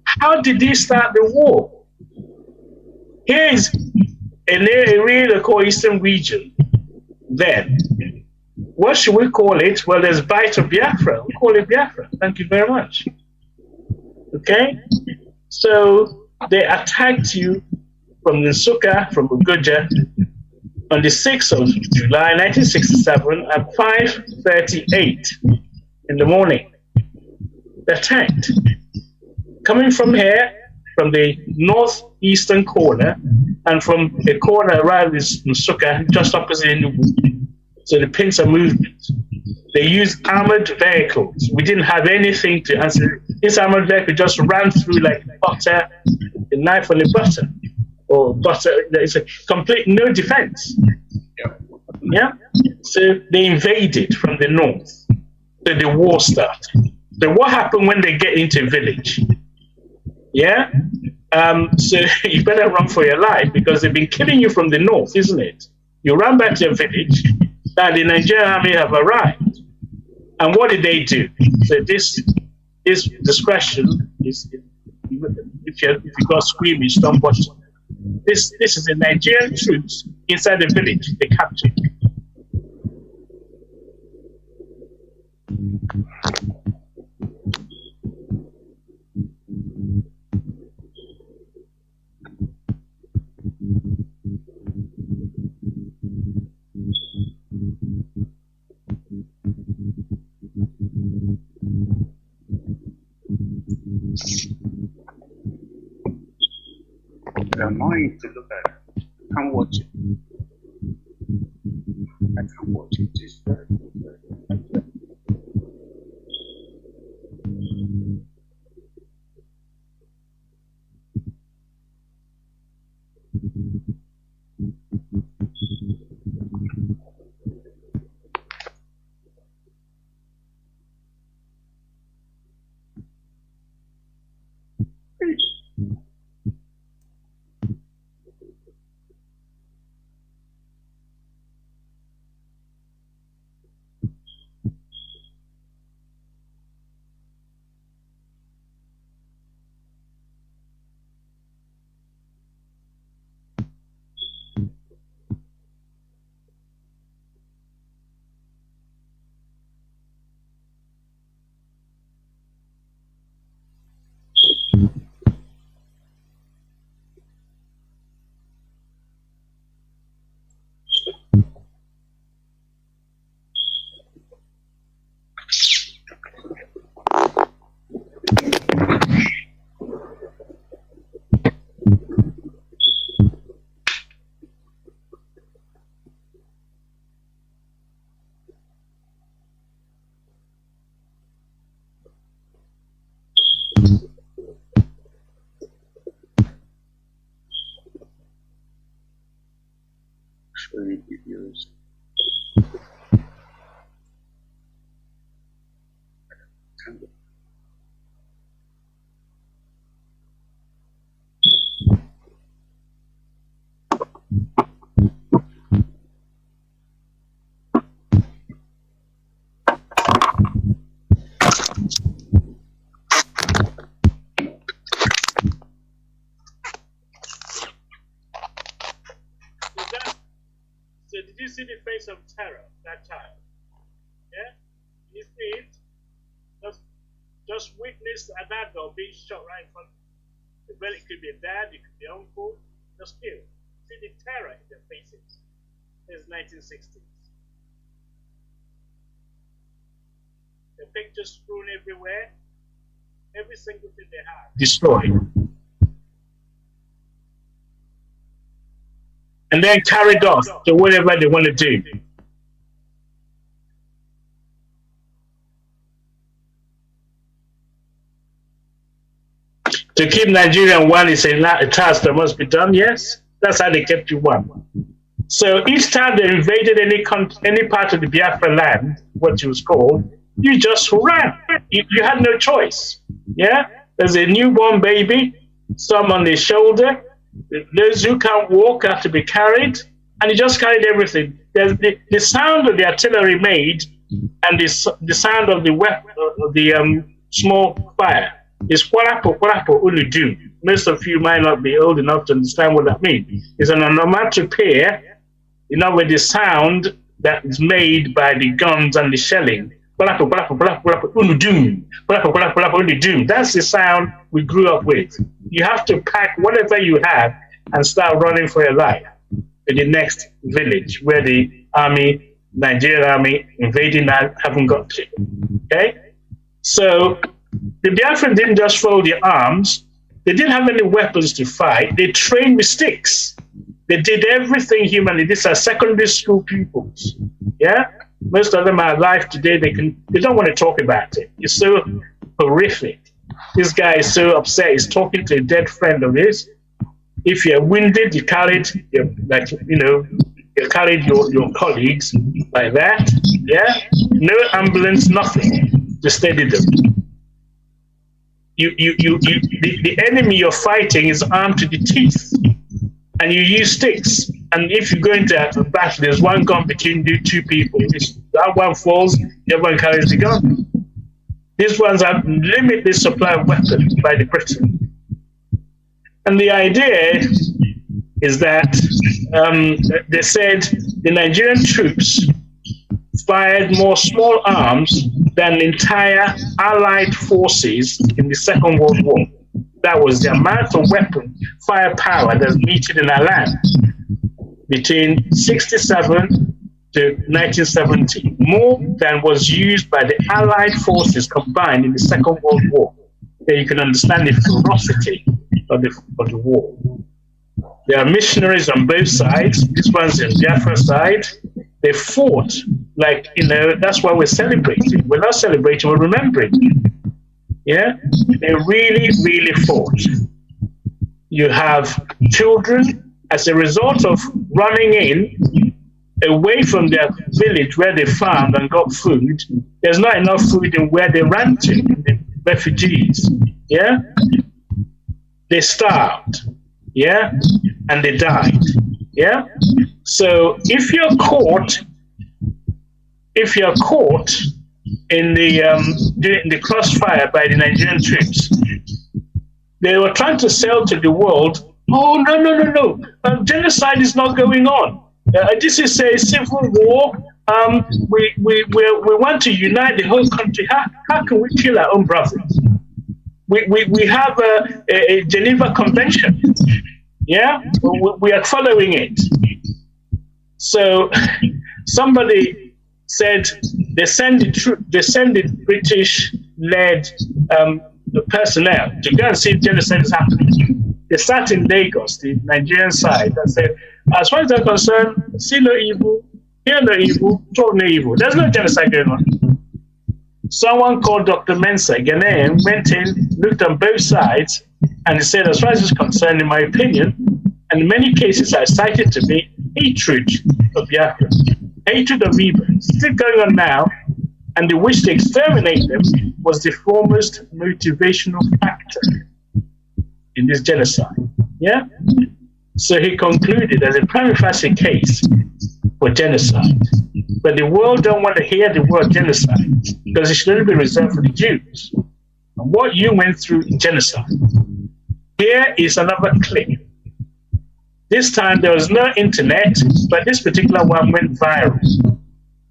How did he start the war? Here's an area they call Eastern region. Then, what should we call it? Well, there's Bite of Biafra. We call it Biafra. Thank you very much. Okay? So they attacked you from Nsukka, from Ugoja, on the 6th of July, 1967, at 5:38 in the morning. They attacked. Coming from here, from the northeastern corner, and from a corner around this Nsukka, just opposite Enugu. So the pincer movement. They used armored vehicles. We didn't have anything to answer. This armored vehicle just ran through like butter, a knife on a butter. Or butter, it's a complete no defense. Yeah? So they invaded from the north. So the war started. So what happened when they get into a village? Yeah? So you better run for your life, because they've been killing you from the north, isn't it? You run back to your village, now the Nigerian army have arrived. And what did they do? So this discretion is, if you got squeamish, don't watch it. This is the Nigerian troops inside the village they captured. They're annoying to look at. Can't watch it. So did you see the face of terror that child? Yeah? You see it? Just witness an adult being shot right in front of you. Well, it could be a dad, it could be uncle, just still. See the terror in their faces. It's 1960s. The pictures strewn everywhere. Every single thing they had destroyed. And then carried off to whatever they want to do. To keep Nigeria one is a task that must be done, yes. That's how they kept you one. So each time they invaded any part of the Biafra land, what it was called, you just ran. You had no choice. Yeah? There's a newborn baby, some on their shoulder. Those who can't walk have to be carried, and you just carried everything. The sound of the artillery made, and the sound of the weapon, of the small fire, is warapo uludu. Most of you might not be old enough to understand what that means. It's an onomatopoeia, with the sound that is made by the guns and the shelling. That's the sound we grew up with. You have to pack whatever you have and start running for your life to the next village where the army, Nigerian army, invading that haven't got to. Okay? So the Biafran didn't just fold their arms. They didn't have any weapons to fight. They trained with sticks. They did everything humanly. These are secondary school pupils. Yeah? Most of them are alive today. They don't want to talk about it. It's so horrific. This guy is so upset. He's talking to a dead friend of his. If you're wounded, you carried your colleagues like that. Yeah? No ambulance, nothing to steady them. The enemy you're fighting is armed to the teeth, and you use sticks. And if you go into a battle, there's one gun between the two people. That one falls, the other one carries the gun. These ones have limitless supply of weapons by the Britain. And the idea is that they said the Nigerian troops fired more small arms than the entire Allied forces in the Second World War. That was the amount of weapon firepower that's needed in our land between 67 to 1970, more than was used by the Allied forces combined in the Second World War. There you can understand the ferocity of the war. There are missionaries on both sides. This one's in Biafra side, They fought, like, that's why we're celebrating. We're not celebrating, we're remembering. Yeah? They really, really fought. You have children, as a result of running in, away from their village where they farmed and got food, there's not enough food in where they ran to, the refugees. Yeah? They starved. Yeah? And they died. Yeah? So if you're caught in the crossfire by the Nigerian troops, they were trying to sell to the world, oh, no. Genocide is not going on. This is a civil war. We want to unite the whole country. How can we kill our own brothers? We have a Geneva Convention. Yeah, we are following it. So somebody said they send the British-led personnel to go and see if genocide is happening. They start in Lagos, the Nigerian side, and said, as far as they're concerned, see no evil, hear no evil, talk no evil. There's no genocide going on. Someone called Dr. Mensah, Ghanaian, went in, looked on both sides, and he said, as far as it's concerned, in my opinion, and in many cases I cited to me, hatred of Biafra, hatred of Igbo, still going on now, and the wish to exterminate them was the foremost motivational factor in this genocide. Yeah? So he concluded as a prima facie case for genocide. But the world don't want to hear the word genocide because it should only be reserved for the Jews. And what you went through is genocide. Here is another clip. This time there was no internet, but this particular one went viral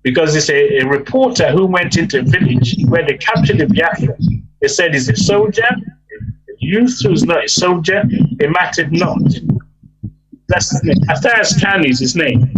because it's a reporter who went into a village where they captured the Biafra. They said he's a soldier. A youth who's not a soldier, it mattered not. That's his name. Matthias Kanu is his name.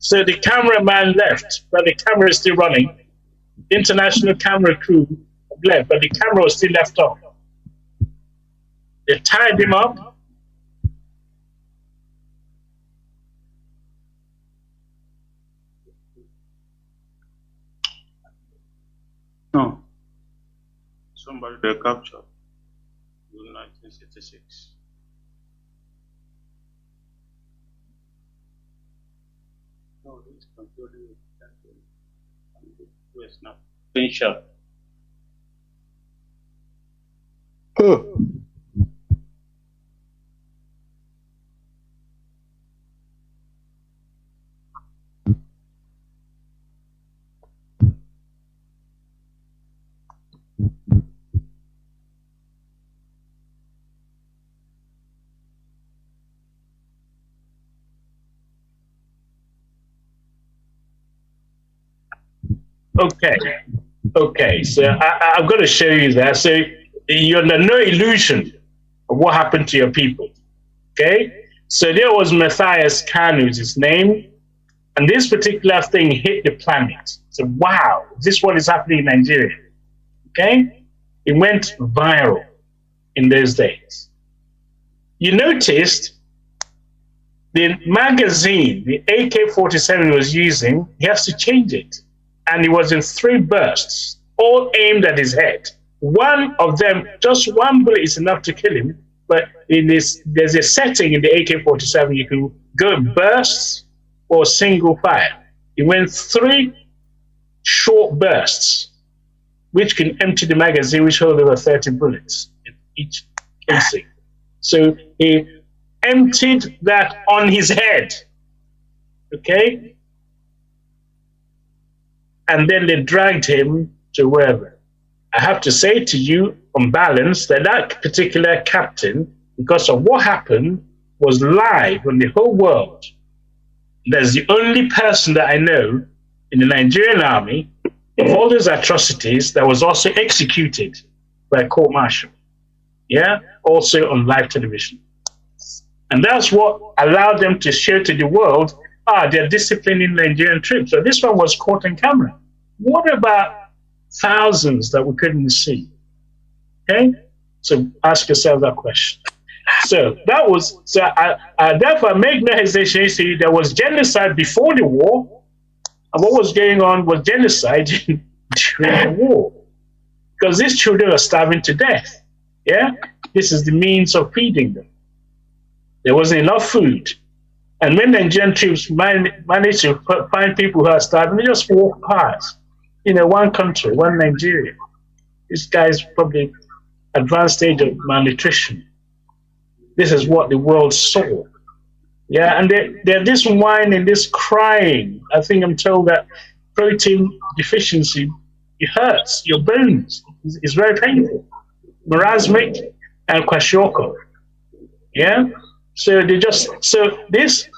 So the cameraman left, but the camera is still running. International camera crew left, but the camera was still left on. They tied him up. No. Somebody they captured in 1966. No, this completely US now. Screenshot. Okay, so I'm going to show you that. So you're under no illusion of what happened to your people. Okay, so there was Matthias Kanu, his name, and this particular thing hit the planet. So wow, is this what is happening in Nigeria? Okay, it went viral in those days. You noticed the magazine, the AK-47 was using, he has to change it. And it was in 3 bursts, all aimed at his head. One of them, just one bullet is enough to kill him, but there's a setting in the AK-47, you can go bursts or single fire. It went 3 short bursts, which can empty the magazine, which hold over 30 bullets in each casing. So he emptied that on his head, okay? And then they dragged him to wherever. I have to say to you, on balance, that that particular captain, because of what happened, was live on the whole world. That's the only person that I know in the Nigerian army of all those atrocities that was also executed by court-martial. Yeah, also on live television. And that's what allowed them to show to the world, they're disciplining Nigerian troops. So this one was caught on camera. What about thousands that we couldn't see? Okay, so ask yourself that question. So that was, so I therefore make no hesitation. See, there was genocide before the war, and what was going on was genocide during the war, because these children are starving to death. Yeah, this is the means of feeding them. There wasn't enough food, and when Nigerian troops managed to find people who are starving, they just walk past. One country, one Nigeria. This guy's probably advanced stage of malnutrition. This is what the world saw. Yeah, and they're this whining, this crying. I think I'm told that protein deficiency, it hurts your bones. It's very painful. Marasmic and kwashiorkor. Yeah? So this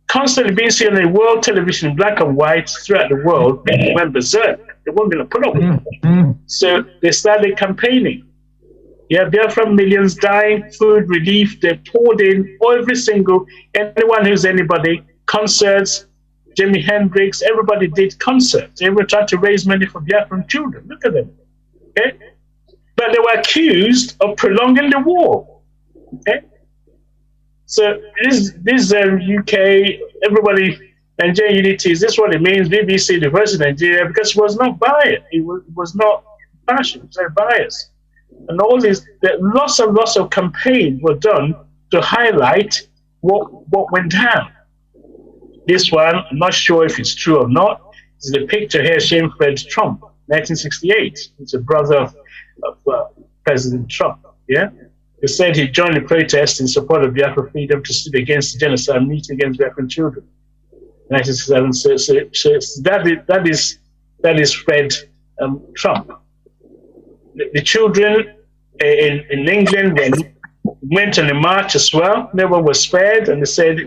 constantly being seen on the world television, black and white, throughout the world, people went berserk. They weren't going to put up with it. So they started campaigning. Yeah, Biafra millions dying, food relief, they poured in anyone who's anybody, concerts, Jimi Hendrix, everybody did concerts. They were trying to raise money for Biafran children. Look at them. Okay? But they were accused of prolonging the war. Okay? So this UK, everybody, Nigerian unity, is this what it means? BBC, the voice of Nigeria, because it was not biased. It was not passion, it was biased. And all this, lots of campaigns were done to highlight what went down. This one, I'm not sure if it's true or not. There's a picture here showing Fred Trump, 1968. It's a brother of President Trump. Yeah, he said he joined the protest in support of Biafra freedom to sit against the genocide and meet against Biafran children. 1967. So that is Fred Trump. The children in England went on a march as well. No one was spared, and they said,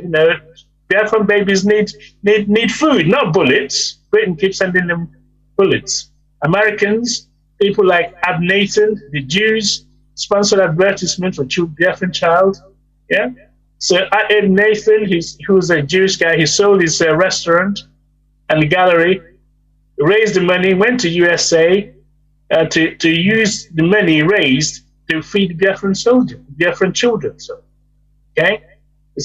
Biafran babies need food, not bullets. Britain keeps sending them bullets. Americans, people like Ab Nathan, the Jews, sponsored advertisement for Biafran child. Yeah. So Ab Nathan, who was a Jewish guy, he sold his restaurant and the gallery, raised the money, went to USA. To use the money raised to feed Biafran children. So, okay,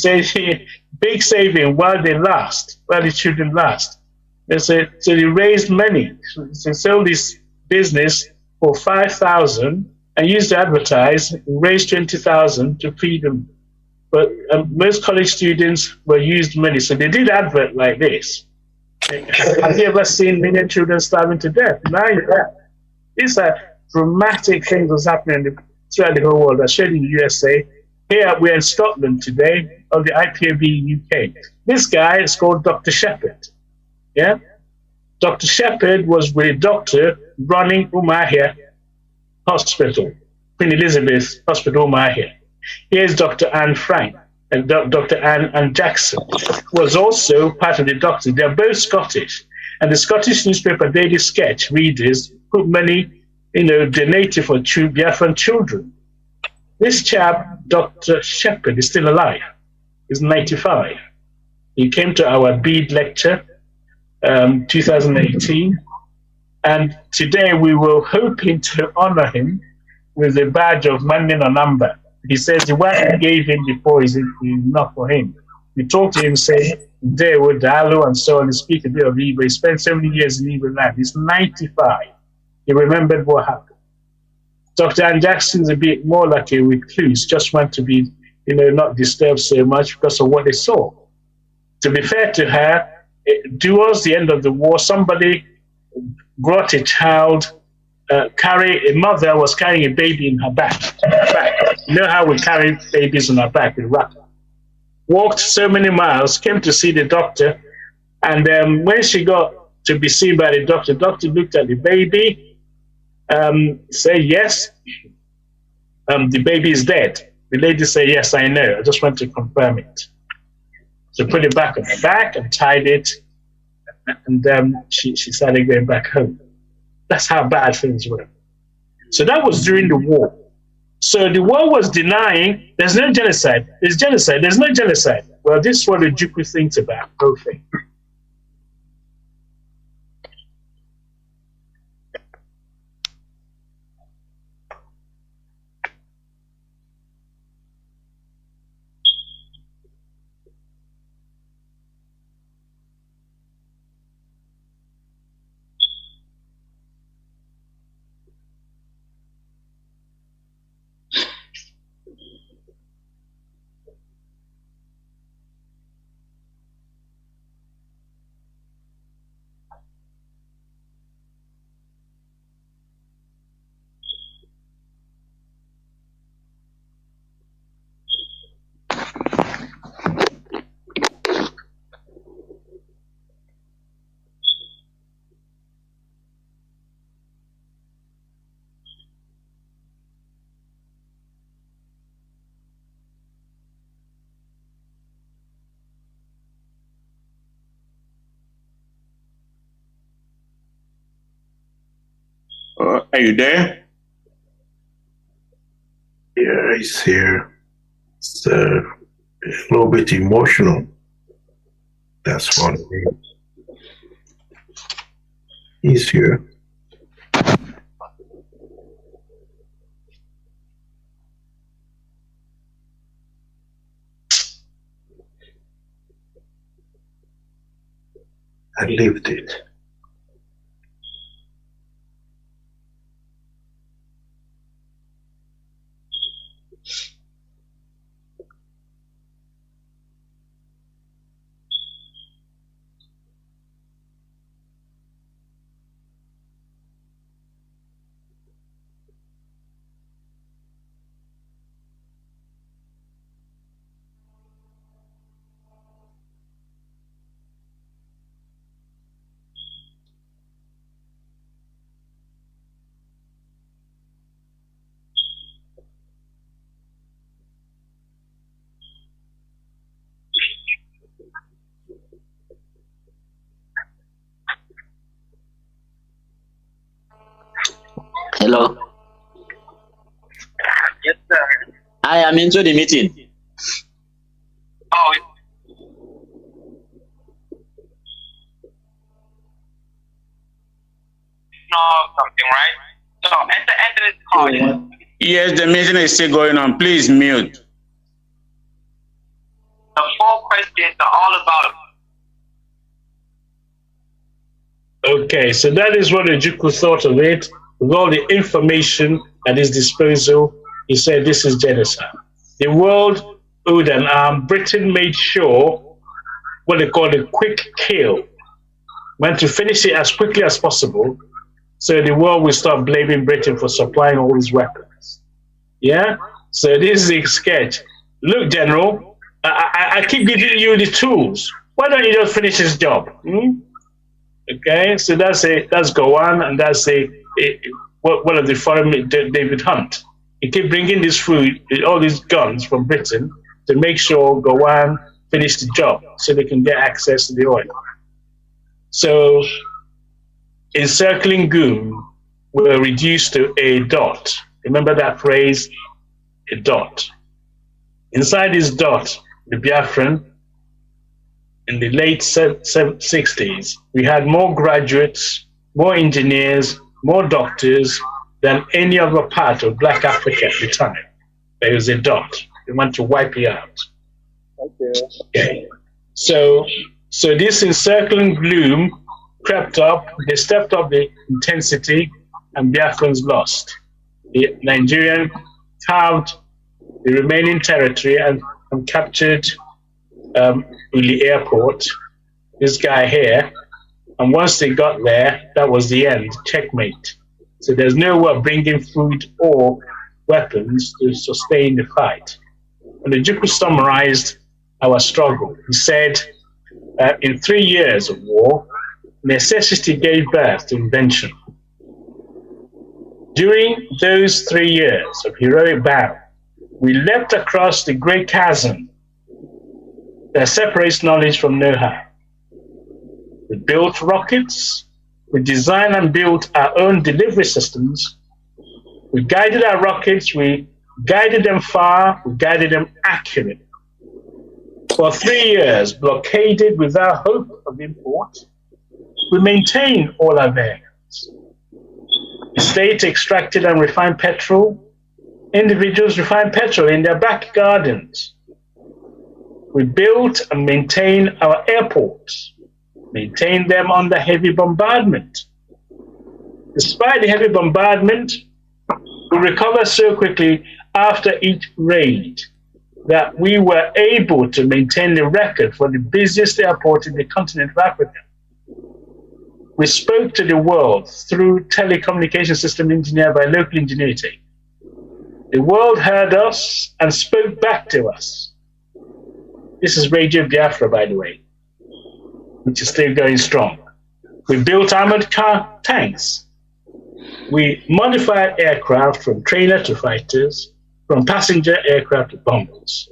they say big saving while the children last. They say so they raised money. So they sold this business for 5,000 and used to advertise, raised 20,000 to feed them. But most college students were used money, so they did advert like this. Have you ever seen million children starving to death? Now you have. These are dramatic things that's happening throughout the whole world. I showed in the USA. Here we're in Scotland today, of the IPOB UK. This guy is called Dr. Shepherd. Yeah? Dr. Shepherd was with a doctor running Umuahia Hospital, Queen Elizabeth Hospital, Umuahia. Here's Dr. Anne Frank, and Dr. Anne Jackson was also part of the doctor. They're both Scottish. And the Scottish newspaper Daily Sketch readers put money, donated for Biafran children. This chap, Dr. Shepherd, is still alive. He's 95. He came to our BEAD lecture, 2018. And today we were hoping to honor him with a badge of Mandin Onamba. He says the one he gave him before is enough for him. We talked to him, say, there with Dalu and so on, and speak a bit of Igbo. He spent 70 years in Igbo land. He's 95. He remembered what happened. Dr. Ann Jackson is a bit more like a recluse, just want to be, not disturbed so much because of what they saw. To be fair to her, towards the end of the war, somebody brought a child, a mother was carrying a baby in her back. You know how we carry babies on our back with wrap. Walked so many miles, came to see the doctor, and when she got to be seen by the doctor looked at the baby, said yes, the baby is dead. The lady said, yes, I know, I just want to confirm it. So put it back on her back and tied it, and she started going back home. That's how bad things were. So that was during the war. So the war was denying there's no genocide. There's genocide. There's no genocide. Well, this is what the Ojukwu thinks about the whole thing. Are you there? Yeah, he's here. It's a little bit emotional. That's what it is. He's here. I lived it. Hello. Yes, sir. I am into the meeting. Oh. Something, right? So enter this call. Yes, the meeting is still going on. Please mute. The 4 questions are all about. Okay, so that is what the Ojukwu thought of it. With all the information at his disposal, he said this is genocide. The world owed an arm. Britain made sure what they call a quick kill, went to finish it as quickly as possible, so the world will start blaming Britain for supplying all these weapons. Yeah? So this is a sketch. Look, General, I keep giving you the tools. Why don't you just finish this job? Okay, so that's Gowon, and that's one of the foreign, David Hunt. He keep bringing this food, all these guns from Britain to make sure Gowon finish the job so they can get access to the oil. So encircling Goom were reduced to a dot. Remember that phrase, a dot. Inside this dot, the Biafran, in the late 60s, we had more graduates, more engineers, more doctors than any other part of Black Africa at the time. There was a dot. They want to wipe it out. Okay. So this encircling gloom crept up. They stepped up the intensity, and Biafrans lost. The Nigerian carved the remaining territory and captured Uli Airport. This guy here, And once they got there, that was the end, checkmate. So there's no way of bringing food or weapons to sustain the fight. And the Ojukwu summarized our struggle. He said, in 3 years of war, necessity gave birth to invention. During those 3 years of heroic battle, we leapt across the great chasm that separates knowledge from know-how. We built rockets, we designed and built our own delivery systems, we guided our rockets, we guided them far, we guided them accurately. For 3 years, blockaded without hope of import, we maintained all our vehicles. The state extracted and refined petrol, individuals refined petrol in their back gardens. We built and maintained our airports, maintained them under heavy bombardment. Despite the heavy bombardment, we recovered so quickly after each raid that we were able to maintain the record for the busiest airport in the continent of Africa. We spoke to the world through telecommunication system engineered by local ingenuity. The world heard us and spoke back to us. This is Radio Biafra, by the way, which is still going strong. We built armored car tanks. We modified aircraft from trainer to fighters, from passenger aircraft to bombers.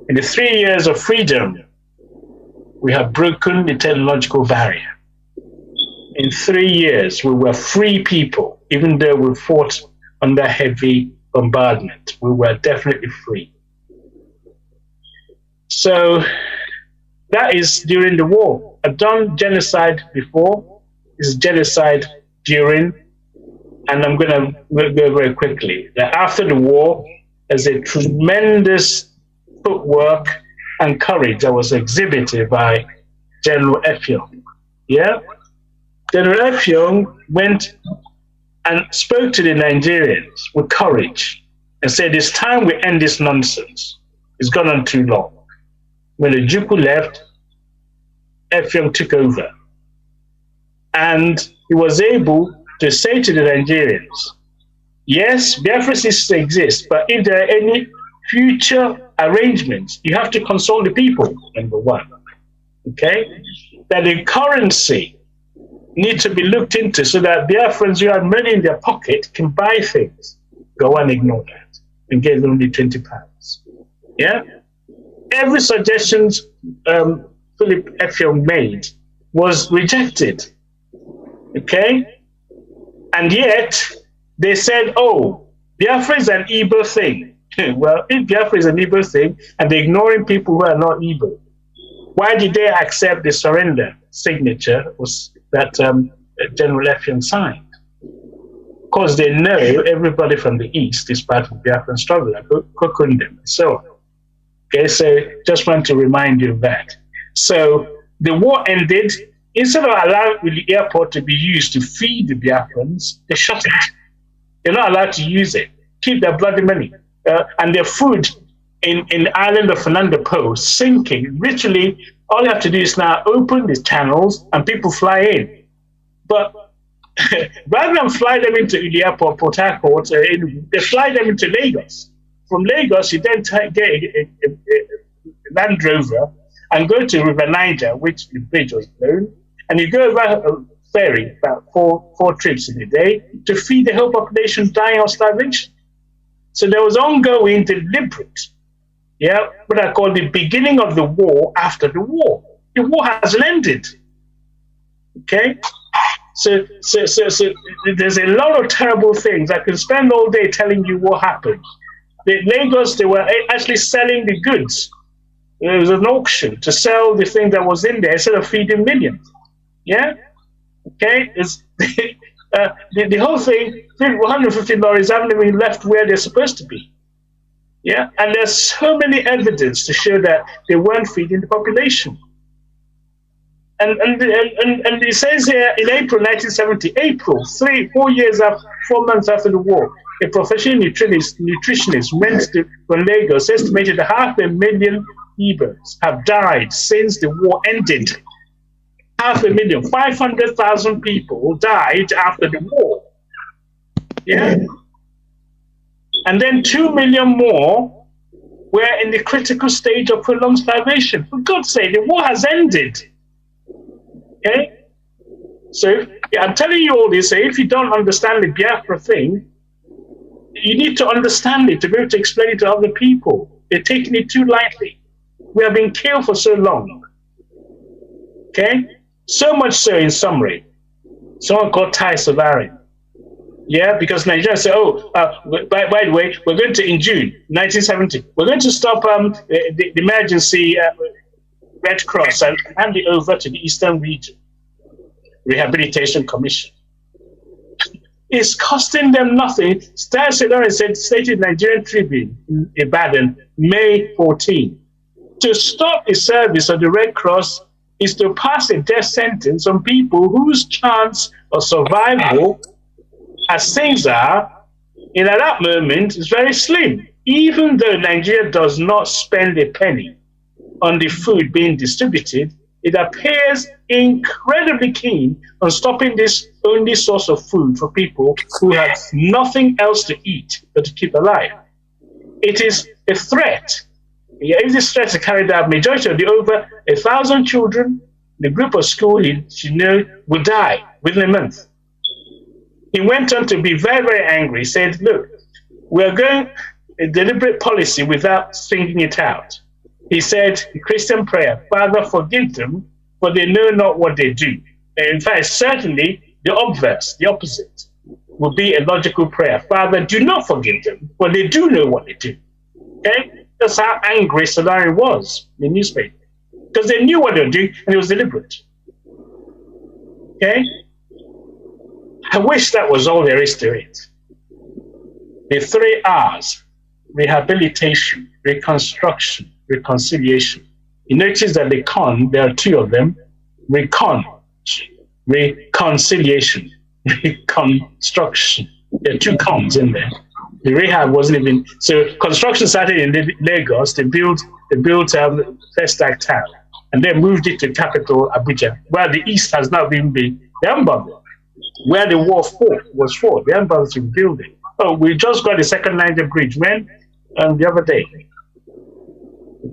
In the 3 years of freedom, we have broken the technological barrier. In 3 years, we were free people, even though we fought under heavy bombardment. We were definitely free. So that is during the war. I've done genocide before. This is genocide during, and I'm going to go very quickly. That after the war, there's a tremendous footwork and courage that was exhibited by General Effiong. Yeah? General Effiong went and spoke to the Nigerians with courage and said, it's time we end this nonsense. It's gone on too long. When the Ojukwu left, Effiong took over. And he was able to say to the Nigerians, yes, Biafra systems exist, but if there are any future arrangements, you have to consult the people, number one. Okay? That the currency needs to be looked into so that Biafrans who have money in their pocket can buy things. Go and ignore that and give them only £20. Yeah? Every suggestion Philip Effiong made was rejected. Okay? And yet, they said, oh, Biafra is an Igbo thing. Well, if Biafra is an Igbo thing, and they're ignoring people who are not Igbo, why did they accept the surrender signature that General Effiong signed? Because they know everybody from the East is part of the Biafran struggle, like Kokundem. So, okay, so just want to remind you of that. So the war ended. Instead of allowing the airport to be used to feed the Biafrans, they shut it. They're not allowed to use it. Keep their bloody money. And their food in the island of Fernando Po sinking. Literally, all you have to do is now open the channels and people fly in. But rather than fly them into the airport, Port Harcourt, they fly them into Lagos. From Lagos, you then get a Land Rover and go to River Niger, which the bridge was blown, and you go over a ferry about four trips in a day to feed the whole population dying of starvation. So there was ongoing, deliberate, what I call the beginning of the war after the war. The war hasn't ended. Okay? So there's a lot of terrible things. I can spend all day telling you what happened. In Lagos, they were actually selling the goods. There was an auction to sell the thing that was in there instead of feeding millions. Yeah? Okay? The whole thing, 150 lorries haven't even left where they're supposed to be. Yeah? And there's so many evidence to show that they weren't feeding the population. And it says here in April 1970, 4 months after the war, a professional nutritionist went from Lagos, estimated that 500,000 Igbos have died since the war ended. 500,000, 500,000 people died after the war. Yeah. And then 2 million more were in the critical stage of prolonged starvation. For God's sake, the war has ended. Okay? So I'm telling you all this, so if you don't understand the Biafra thing, you need to understand it to be able to explain it to other people. They're taking it too lightly. We have been killed for so long. Okay? So much so, in summary, someone called Tai Savarin. Yeah, because Nigerians say, oh, by the way, we're going to, in June 1970, we're going to stop the emergency Red Cross and hand it over to the Eastern Region Rehabilitation Commission. It's costing them nothing. Tai Savarin stated Nigerian Tribune in Ibadan, May 14. To stop the service of the Red Cross is to pass a death sentence on people whose chance of survival, as things are, at that moment, is very slim. Even though Nigeria does not spend a penny on the food being distributed, it appears incredibly keen on stopping this only source of food for people who have nothing else to eat but to keep alive. It is a threat. Yeah, if this threat is carried out, majority of the over 1,000 children in the group of school in Chinedu will die within a month. He went on to be very, very angry. He said, look, we're going a deliberate policy without singing it out. He said, the Christian prayer, Father, forgive them, for they know not what they do. In fact, certainly the obverse, the opposite, would be a logical prayer. Father, do not forgive them, for they do know what they do. Okay? That's how angry Savarin was in the newspaper. Because they knew what they were doing, and it was deliberate. Okay? I wish that was all there is to it. The 3 R's: rehabilitation, reconstruction, reconciliation. You notice that the con, there are 2 of them. Reconciliation, reconstruction. There are 2 cons in there. The rehab wasn't even, so construction started in Lagos. They built Festac Town, and they moved it to capital Abuja, where the East has now been the Mbaba, where the war was fought. The Mbaba to build it. Oh, we just got the second Niger Bridge, when? The other day.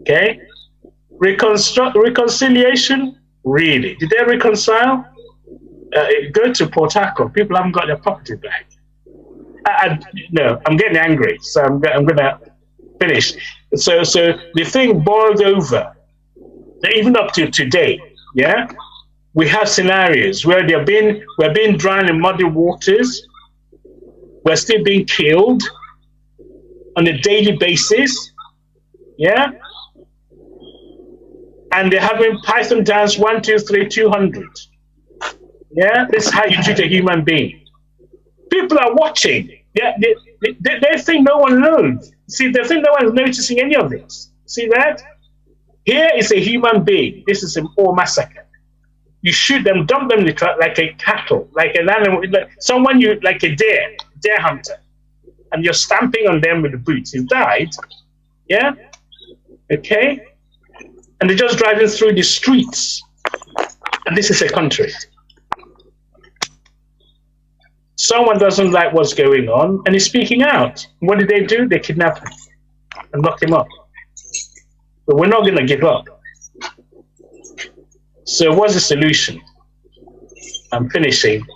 Okay? Reconciliation, really? Did they reconcile? Go to Port Harcourt. People haven't got their property back. No, I'm getting angry, so I'm going to finish. So the thing boiled over, even up to today, yeah? We have scenarios where we're being drowned in muddy waters, we're still being killed on a daily basis, yeah? And they're having Python dance 1, 2, 3, 200. Yeah, this is how you treat a human being. People are watching. Yeah, they think no one knows. See, they think no one is noticing any of this. See that? Here is a human being. This is an all massacre. You shoot them, dump them in the truck like a cattle, like an animal, like someone like a deer hunter, and you're stamping on them with the boots. He's died. Yeah. Okay. And they're just driving through the streets. And this is a country. Someone doesn't like what's going on and is speaking out. What did they do? They kidnap him and lock him up. But we're not going to give up. So what's the solution? I'm finishing.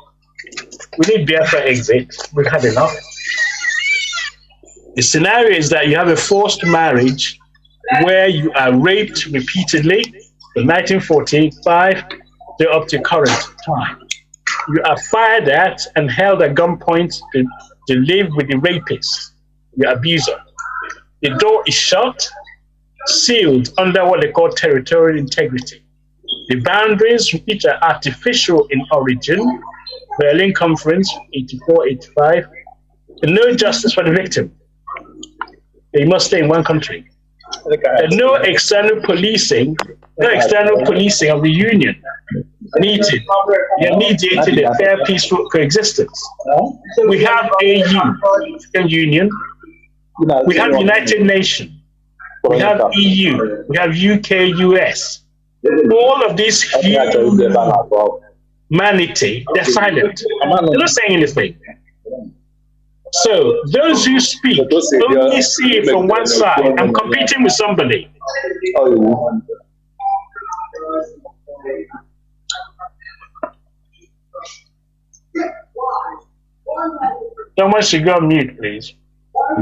We need Biafra exit. We've had enough. The scenario is that you have a forced marriage where you are raped repeatedly from 1945 to up to current time. You are fired at and held at gunpoint to live with the rapist, the abuser. The door is shut, sealed under what they call territorial integrity. The boundaries, which are artificial in origin, Berlin Conference, 84, 85, and no justice for the victim. They must stay in one country. And no external policing of the union needed. You're mediated a fair, peaceful coexistence. We have AU, African Union. We have United Nations. We have EU. We have UK, US. all of these humanity, they're silent. They're not saying anything. So those who speak only see it from one side. I'm competing with somebody. Someone should go on mute, please.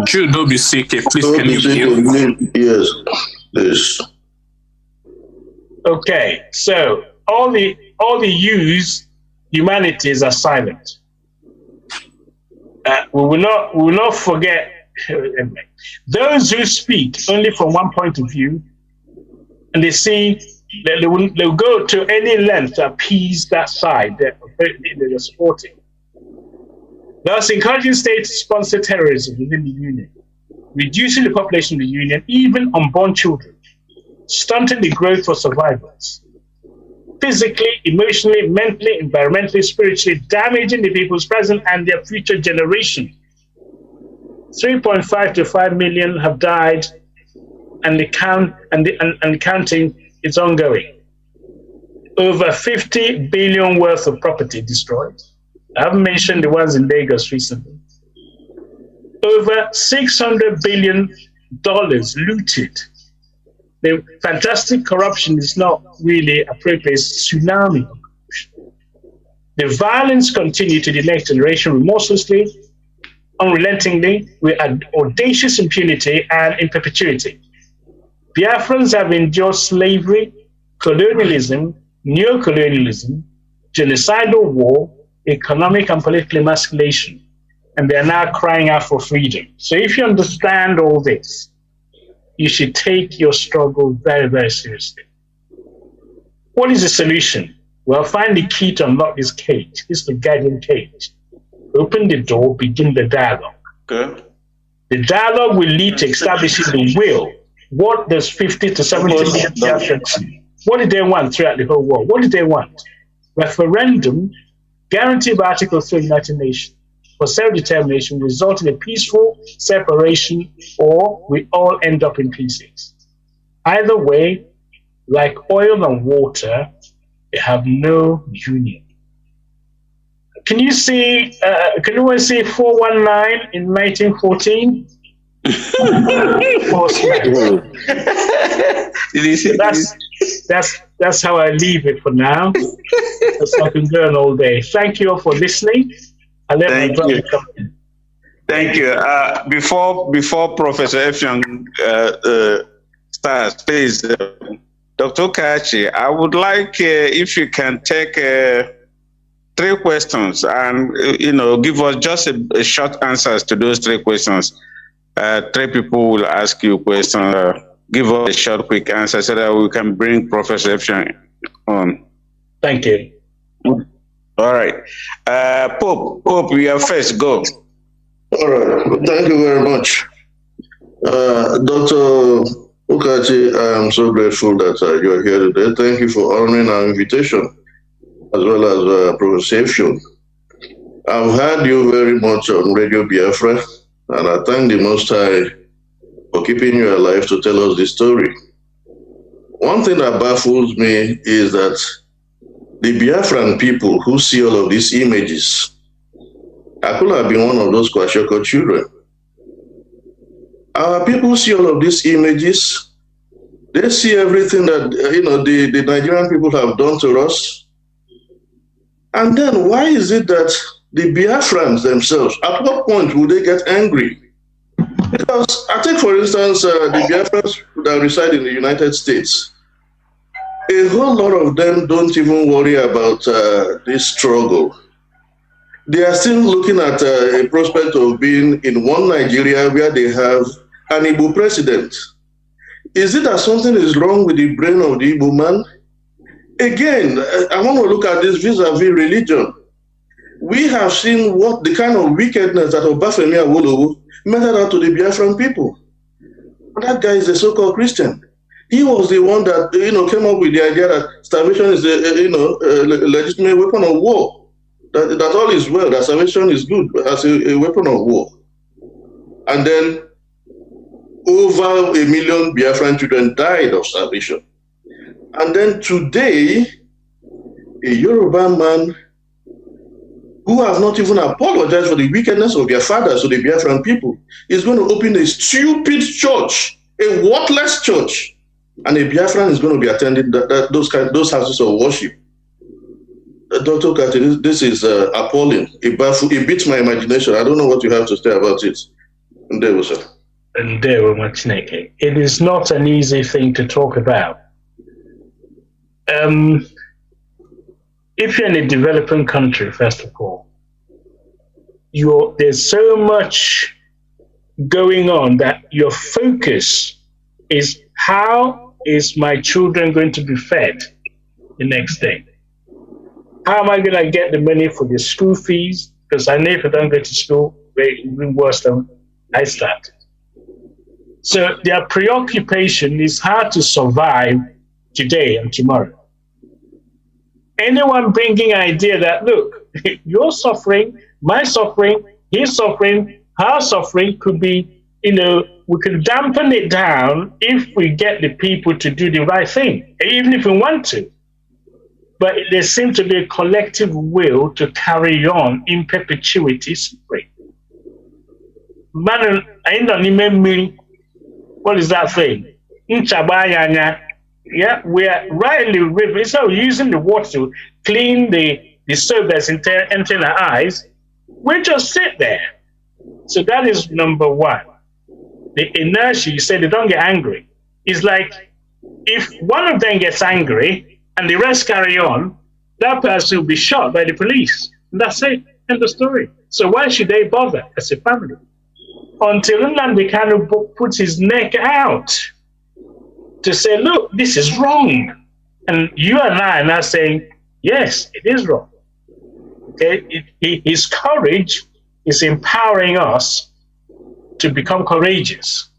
Jude, don't be sick. Please, can you mute? Yes, yes. Okay, so all the yous, humanities are silent. We will not forget those who speak only from one point of view, and they see that they'll go to any length to appease that side that they're supporting. Thus, encouraging states to sponsor terrorism within the Union, reducing the population of the Union, even unborn children, stunting the growth of survivors, physically, emotionally, mentally, environmentally, spiritually, damaging the people's present and their future generation. 3.5 to 5 million have died, and the counting is ongoing. Over 50 billion worth of property destroyed. I haven't mentioned the ones in Lagos recently. Over $600 billion looted. The fantastic corruption is not really appropriate. It's tsunami. The violence continues to the next generation remorselessly, unrelentingly, with audacious impunity and in perpetuity. Biafrans have endured slavery, colonialism, neo-colonialism, genocidal war, economic and political emasculation, and they are now crying out for freedom. So if you understand all this, you should take your struggle very, very seriously. What is the solution? Well, find the key to unlock this cage. This is the guardian cage. Open the door, begin the dialogue. Okay. The dialogue will lead to establishing the will. What does 50 to 70 million Biafrans, what did they want throughout the whole world? What did they want? Referendum guaranteed by Article 3 of the United Nations for self-determination result in a peaceful separation, or we all end up in pieces. Either way, like oil and water, they have no union. Can you see, can anyone see 419 in 1914? That's how I leave it for now. So I can go on all day. Thank you all for listening. I'll let my brother come in. Thank you. Before Professor Effiong starts, please, Dr. Okachi, I would like if you can take 3 questions and give us just a short answers to those 3 questions. 3 people will ask you questions. Give us a short, quick answer so that we can bring Professor Effiong on. Thank you. All right. Pope, you are first. Go. All right. Thank you very much. Dr. Okachi, I am so grateful that you are here today. Thank you for honoring our invitation, as well as Professor Effiong. I've heard you very much on Radio Biafra, and I thank the Most High for keeping you alive to tell us this story. One thing that baffles me is that the Biafran people who see all of these images, I could have been one of those Kwashoko children. Our people see all of these images. They see everything that the Nigerian people have done to us. And then why is it that the Biafrans themselves, at what point will they get angry? Because I take, for instance, the Biafrans that reside in the United States. A whole lot of them don't even worry about this struggle. They are still looking at a prospect of being in one Nigeria where they have an Igbo president. Is it that something is wrong with the brain of the Igbo man? Again, I want to look at this vis-a-vis religion. We have seen what the kind of wickedness that Obafemi Awolowo meted out to the Biafran people. That guy is a so-called Christian. He was the one that came up with the idea that starvation is a legitimate weapon of war. That all is well, that starvation is good as a weapon of war. And then over 1 million Biafran children died of starvation. And then today, a Yoruba man who has not even apologized for the wickedness of their fathers, so the Biafran people, is going to open a stupid church, a worthless church, and a Biafran is going to be attending those houses of worship. Dr. Kati, this is appalling. It beats my imagination. I don't know what you have to say about it. Ndewo, sir. Ndewo, Machineke. It is not an easy thing to talk about. If you're in a developing country, first of all, there's so much going on that your focus is, how is my children going to be fed the next day? How am I going to get the money for the school fees? Because I know if I don't go to school, it's even worse than I started. So their preoccupation is how to survive today and tomorrow. Anyone bringing idea that, look, you're suffering, my suffering, his suffering, her suffering could be, we could dampen it down if we get the people to do the right thing, even if we want to. But there seems to be a collective will to carry on in perpetuity suffering. Man, what is that thing? Yeah, we are right in the river. Instead of using the water to clean the soap that's entering our eyes, we just sit there. So that is number one. The inertia, you said they don't get angry. It's like if one of them gets angry and the rest carry on, that person will be shot by the police. And that's it. End of story. So why should they bother as a family? Until Nnamdi Kanu puts his neck out to say, look, this is wrong. And you and I are now saying, yes, it is wrong. Okay? His courage is empowering us to become courageous.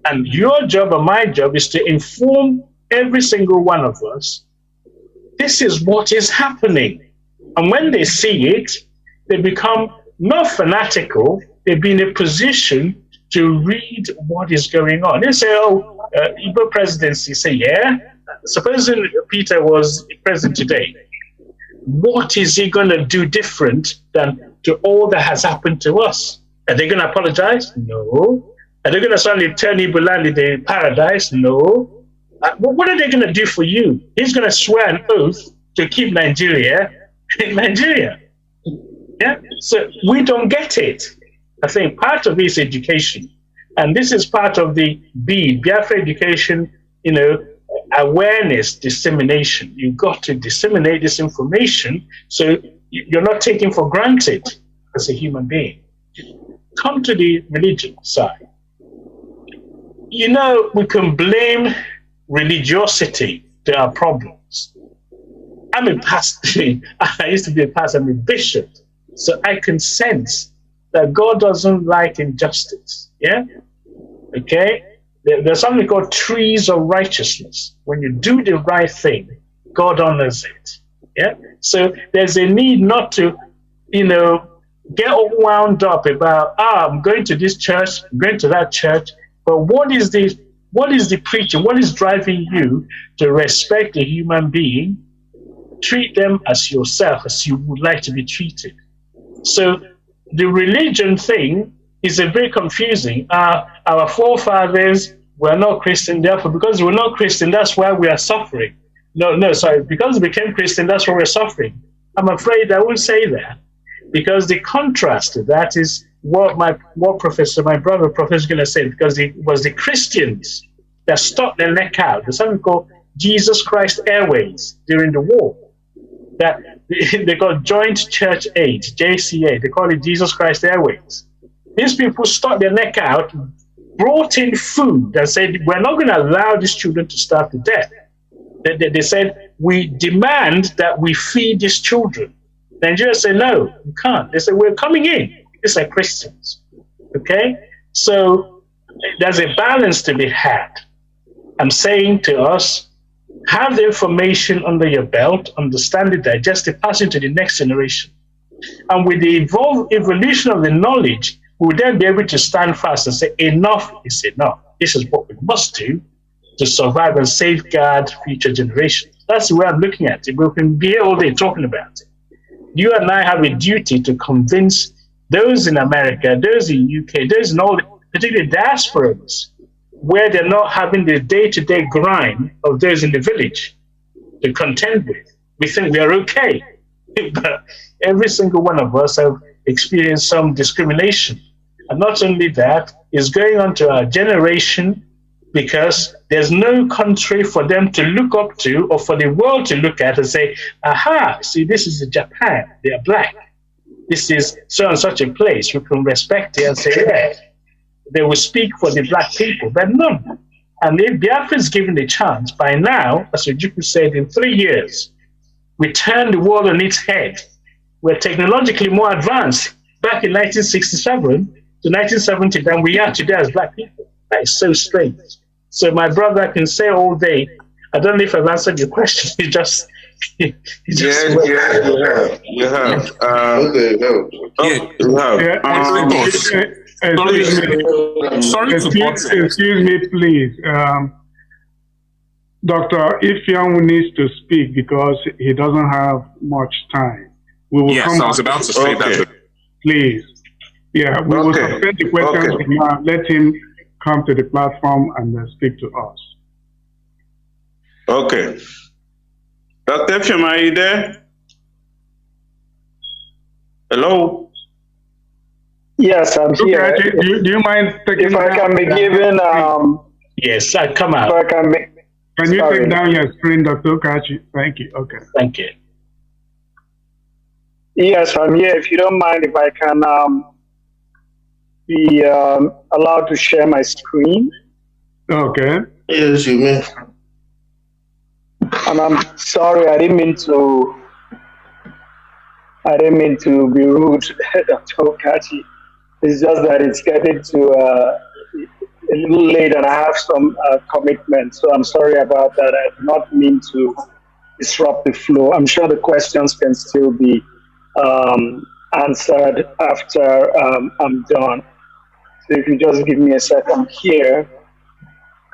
And your job and my job is to inform every single one of us, this is what is happening. And when they see it, they become not fanatical, they be in a position to read what is going on. They say, Igbo presidency, say, yeah, supposing Peter was president today, what is he going to do different than to all that has happened to us? Are they going to apologize? No. Are they going to suddenly turn Igbo land into paradise? No. What are they going to do for you? He's going to swear an oath to keep Nigeria in Nigeria. Yeah. So we don't get it. I think part of it is education. And this is part of the Biafra education, awareness, dissemination. You've got to disseminate this information so you're not taken for granted as a human being. Come to the religion side. We can blame religiosity to our problems. I'm a pastor. I used to be a pastor. I'm a bishop. So I can sense that God doesn't like injustice. Yeah? Okay? There's something called trees of righteousness. When you do the right thing, God honors it. Yeah? So there's a need not to, get all wound up about, I'm going to this church, I'm going to that church. But what is the preaching? What is driving you to respect a human being? Treat them as yourself, as you would like to be treated. So the religion thing is a bit confusing. Our forefathers were not Christian, therefore, because we're not Christian, that's why we are suffering. Because we became Christian, that's why we're suffering. I'm afraid I won't say that, because the contrast to that is what my brother professor is going to say, because it was the Christians that stuck their neck out. There's something called Jesus Christ Airways during the war. That they got Joint Church Aid, JCA. They call it Jesus Christ Airways. These people stuck their neck out, brought in food, and said, we're not going to allow these children to starve to death. They said, we demand that we feed these children. Nigeria said, no, you can't. They said, we're coming in. It's like Christians. Okay? So there's a balance to be had. I'm saying to us, have the information under your belt, understand it, digest it, pass it to the next generation. And with the evolution of the knowledge, we'll then be able to stand fast and say, enough is enough. This is what we must do. to survive and safeguard future generations. That's the way I'm looking at it. We can be here all day talking about it. You and I have a duty to convince those in America, those in UK, those in all, particularly diasporas, where they're not having the day-to-day grind of those in the village to contend with. We think we are okay, but every single one of us have experienced some discrimination. And not only that, it's going on to our generation because there's no country for them to look up to or for the world to look at and say, aha, see, this is Japan, they are black. This is so and such a place. We can respect it and say, yeah, they will speak for the black people, but none. And if Biafra is given a chance, by now, as Ojukwu said, in 3 years, we turn the world on its head. We're technologically more advanced back in 1967 to 1970 than we are today as black people. That is so strange. So my brother can say all day, I don't know if I've answered your question. You have. Excuse me, please. Dr. Ifeanyi needs to speak because he doesn't have much time. We will yes, I was about to say that. Please. Yeah, we will suspend the questions for now. Let him come to the platform and speak to us. Okay. Dr. Ifeanyi, are you there? Hello? Yes, I'm here. Do you mind taking if I can be given yes, I come out. If I can be, can you take down your screen, Dr. Okachi? Thank you. Okay. Thank you. Yes, I'm here. If you don't mind, if I can be allowed to share my screen. Okay. Yes, you may. And I'm sorry, I didn't mean to be rude, Dr. Okachi. It's just that it's getting to a little late and I have some commitments. So I'm sorry about that. I did not mean to disrupt the flow. I'm sure the questions can still be answered after I'm done. So if you just give me a second here,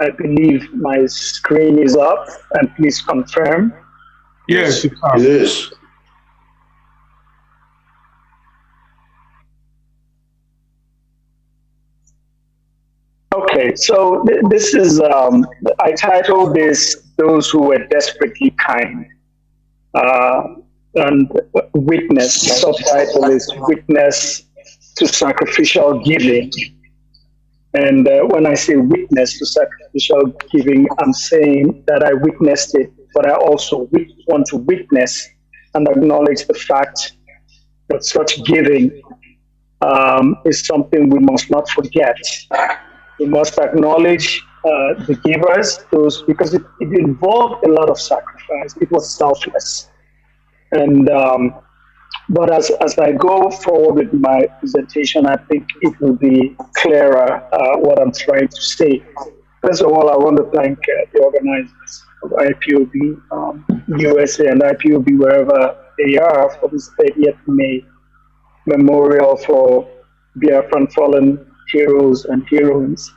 I believe my screen is up, and please confirm. Yes, it's up. Yes. Okay, so this is, I titled this, Those Who Were Desperately Kind. And witness, the subtitle is Witness to Sacrificial Giving. And when I say witness to sacrificial giving, I'm saying that I witnessed it, but I also want to witness and acknowledge the fact that such giving is something we must not forget. We must acknowledge the givers, those, because it involved a lot of sacrifice. It was selfless. And but as I go forward with my presentation, I think it will be clearer what I'm trying to say. First of all, I want to thank the organizers of IPOB USA and IPOB wherever they are for this 30th May memorial for Biafran fallen heroes and heroines.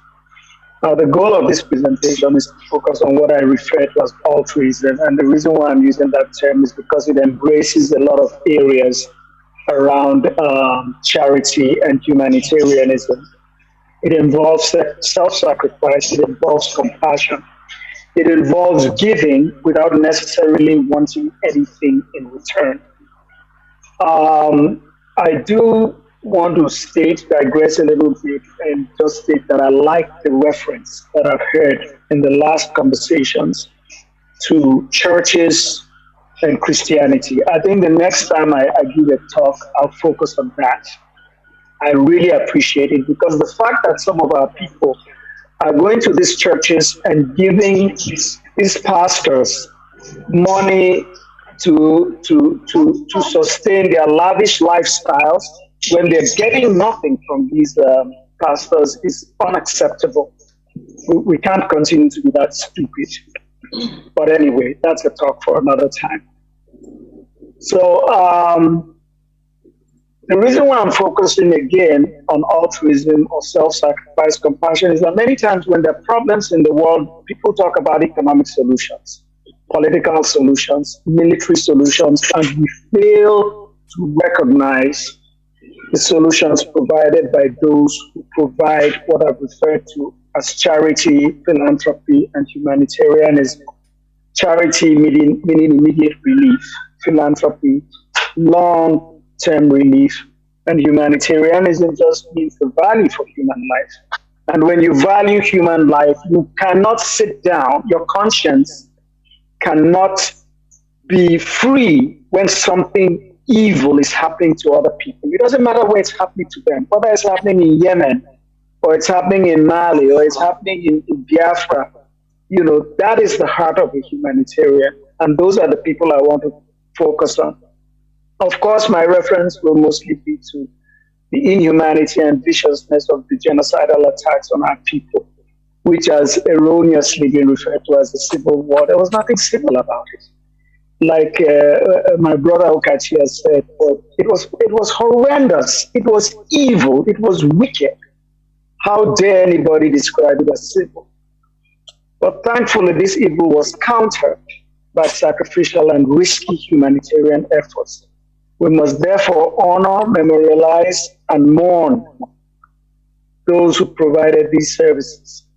The goal of this presentation is to focus on what I refer to as altruism, and the reason why I'm using that term is because it embraces a lot of areas around charity and humanitarianism. It involves self-sacrifice, it involves compassion, it involves giving without necessarily wanting anything in return. I do want to digress a little bit and just state that I like the reference that I've heard in the last conversations to churches and Christianity. I think the next time I give a talk, I'll focus on that. I really appreciate it because the fact that some of our people are going to these churches and giving these pastors money to sustain their lavish lifestyles when they're getting nothing from these pastors is unacceptable. We can't continue to be that stupid. But anyway, that's a talk for another time. So The reason why I'm focusing again on altruism or self-sacrifice compassion is that many times when there are problems in the world, people talk about economic solutions, political solutions, military solutions, and we fail to recognize the solutions provided by those who provide what I've referred to as charity, philanthropy, and humanitarianism. Charity meaning immediate relief, philanthropy, long-term relief, and humanitarianism just means the value for human life. And when you value human life, you cannot sit down, your conscience cannot be free when something evil is happening to other people. It doesn't matter where it's happening to them, whether it's happening in Yemen, or it's happening in Mali, or it's happening in Biafra. You know, that is the heart of a humanitarian, and those are the people I want to focus on. Of course, my reference will mostly be to the inhumanity and viciousness of the genocidal attacks on our people, which has erroneously been referred to as a civil war. There was nothing civil about it. Like my brother Okachi has said, it was horrendous. It was evil. It was wicked. How dare anybody describe it as civil? But thankfully, this evil was countered by sacrificial and risky humanitarian efforts. We must therefore honor, memorialize, and mourn those who provided these services.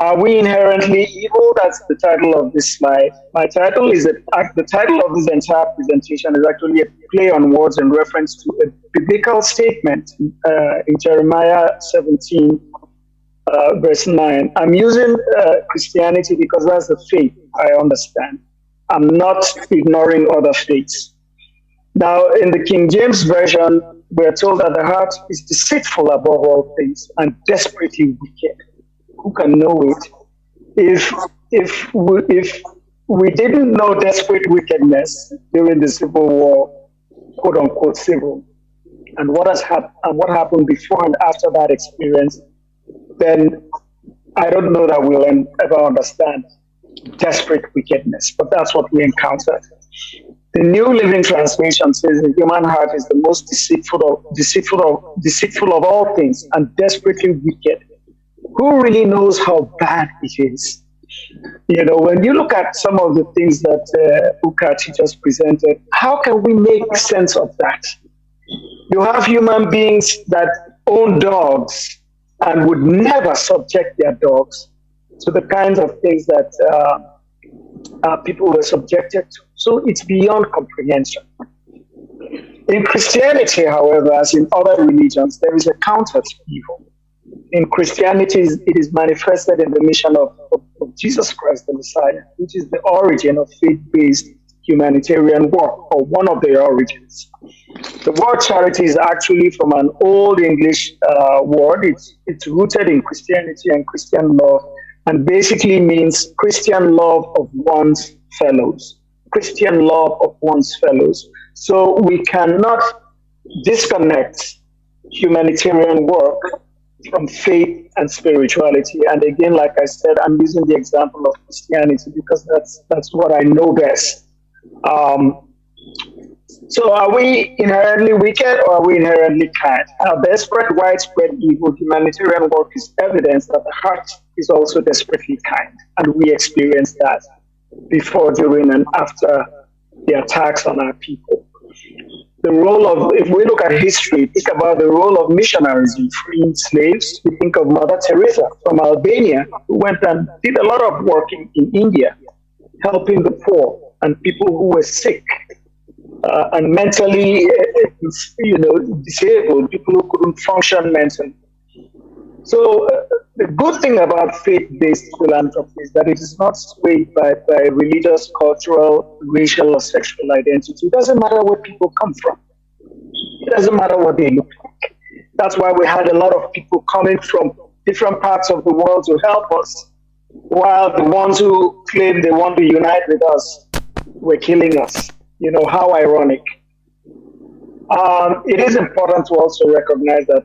Are we inherently evil? That's the title of this slide. The title of this entire presentation is actually a play on words in reference to a biblical statement in Jeremiah 17, verse 9. I'm using Christianity because that's the faith I understand. I'm not ignoring other faiths. Now, in the King James Version, we're told that the heart is deceitful above all things and desperately wicked. Who can know it? If we didn't know desperate wickedness during the Civil War, quote unquote civil, and what happened before and after that experience, then I don't know that we'll ever understand desperate wickedness. But that's what we encountered. The New Living Translation says the human heart is the most deceitful of all things and desperately wicked. Who really knows how bad it is? You know, when you look at some of the things that Ukachi just presented, how can we make sense of that? You have human beings that own dogs and would never subject their dogs to the kinds of things that people were subjected to. So it's beyond comprehension. In Christianity, however, as in other religions, there is a counter to evil. In Christianity, it is manifested in the mission of Jesus Christ, the Messiah, which is the origin of faith-based humanitarian work, or one of the origins. The word charity is actually from an old English word. It's rooted in Christianity and Christian love, and basically means Christian love of one's fellows. Christian love of one's fellows. So we cannot disconnect humanitarian work from faith and spirituality. And again, like I said, I'm using the example of Christianity because that's what I know best. So are we inherently wicked or are we inherently kind? Now, desperate, widespread evil, humanitarian work is evidence that the heart is also desperately kind. And we experience that before, during, and after the attacks on our people. The role of, if we look at history, think about the role of missionaries in freeing slaves. We think of Mother Teresa from Albania, who went and did a lot of work in India, helping the poor and people who were sick and mentally, disabled, people who couldn't function mentally. So the good thing about faith-based philanthropy is that it is not swayed by religious, cultural, racial, or sexual identity. It doesn't matter where people come from. It doesn't matter what they look like. That's why we had a lot of people coming from different parts of the world to help us, while the ones who claim they want to unite with us were killing us. You know, how ironic. It is important to also recognize that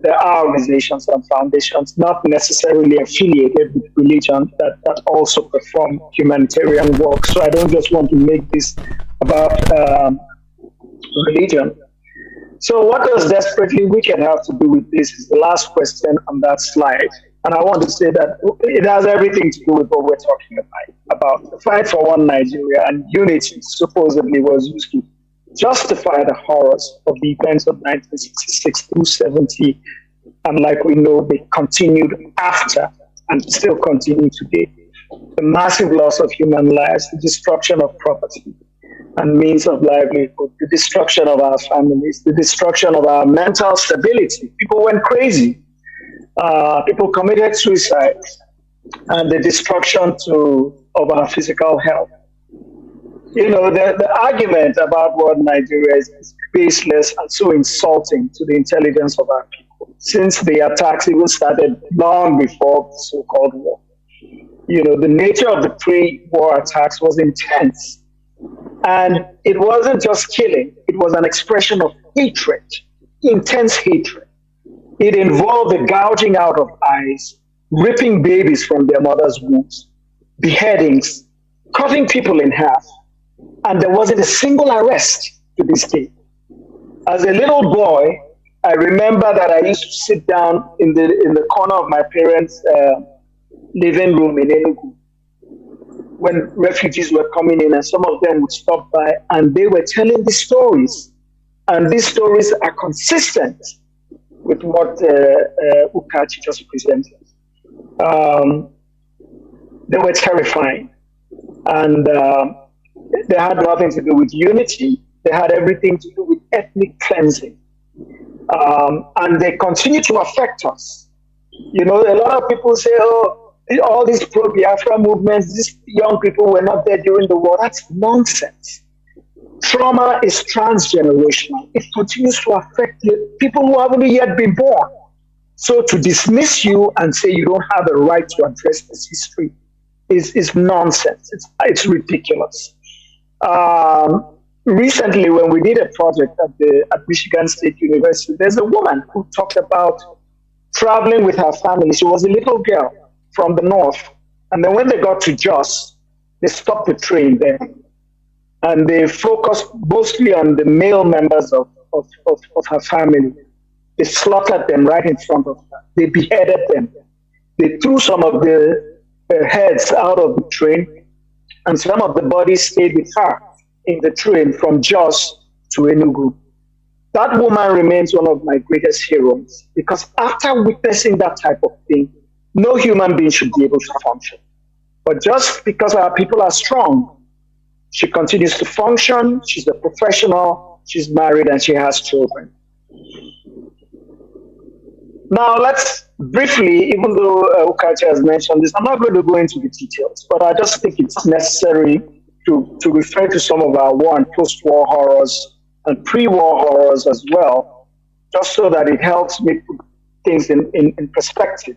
there are organizations and foundations not necessarily affiliated with religion that also perform humanitarian work. So I don't just want to make this about religion. So what does desperately wicked have to do with this is the last question on that slide. And I want to say that it has everything to do with what we're talking about. The fight for one Nigeria and unity supposedly was used to justify the horrors of the events of 1966 through 70. And like we know, they continued after and still continue today. The massive loss of human lives, the destruction of property and means of livelihood, the destruction of our families, the destruction of our mental stability. People went crazy. People committed suicide, and the destruction of our physical health. You know, the argument about what Nigeria is baseless and so insulting to the intelligence of our people, since the attacks even started long before the so-called war. You know, the nature of the pre-war attacks was intense. And it wasn't just killing, it was an expression of hatred, intense hatred. It involved the gouging out of eyes, ripping babies from their mother's wombs, beheadings, cutting people in half. And there wasn't a single arrest to this day. As a little boy, I remember that I used to sit down in the corner of my parents' living room in Enugu when refugees were coming in, and some of them would stop by and they were telling these stories. And these stories are consistent with what Ukachi just presented. They were terrifying. And they had nothing to do with unity. They had everything to do with ethnic cleansing. And they continue to affect us. You know, a lot of people say, oh, all these pro-Biafra movements, these young people were not there during the war. That's nonsense. Trauma is transgenerational. It continues to affect people who haven't yet been born. So to dismiss you and say you don't have a right to address this history is nonsense. It's ridiculous. Recently, when we did a project at Michigan State University, there's a woman who talked about traveling with her family. She was a little girl from the north. And then when they got to Jos, they stopped the train there. And they focused mostly on the male members of her family. They slaughtered them right in front of her. They beheaded them. They threw some of the heads out of the train, and some of the bodies stayed with her in the train from Jos to Enugu. That woman remains one of my greatest heroes, because after witnessing that type of thing, no human being should be able to function. But just because our people are strong, she continues to function, she's a professional, she's married, and she has children. Now, let's briefly, even though Ukachi has mentioned this, I'm not going to go into the details, but I just think it's necessary to refer to some of our war and post-war horrors and pre-war horrors as well, just so that it helps me put things in perspective.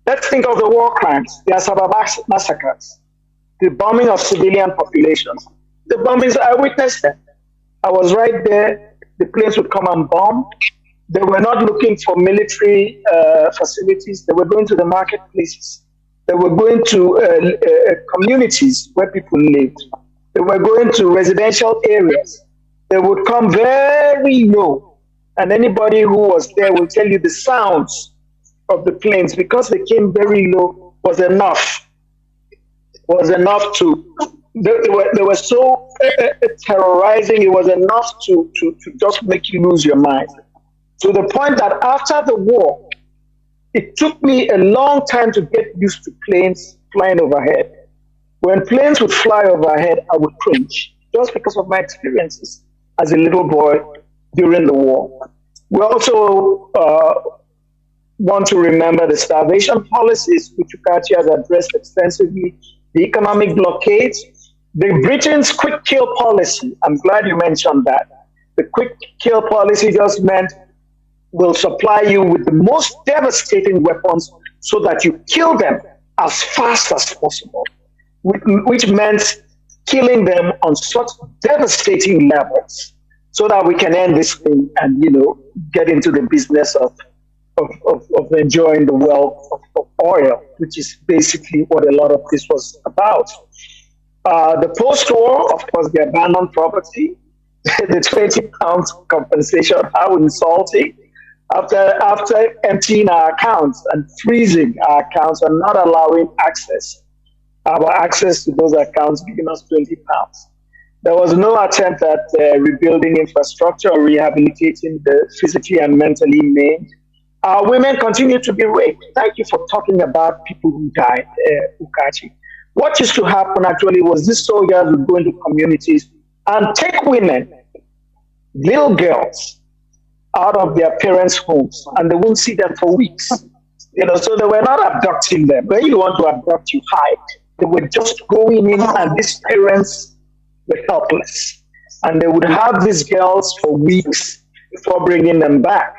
Let's think of the war crimes, the Asaba massacres, the bombing of civilian populations. The bombings, I witnessed them. I was right there. The planes would come and bomb. They were not looking for military facilities. They were going to the marketplaces. They were going to communities where people lived. They were going to residential areas. They would come very low. And anybody who was there will tell you the sounds of the planes, because they came very low, was enough. Was enough to, they were so terrorizing, it was enough to just make you lose your mind. To the point that after the war, it took me a long time to get used to planes flying overhead. When planes would fly overhead, I would cringe, just because of my experiences as a little boy during the war. We also want to remember the starvation policies, which Ukachi has addressed extensively, the economic blockades, the Britain's quick kill policy. I'm glad you mentioned that. The quick kill policy just meant we'll supply you with the most devastating weapons so that you kill them as fast as possible, which meant killing them on such devastating levels so that we can end this thing and, you know, get into the business of enjoying the wealth of oil, which is basically what a lot of this was about. The post-war, of course, the abandoned property, the 20 pounds compensation, how insulting. After emptying our accounts and freezing our accounts and not allowing our access to those accounts, giving us 20 pounds. There was no attempt at rebuilding infrastructure or rehabilitating the physically and mentally maimed. Our women continue to be raped. Thank you for talking about people who died, Ukachi. What used to happen actually was these soldiers would go into communities and take women, little girls, out of their parents' homes, and they won't see them for weeks. So they were not abducting them. When you want to abduct, you hide. They were just going in, and these parents were helpless. And they would have these girls for weeks before bringing them back.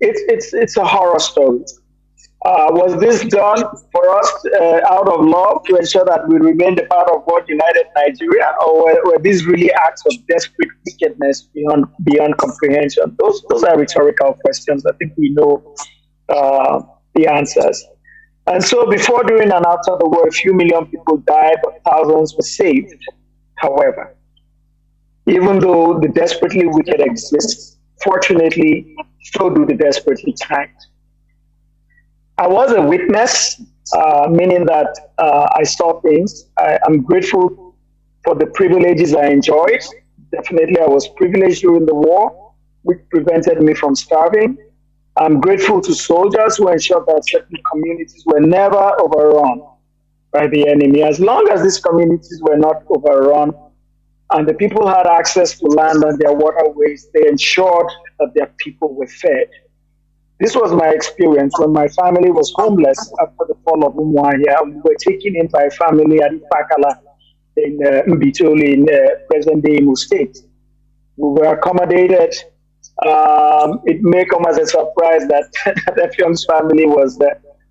It's a horror story. Was this done for us out of love to ensure that we remained a part of what united Nigeria, or were these really acts of desperate wickedness beyond comprehension? Those are rhetorical questions. I think we know the answers. And so before, during, and after the war, a few million people died, but thousands were saved. However, even though the desperately wicked exist, fortunately, so do the desperately kind. I was a witness, meaning that I saw things. I'm grateful for the privileges I enjoyed. Definitely, I was privileged during the war, which prevented me from starving. I'm grateful to soldiers who ensured that certain communities were never overrun by the enemy. As long as these communities were not overrun and the people had access to land and their waterways, they ensured that their people were fed. This was my experience when my family was homeless after the fall of Umuahia. We were taken in by a family at Ifakala in Mbitoli in present-day Imo State. We were accommodated. It may come as a surprise that Efion's family was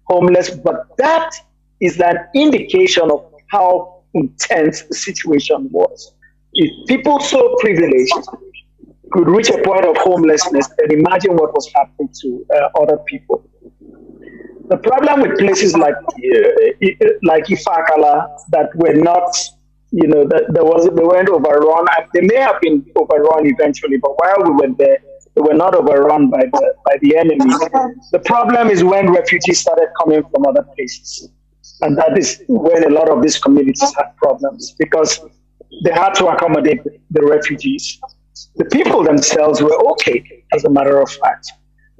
homeless, but that is an indication of how intense the situation was. If people so privileged could reach a point of homelessness, then imagine what was happening to other people. The problem with places like Ifakala that were not, that they weren't overrun. They may have been overrun eventually, but while we were there, they were not overrun by the enemy. The problem is when refugees started coming from other places, and that is when a lot of these communities had problems because they had to accommodate the refugees. The people themselves were okay, as a matter of fact.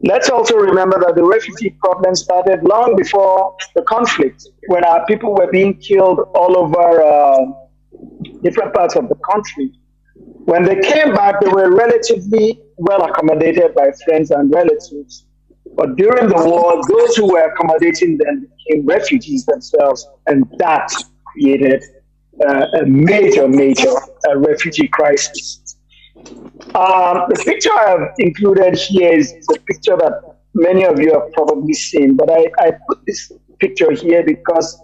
Let's also remember that the refugee problem started long before the conflict, when our people were being killed all over different parts of the country. When they came back, they were relatively well accommodated by friends and relatives. But during the war, those who were accommodating them became refugees themselves, and that created a major refugee crisis. The picture I have included here is a picture that many of you have probably seen, but I put this picture here because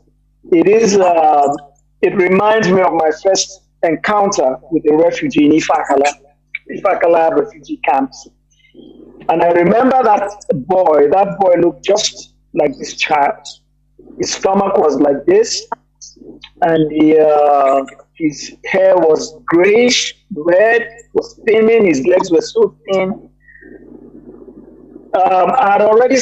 it reminds me of my first encounter with a refugee in Ifakala refugee camps. And I remember that boy looked just like this child. His stomach was like this, and his hair was grayish, red, was thinning, his legs were so thin. I had already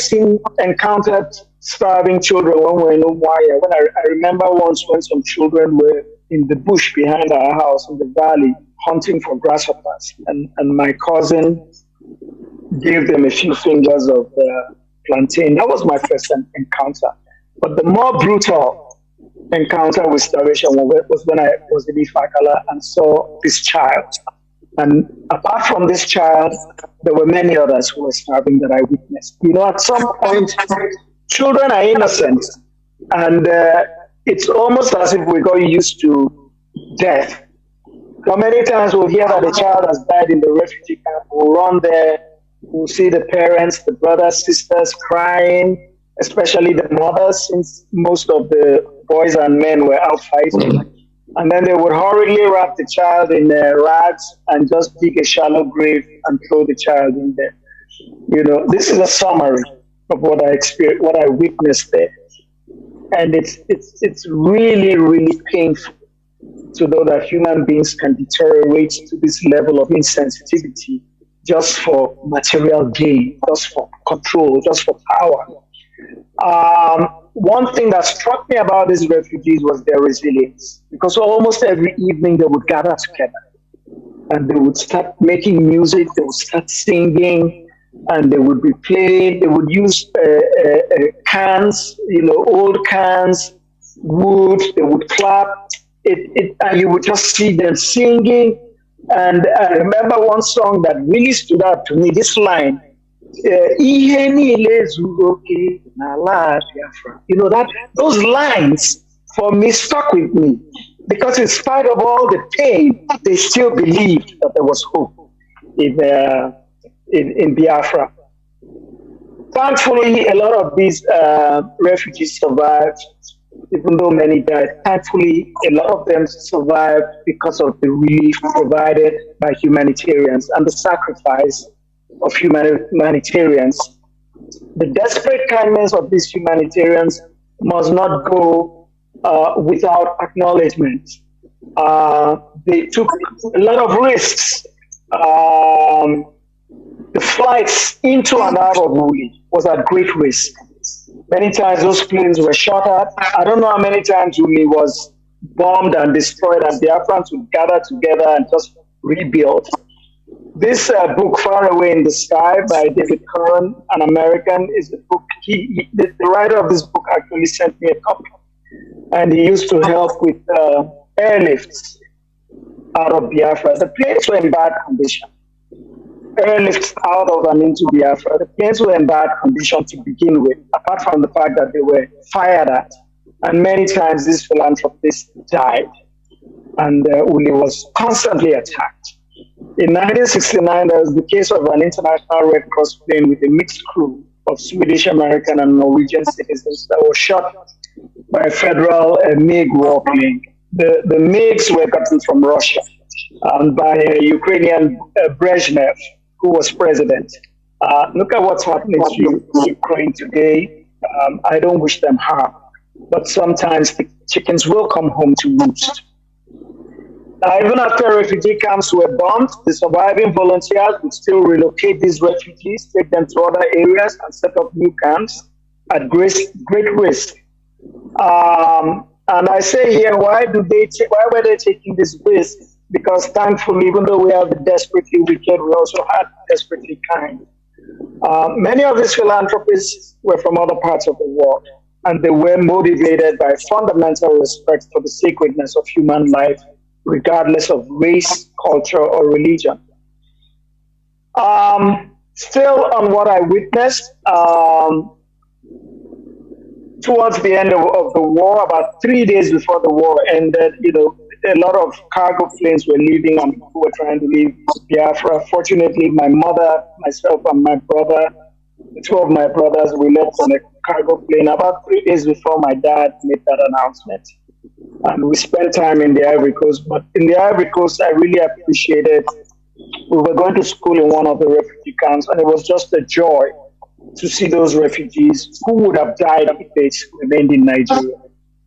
encountered starving children when we were in Umuahia. When I remember once when some children were in the bush behind our house in the valley hunting for grasshoppers, and my cousin gave them a few fingers of plantain. That was my first encounter. But the more brutal encounter with starvation was when I was in Ifakala and saw this child. And apart from this child, there were many others who were starving that I witnessed. At some point, children are innocent, and it's almost as if we got used to death. So many times we'll hear that a child has died in the refugee camp. We'll run there, we'll see the parents, the brothers, sisters crying, especially the mothers, since most of the boys and men were out fighting. And then they would hurriedly wrap the child in rags and just dig a shallow grave and throw the child in there. This is a summary of what I experienced, what I witnessed there. And it's really, really painful. to know that human beings can deteriorate to this level of insensitivity just for material gain, just for control, just for power. One thing that struck me about these refugees was their resilience, because almost every evening they would gather together and they would start making music, they would start singing, and they would be playing. They would use cans, old cans, wood. They would clap. And you would just see them singing. And I remember one song that really stood out to me. This line, "Ihe niile zuru oke n'ala Biafra." Those lines for me stuck with me, because in spite of all the pain, they still believed that there was hope in Biafra. Thankfully, a lot of these refugees survived, even though many died. Thankfully, a lot of them survived because of the relief provided by humanitarians and the sacrifice of humanitarians. The desperate kindness of these humanitarians must not go without acknowledgement. They took a lot of risks. The flights into and out of Wuli was at great risk. Many times those planes were shot at. I don't know how many times Wuli was bombed and destroyed, and the Biafrans would gather together and just rebuild. This book, Far Away in the Sky, by David Curran, an American, is the book. The writer of this book actually sent me a copy, and he used to help with airlifts out of Biafra. The planes were in bad condition. Airlifts out of and into Biafra. The planes were in bad condition to begin with, apart from the fact that they were fired at. And many times these philanthropists died, and Uli was constantly attacked. In 1969, there was the case of an international Red Cross plane with a mixed crew of Swedish, American, and Norwegian citizens that was shot by a federal MiG warplane. The MiGs were gotten from Russia and by a Ukrainian Brezhnev, who was president. Look at what's happening to Ukraine today. I don't wish them harm, but sometimes the chickens will come home to roost. Even after refugee camps were bombed, the surviving volunteers would still relocate these refugees, take them to other areas, and set up new camps at great risk. And I say here, why were they taking this risk? Because thankfully, even though we have the desperately wicked, we also had desperately kind. Many of these philanthropists were from other parts of the world, and they were motivated by fundamental respect for the sacredness of human life, regardless of race, culture, or religion. Still on what I witnessed, towards the end of the war, about 3 days before the war ended, a lot of cargo planes were leaving and people were trying to leave Biafra. Fortunately, my mother, myself, and my brother, two of my brothers, we left on a cargo plane about 3 days before my dad made that announcement. And we spent time in the Ivory Coast. But in the Ivory Coast, I really appreciated, we were going to school in one of the refugee camps, and it was just a joy to see those refugees who would have died if they remained in Nigeria.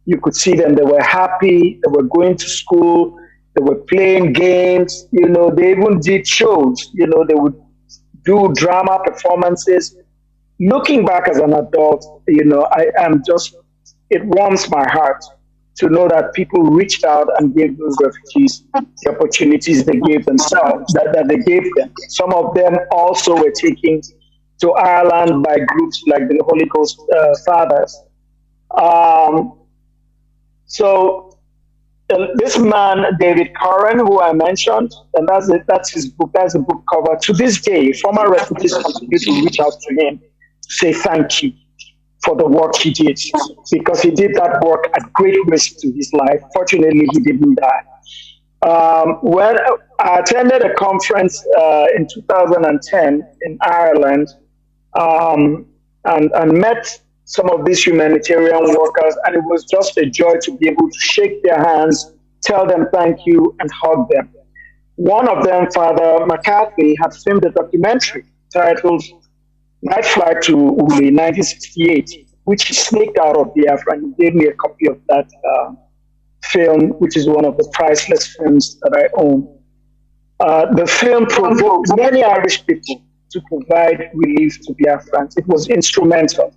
You could see them, they were happy, they were going to school, they were playing games, they even did shows, they would do drama performances. Looking back as an adult, it warms my heart to know that people reached out and gave those refugees the opportunities they gave themselves, that they gave them. Some of them also were taken to Ireland by groups like the Holy Ghost Fathers. So this man, David Curran, who I mentioned, and that's his book, that's the book cover. To this day, former refugees continue to reach out to him to say thank you for the work he did, because he did that work at great risk to his life. Fortunately, he didn't die. When I attended a conference in 2010 in Ireland, and met some of these humanitarian workers, and it was just a joy to be able to shake their hands, tell them thank you, and hug them. One of them, Father McCarthy, had filmed a documentary titled Night Flight to Uli, 1968, which he sneaked out of Biafra, and he gave me a copy of that film, which is one of the priceless films that I own. The film provoked many Irish people to provide relief to Biafrans. It was instrumental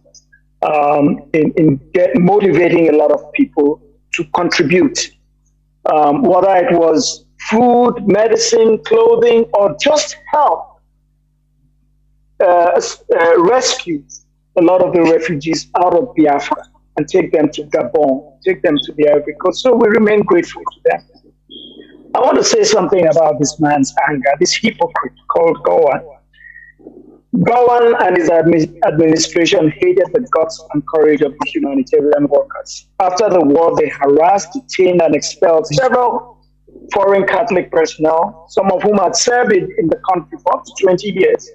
in motivating a lot of people to contribute, whether it was food, medicine, clothing, or just help rescue a lot of the refugees out of Biafra and take them to Gabon, take them to the Ivory Coast. So we remain grateful to them. I want to say something about this man's anger, this hypocrite called Gowan. Gowan and his administration hated the guts and courage of the humanitarian workers. After the war, they harassed, detained, and expelled several foreign Catholic personnel, some of whom had served in the country for up to 20 years.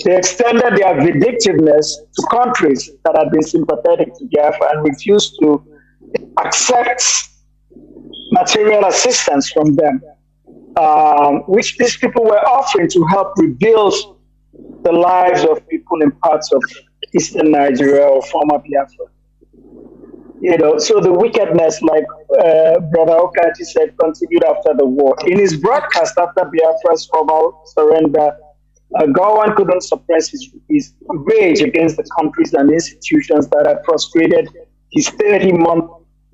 They extended their vindictiveness to countries that had been sympathetic to Biafra and refused to accept material assistance from them, which these people were offering to help rebuild the lives of people in parts of eastern Nigeria or former Biafra. You know, so the wickedness, like Brother Okachi said, continued after the war. In his broadcast after Biafra's formal surrender, Gowan couldn't suppress his rage against the countries and institutions that had frustrated his 30-month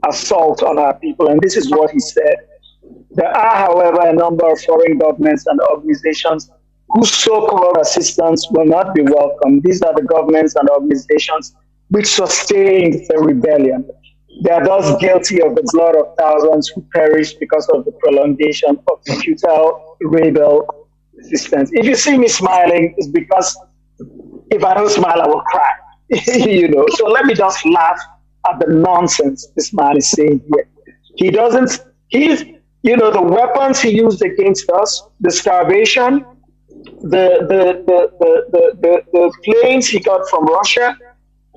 assault on our people. And this is what he said. There are, however, a number of foreign governments and organizations whose so-called assistance will not be welcome. These are the governments and organizations which sustained the rebellion. They are thus guilty of the blood of thousands who perished because of the prolongation of the futile rebel resistance. If you see me smiling, it's because if I don't smile, I will cry. You know, so let me just laugh at the nonsense this man is saying here. You know, the weapons he used against us, the starvation, the planes he got from Russia,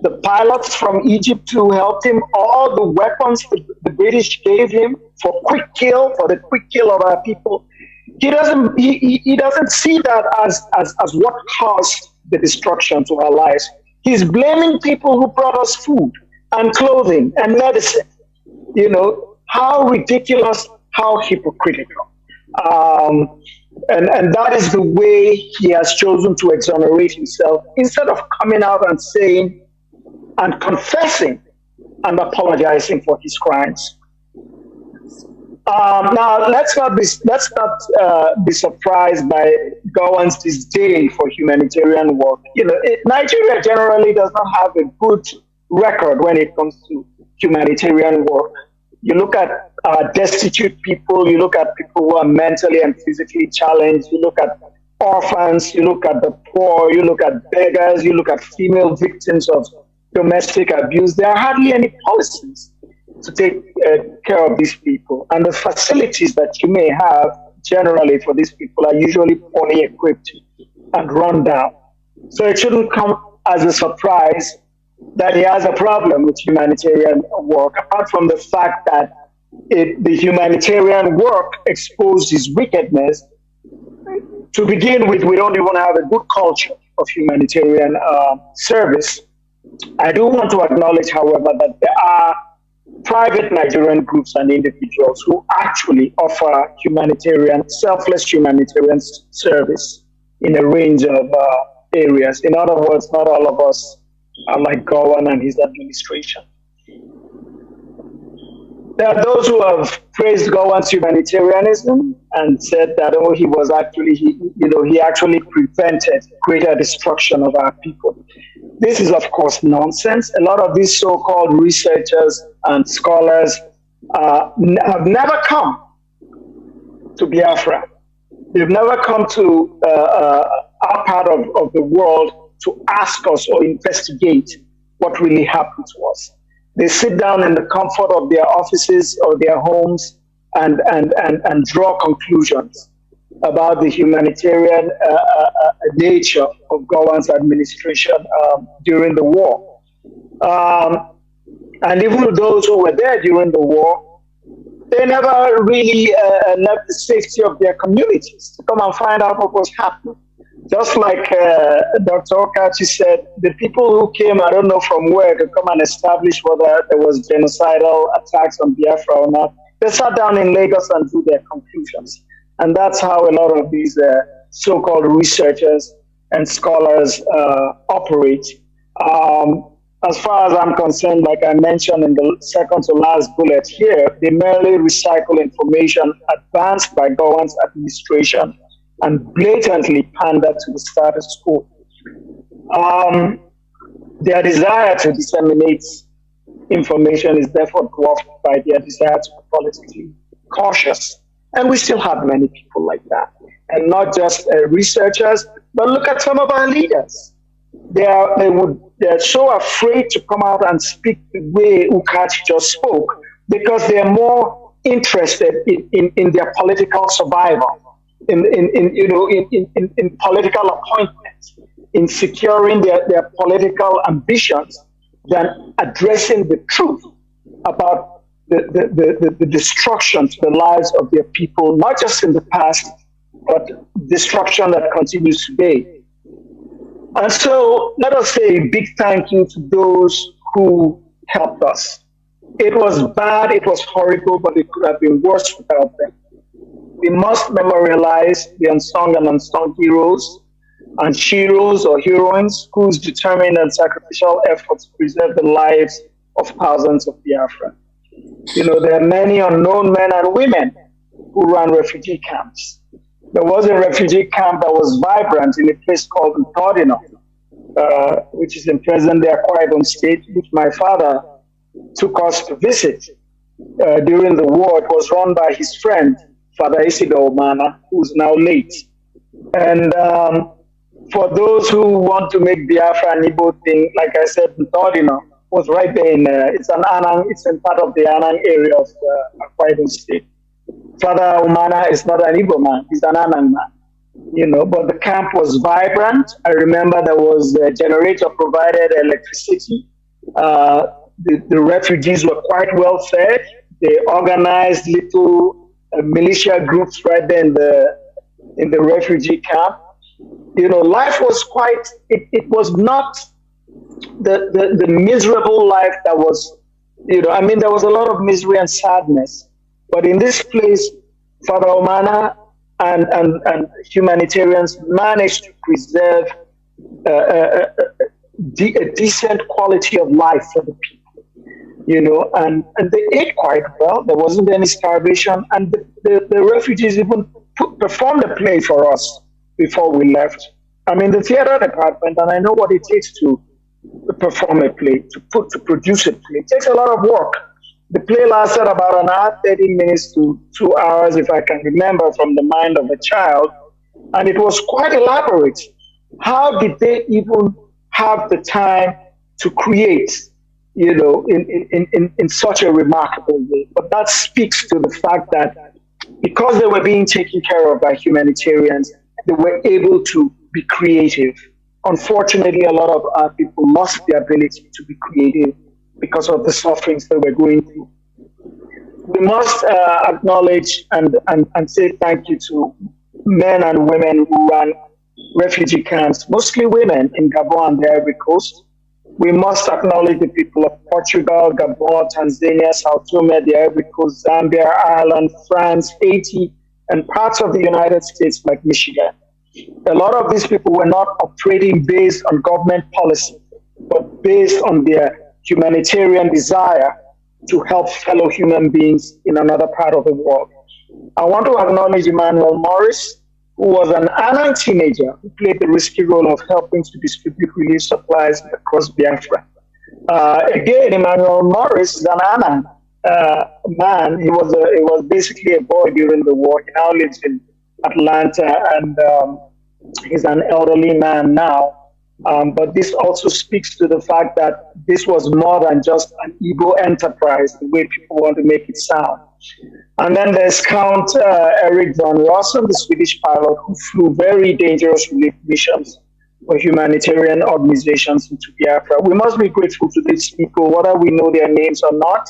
the pilots from Egypt who helped him, all the weapons the British gave him for the quick kill of our people. He doesn't see that as what caused the destruction to our lives. He's blaming people who brought us food and clothing and medicine. You know, how ridiculous, how hypocritical. And that is the way he has chosen to exonerate himself instead of coming out and saying and confessing and apologizing for his crimes. Now, let's not be surprised by Gowan's disdain for humanitarian work. You know, Nigeria generally does not have a good record when it comes to humanitarian work. You look at destitute people, you look at people who are mentally and physically challenged, you look at orphans, you look at the poor, you look at beggars, you look at female victims of domestic abuse. There are hardly any policies to take care of these people. And the facilities that you may have generally for these people are usually poorly equipped and run down. So it shouldn't come as a surprise that he has a problem with humanitarian work, apart from the fact that the humanitarian work exposed his wickedness. To begin with, we don't even have a good culture of humanitarian service. I do want to acknowledge, however, that there are private Nigerian groups and individuals who actually offer selfless humanitarian service in a range of areas. In other words, not all of us are like Gowan and his administration. There are those who have praised Gowan's humanitarianism and said that he actually prevented greater destruction of our people. This is, of course, nonsense. A lot of these so-called researchers and scholars have never come to Biafra. They've never come to our part of the world to ask us or investigate what really happened to us. They sit down in the comfort of their offices or their homes and draw conclusions about the humanitarian nature of Gowan's administration during the war. And even those who were there during the war, they never really left the safety of their communities to come and find out what was happening. Just like Dr. Okachi said, the people who came, I don't know from where, to come and establish whether there was genocidal attacks on Biafra or not, they sat down in Lagos and drew their conclusions. And that's how a lot of these so-called researchers and scholars operate. As far as I'm concerned, like I mentioned in the second to last bullet here, they merely recycle information advanced by government's administration and blatantly pander to the status quo. Their desire to disseminate information is therefore dwarfed by their desire to be politically cautious. And we still have many people like that. And not just researchers, but look at some of our leaders. They're so afraid to come out and speak the way Ukachi just spoke because they're more interested in their political survival, in political appointments, in securing their political ambitions than addressing the truth about the destruction to the lives of their people, not just in the past, but destruction that continues today. And so let us say a big thank you to those who helped us. It was bad, it was horrible, but it could have been worse without them. We must memorialize the unsung and unsung heroes and heroes or heroines whose determined and sacrificial efforts preserve the lives of thousands of Biafra. There are many unknown men and women who ran refugee camps. There was a refugee camp that was vibrant in a place called Nnamdi, which is in present-day Akwa Ibom State, which my father took us to visit during the war. It was run by his friend, Father Isidore Omana, who's now late. And for those who want to make Biafra an Igbo thing, like I said, Nnamdi was right there in, it's in part of the Anang area of Akwa Ibom State. Father Umana is not an Igbo man, he's an Anang man, but the camp was vibrant. I remember there was a generator provided electricity. The refugees were quite well fed. They organized little militia groups right there in the refugee camp. Life was quite, it was not the miserable life that was, there was a lot of misery and sadness. But in this place, Father Omana and humanitarians managed to preserve a decent quality of life for the people, and they ate quite well. There wasn't any starvation, and the refugees even performed a play for us before we left. I'm in the theater department, and I know what it takes to perform a play, to produce a play. It takes a lot of work. The play lasted about an hour, 30 minutes to 2 hours, if I can remember, from the mind of a child. And it was quite elaborate. How did they even have the time to create, in such a remarkable way? But that speaks to the fact that because they were being taken care of by humanitarians, they were able to be creative. Unfortunately, a lot of our people lost the ability to be creative because of the sufferings they were going through. We must acknowledge and say thank you to men and women who ran refugee camps, mostly women in Gabon and the Ivory Coast. We must acknowledge the people of Portugal, Gabon, Tanzania, Sao Tome, the Ivory Coast, Zambia, Ireland, France, Haiti, and parts of the United States like Michigan. A lot of these people were not operating based on government policy, but based on their humanitarian desire to help fellow human beings in another part of the world. I want to acknowledge Emmanuel Morris, who was an Anang teenager who played the risky role of helping to distribute relief supplies across Biafra. Again, Emmanuel Morris is an Anang man. He was basically a boy during the war. He now lives in Atlanta, and he's an elderly man now. But this also speaks to the fact that this was more than just an Igbo enterprise, the way people want to make it sound. And then there's Count Eric von Rossum, the Swedish pilot who flew very dangerous relief missions for humanitarian organizations into Biafra. We must be grateful to these people, whether we know their names or not.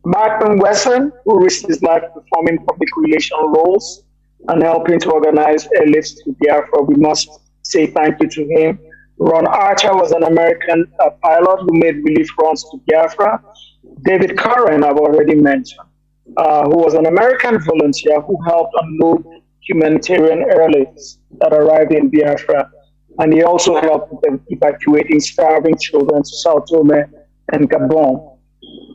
Martin Wesson, who risked his life performing public relation roles and helping to organize airlifts to Biafra. We must say thank you to him. Ron Archer was an American pilot who made relief runs to Biafra. David Curran, I've already mentioned, who was an American volunteer who helped unload humanitarian airlifts that arrived in Biafra. And he also helped with evacuating starving children to Sao Tome and Gabon.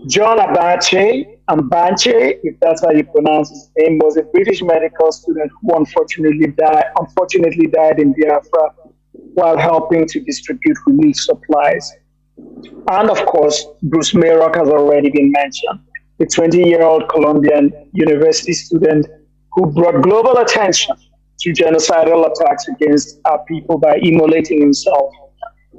John Abache, if that's how you pronounce his name, was a British medical student who unfortunately died in Biafra while helping to distribute relief supplies. And of course, Bruce Mayrock has already been mentioned, a 20-year-old Colombian university student who brought global attention to genocidal attacks against our people by immolating himself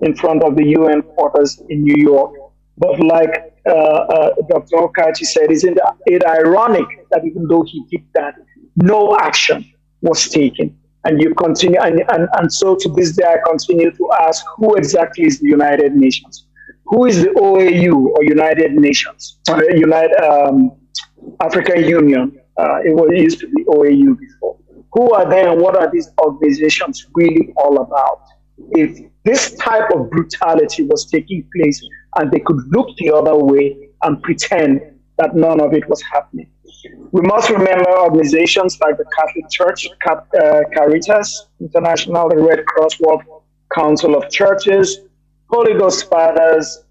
in front of the UN quarters in New York. But like Dr. Okachi said, isn't it ironic that even though he did that, no action was taken? And you continue, and so to this day, I continue to ask, who exactly is the United Nations? Who is the OAU or United Nations? African Union. It used to be OAU before. Who are they and what are these organizations really all about? If this type of brutality was taking place and they could look the other way and pretend that none of it was happening. We must remember organizations like the Catholic Church, Caritas International, the Red Cross World Council of Churches, Holy Ghost Fathers,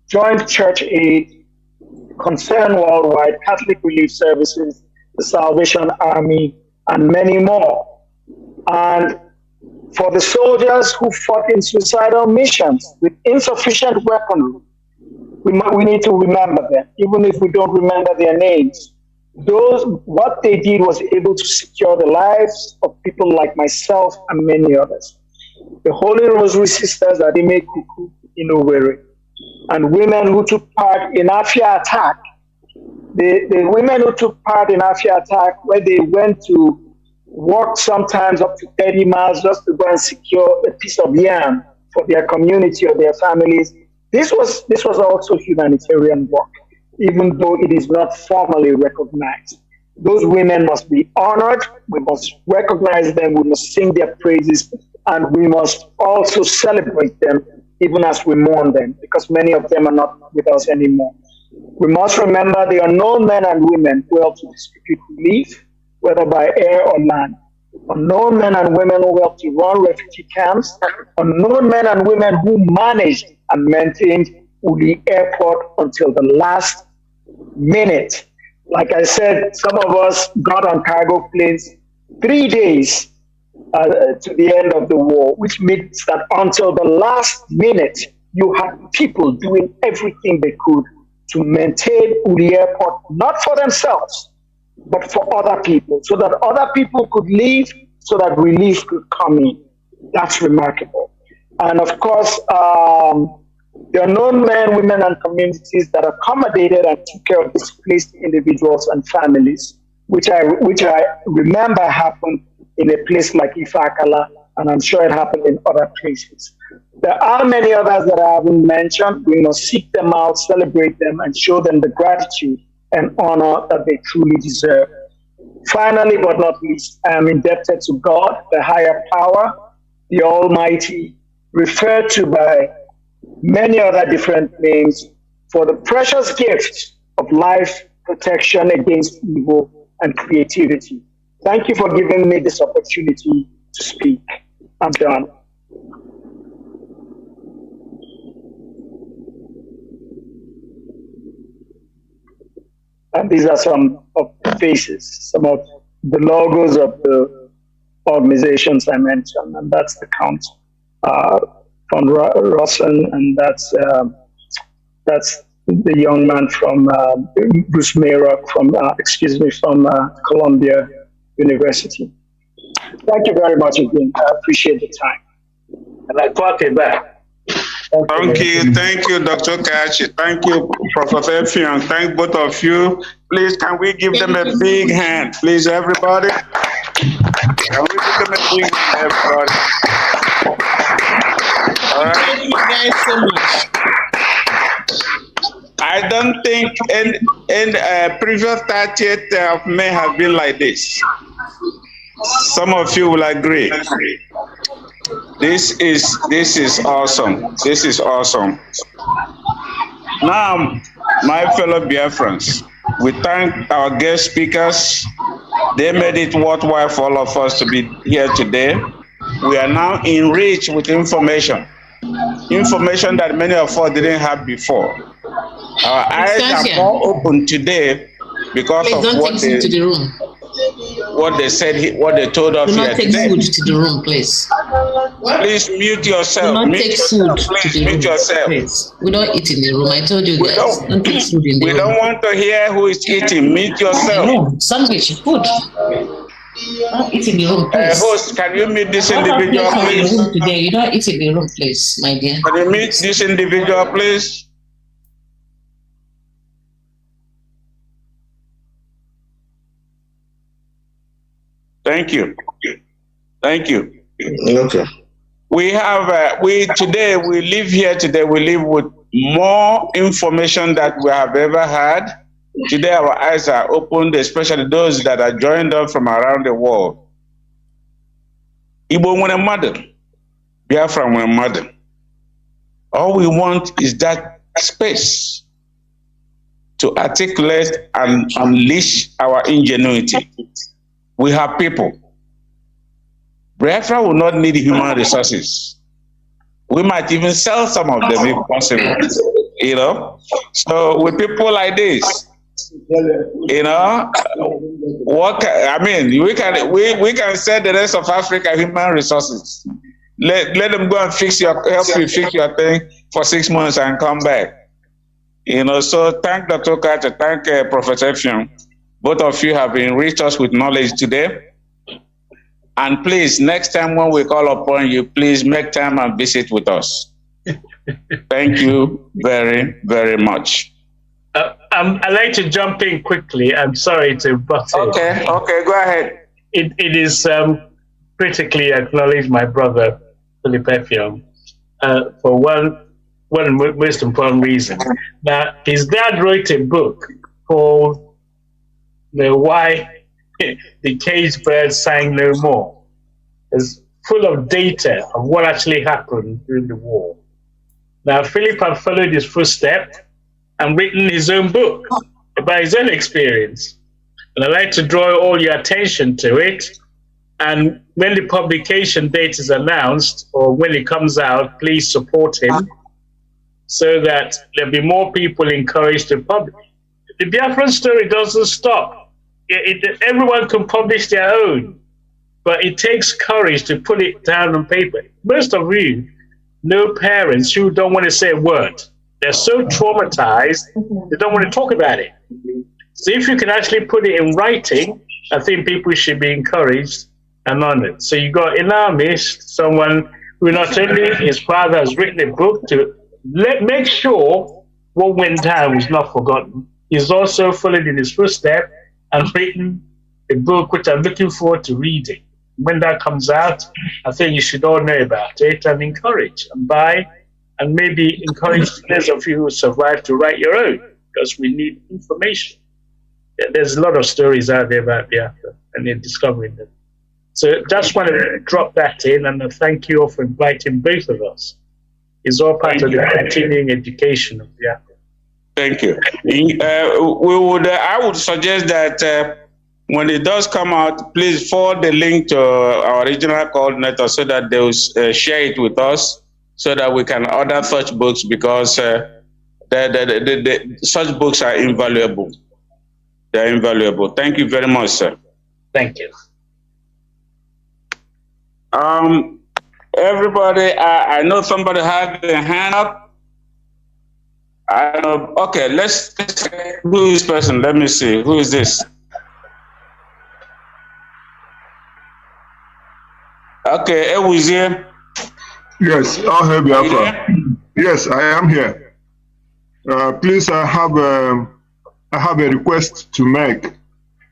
Joint Church Aid, Concern Worldwide, Catholic Relief Services, the Salvation Army, and many more. And for the soldiers who fought in suicidal missions with insufficient weaponry, we need to remember them, even if we don't remember their names. What they did was able to secure the lives of people like myself and many others. The Holy Rosary Sisters at Ime Kuku in Owerri, and women who took part in Afia attack. The women who took part in Afia attack, where they went to walk sometimes up to 30 miles just to go and secure a piece of yam for their community or their families. This was also humanitarian work, even though it is not formally recognized. Those women must be honored. We must recognize them. We must sing their praises, and we must also celebrate them, even as we mourn them, because many of them are not with us anymore. We must remember the unknown men and women who helped to distribute relief, whether by air or land. Unknown men and women who helped to run refugee camps. Unknown men and women who managed and maintained Uli Airport until the last minute. Like I said, some of us got on cargo planes 3 days to the end of the war, which means that until the last minute, you had people doing everything they could to maintain Uli Airport, not for themselves, but for other people, so that other people could leave, so that relief could come in. That's remarkable. And of course, there are known men, women, and communities that accommodated and took care of displaced individuals and families, which I remember happened in a place like Ifakala, and I'm sure it happened in other places. There are many others that I haven't mentioned. We must seek them out, celebrate them, and show them the gratitude and honor that they truly deserve. Finally, but not least, I am indebted to God, the higher power, the Almighty, referred to by many other different names, for the precious gift of life, protection against evil, and creativity. Thank you for giving me this opportunity to speak. I'm done. And these are some of the faces, some of the logos of the organizations I mentioned, and that's the count from Rossen, and that's the young man from Bruce Mayrock from Columbia University. Thank you very much again. I appreciate the time. And I talk it back. Thank you, Dr. Kachi. Thank you, Professor Effiong. Thank both of you. Please, can we give them a big hand? Please, everybody. Can we give them a big hand, everybody? All right. Thank you guys so much. I don't think in previous 30th of May have been like this. Some of you will agree. This is awesome. This is awesome. Now, my fellow Biafrans, we thank our guest speakers. They made it worthwhile for all of us to be here today. We are now enriched with information that many of us didn't have before. Our eyes are more open today because of what they said, what they told us here today. Do not take food to the room, please. Please mute yourself. Do not take food to the room. Mute yourself. Please. We don't eat in the room. I told you guys. Don't take food in the room. We don't want to hear who is eating. Mute yourself. No, sandwich, food. Don't eat in the room, please. Host, can you mute this individual, please? Today. You don't eat in the room, please, my dear. Can you mute this individual, please? Thank you. Thank you. Okay. We have, we live here today, we live with more information that we have ever had. Today our eyes are opened, especially those that are joined us from around the world. Igbo when a mother, Biafra when a mother. All we want is that space to articulate and unleash our ingenuity. We have people. Biafra will not need human resources. We might even sell some of them if possible, you know? So with people like this, you know, we can sell the rest of Africa human resources. Let them go and help you fix your thing for 6 months and come back. You know, so thank Dr. Carter, thank Professor Effiong. Both of you have enriched us with knowledge today. And please, next time when we call upon you, please make time and visit with us. Thank you very, very much. I'd like to jump in quickly. I'm sorry to butt in. Okay, go ahead. It is critically acknowledge my brother, Philip Effiong, for one most important reason. Now, his dad wrote a book called Why the Caged Bird Sang No More. It's full of data of what actually happened during the war. Now, Philip had followed his footsteps and written his own book about his own experience. And I'd like to draw all your attention to it. And when the publication date is announced or when it comes out, please support him so that there'll be more people encouraged to publish. The Biafran story doesn't stop. Everyone can publish their own, but it takes courage to put it down on paper. Most of you know parents who don't want to say a word. They're so traumatized, they don't want to talk about it. So if you can actually put it in writing, I think people should be encouraged and honored. So you got in our midst someone who not only his father has written a book to make sure what went down was not forgotten. He's also followed in his footsteps and written a book which I'm looking forward to reading. When that comes out, I think you should all know about it and encourage and buy and maybe encourage those of you who survive to write your own, because we need information. There's a lot of stories out there about Biafra and they're discovering them. So just want to drop that in and thank you all for inviting both of us. It's all part of the continuing education of Biafra. Thank you. I would suggest that when it does come out, please forward the link to our regional coordinator so that they will share it with us so that we can order such books, because such books are invaluable. They're invaluable. Thank you very much, sir. Thank you. Everybody, I know somebody had their hand up. Okay, let's who is this person? Let me see. Who is this? Okay, Ewuzie. Yes, I'll help Biafra. Yes, I am here. Please, I have a request to make.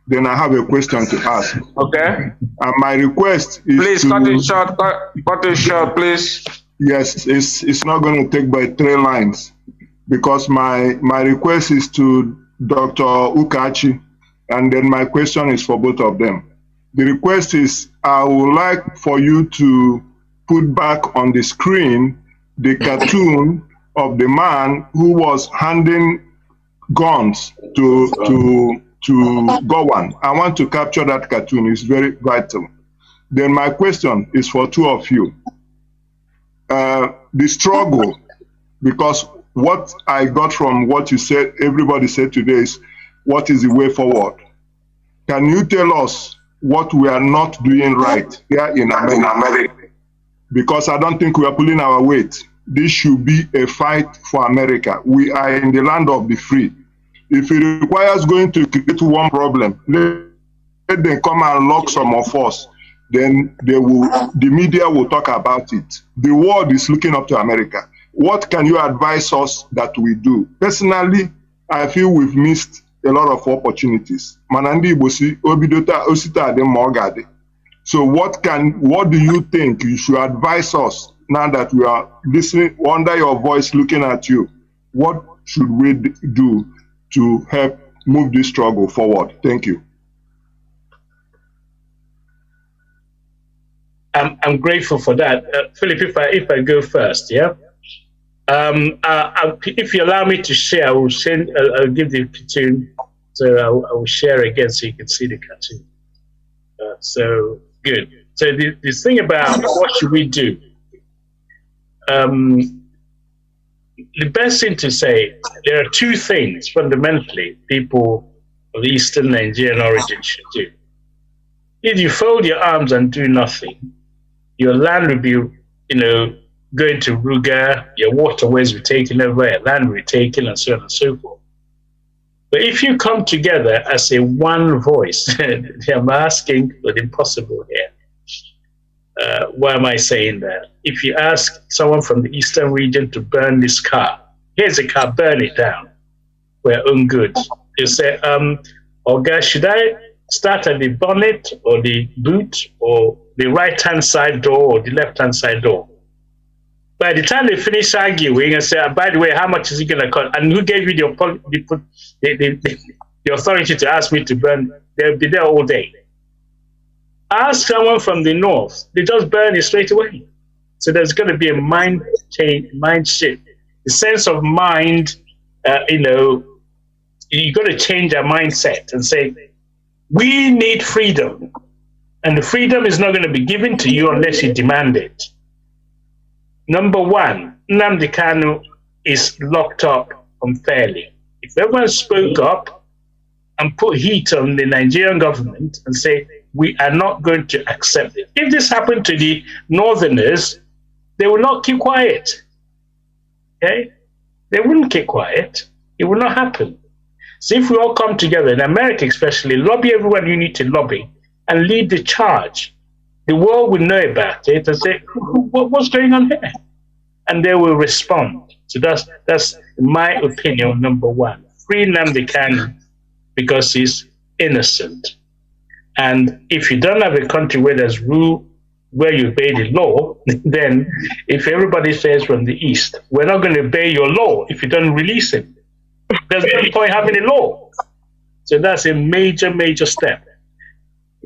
Then I have a question to ask. Okay. My request is please cut it short. Cut it short, please. Yes, it's not going to take by 3 lines, because my request is to Dr. Ukachi, and then my question is for both of them. The request is, I would like for you to put back on the screen the cartoon of the man who was handing guns to Gowan. I want to capture that cartoon. It's very vital. Then my question is for two of you. The struggle, because what I got from what you said, everybody said today is, what is the way forward? Can you tell us what we are not doing right here in America? Because I don't think we are pulling our weight. This should be a fight for America. We are in the land of the free. If it requires going to create one problem, let them come and lock some of us. Then the media will talk about it. The world is looking up to America. What can you advise us that we do? Personally, I feel we've missed a lot of opportunities. So what do you think you should advise us now that we are listening under your voice, looking at you? What should we do to help move this struggle forward? Thank you. I'm grateful for that. Philip, if I go first, yeah? If you allow me to share, I'll give the cartoon, so I will share again so you can see the cartoon. So, good. So the thing about what should we do? The best thing to say, there are two things fundamentally people of Eastern Nigerian origin should do. If you fold your arms and do nothing, your land will be, going to Ruga, your waterways will be taken over, your land will be taken, and so on and so forth. But if you come together as a one voice, I'm asking for the impossible here. Why am I saying that? If you ask someone from the Eastern region to burn this car, here's a car, burn it down for your own good. You say, Oga, should I start at the bonnet or the boot or the right-hand side door or the left-hand side door? By the time they finish arguing and say, by the way, how much is it going to cost? And who gave you the authority to ask me to burn? They'll be there all day. Ask someone from the north, they just burn it straight away. So there's going to be a mind change, mind shift. The sense of mind, you've got to change our mindset and say, we need freedom. And the freedom is not going to be given to you unless you demand it. Number one, Nnamdi Kanu is locked up unfairly. If everyone spoke up and put heat on the Nigerian government and say, we are not going to accept it. If this happened to the Northerners, they will not keep quiet. Okay? They wouldn't keep quiet. It will not happen. So if we all come together, in America especially, lobby everyone you need to lobby and lead the charge, the world will know about it and say, what's going on here? And they will respond. So that's my opinion, number one. Free Nnamdi Kanu because he's innocent. And if you don't have a country where there's rule, where you obey the law, then if everybody says from the East, we're not going to obey your law if you don't release him, there's no point having a law. So that's a major, major step.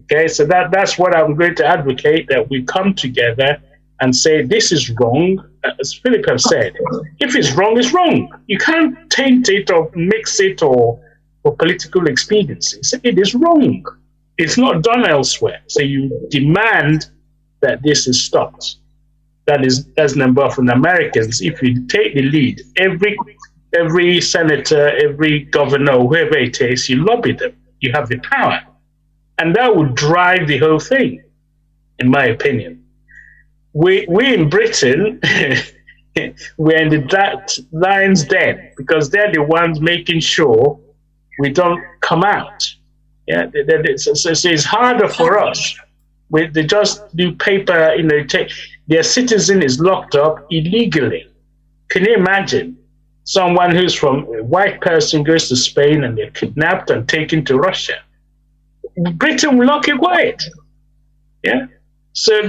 Okay, so that's what I'm going to advocate, that we come together and say this is wrong. As Philip has said, if it's wrong, it's wrong. You can't taint it or mix it or for political expediency. It is wrong. It's not done elsewhere. So you demand that this is stopped. That's number one. From Americans, if you take the lead, every senator, every governor, whoever it is, you lobby them. You have the power. And that would drive the whole thing, in my opinion. We in Britain, we're in the lion's den because they're the ones making sure we don't come out. Yeah, so it's harder for us. They just do paper, their citizen is locked up illegally. Can you imagine someone who's from a white person goes to Spain and they're kidnapped and taken to Russia? Britain will not keep quiet. Yeah. So,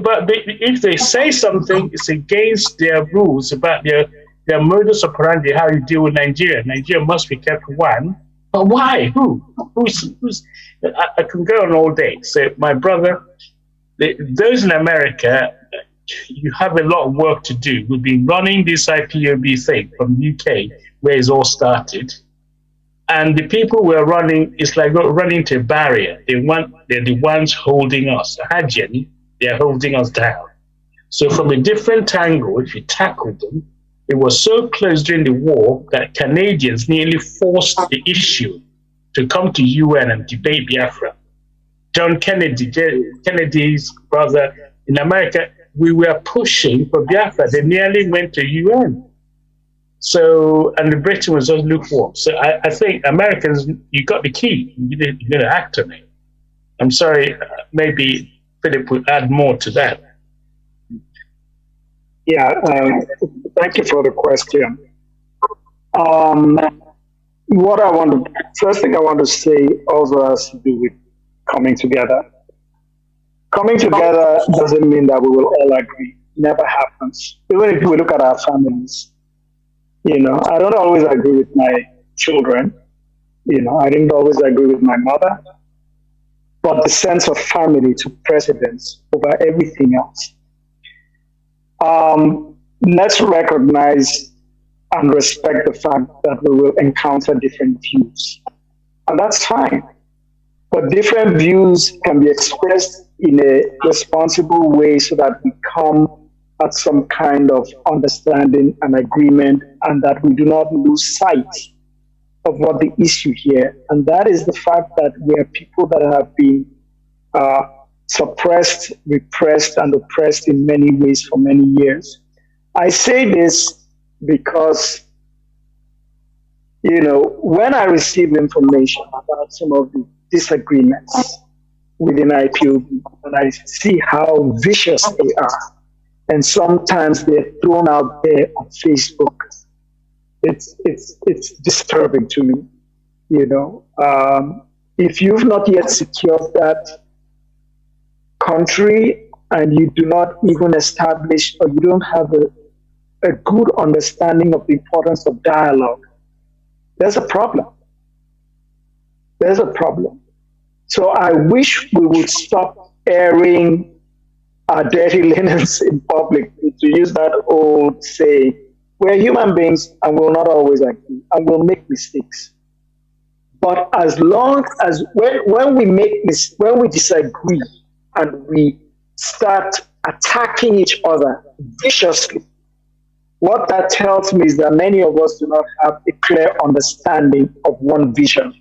but if they say something, it's against their rules about their modus operandi, how you deal with Nigeria. Nigeria must be kept one. But why? Who's? I can go on all day. So, my brother, those in America, you have a lot of work to do. We've been running this IPOB thing from UK, where it's all started. And the people we're running, it's like running to a barrier. They're the ones holding us. Hajjen, they're holding us down. So from a different angle, if you tackle them, it was so close during the war that Canadians nearly forced the issue to come to UN and debate Biafra. John Kennedy, Kennedy's brother in America, we were pushing for Biafra. They nearly went to UN. So, and the Britain was just lukewarm. So I think Americans, you got the key. You're going to act on it. I'm sorry, maybe Philip would add more to that. Yeah, thank you for the question. First thing I want to say also has to do with coming together. Coming together doesn't mean that we will all agree. Never happens. Even if we look at our families, I don't always agree with my children. I didn't always agree with my mother. But the sense of family took precedence over everything else. Let's recognize and respect the fact that we will encounter different views. And that's fine. But different views can be expressed in a responsible way so that we come at some kind of understanding and agreement, and that we do not lose sight of what the issue here. And that is the fact that we are people that have been suppressed, repressed, and oppressed in many ways for many years. I say this because, when I receive information about some of the disagreements within IPOB, and I see how vicious they are, and sometimes they're thrown out there on Facebook, it's disturbing to me. If you've not yet secured that country and you do not even establish, or you don't have a good understanding of the importance of dialogue, there's a problem. There's a problem. So I wish we would stop airing our dirty linens in public, to use that old saying. We're human beings and we'll not always agree and we'll make mistakes. But as long as when we disagree and we start attacking each other viciously, what that tells me is that many of us do not have a clear understanding of one vision.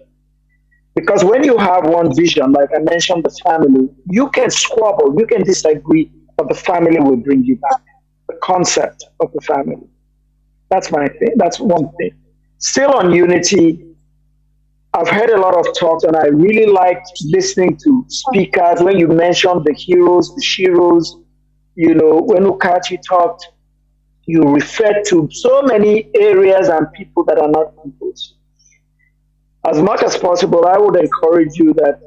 Because when you have one vision, like I mentioned, the family, you can squabble, you can disagree, but the family will bring you back. The concept of the family. That's my thing. That's one thing. Still on unity, I've heard a lot of talks, and I really liked listening to speakers when you mentioned the heroes, the sheroes. When Ukachi talked, you referred to so many areas and people that are not peoples. As much as possible, I would encourage you that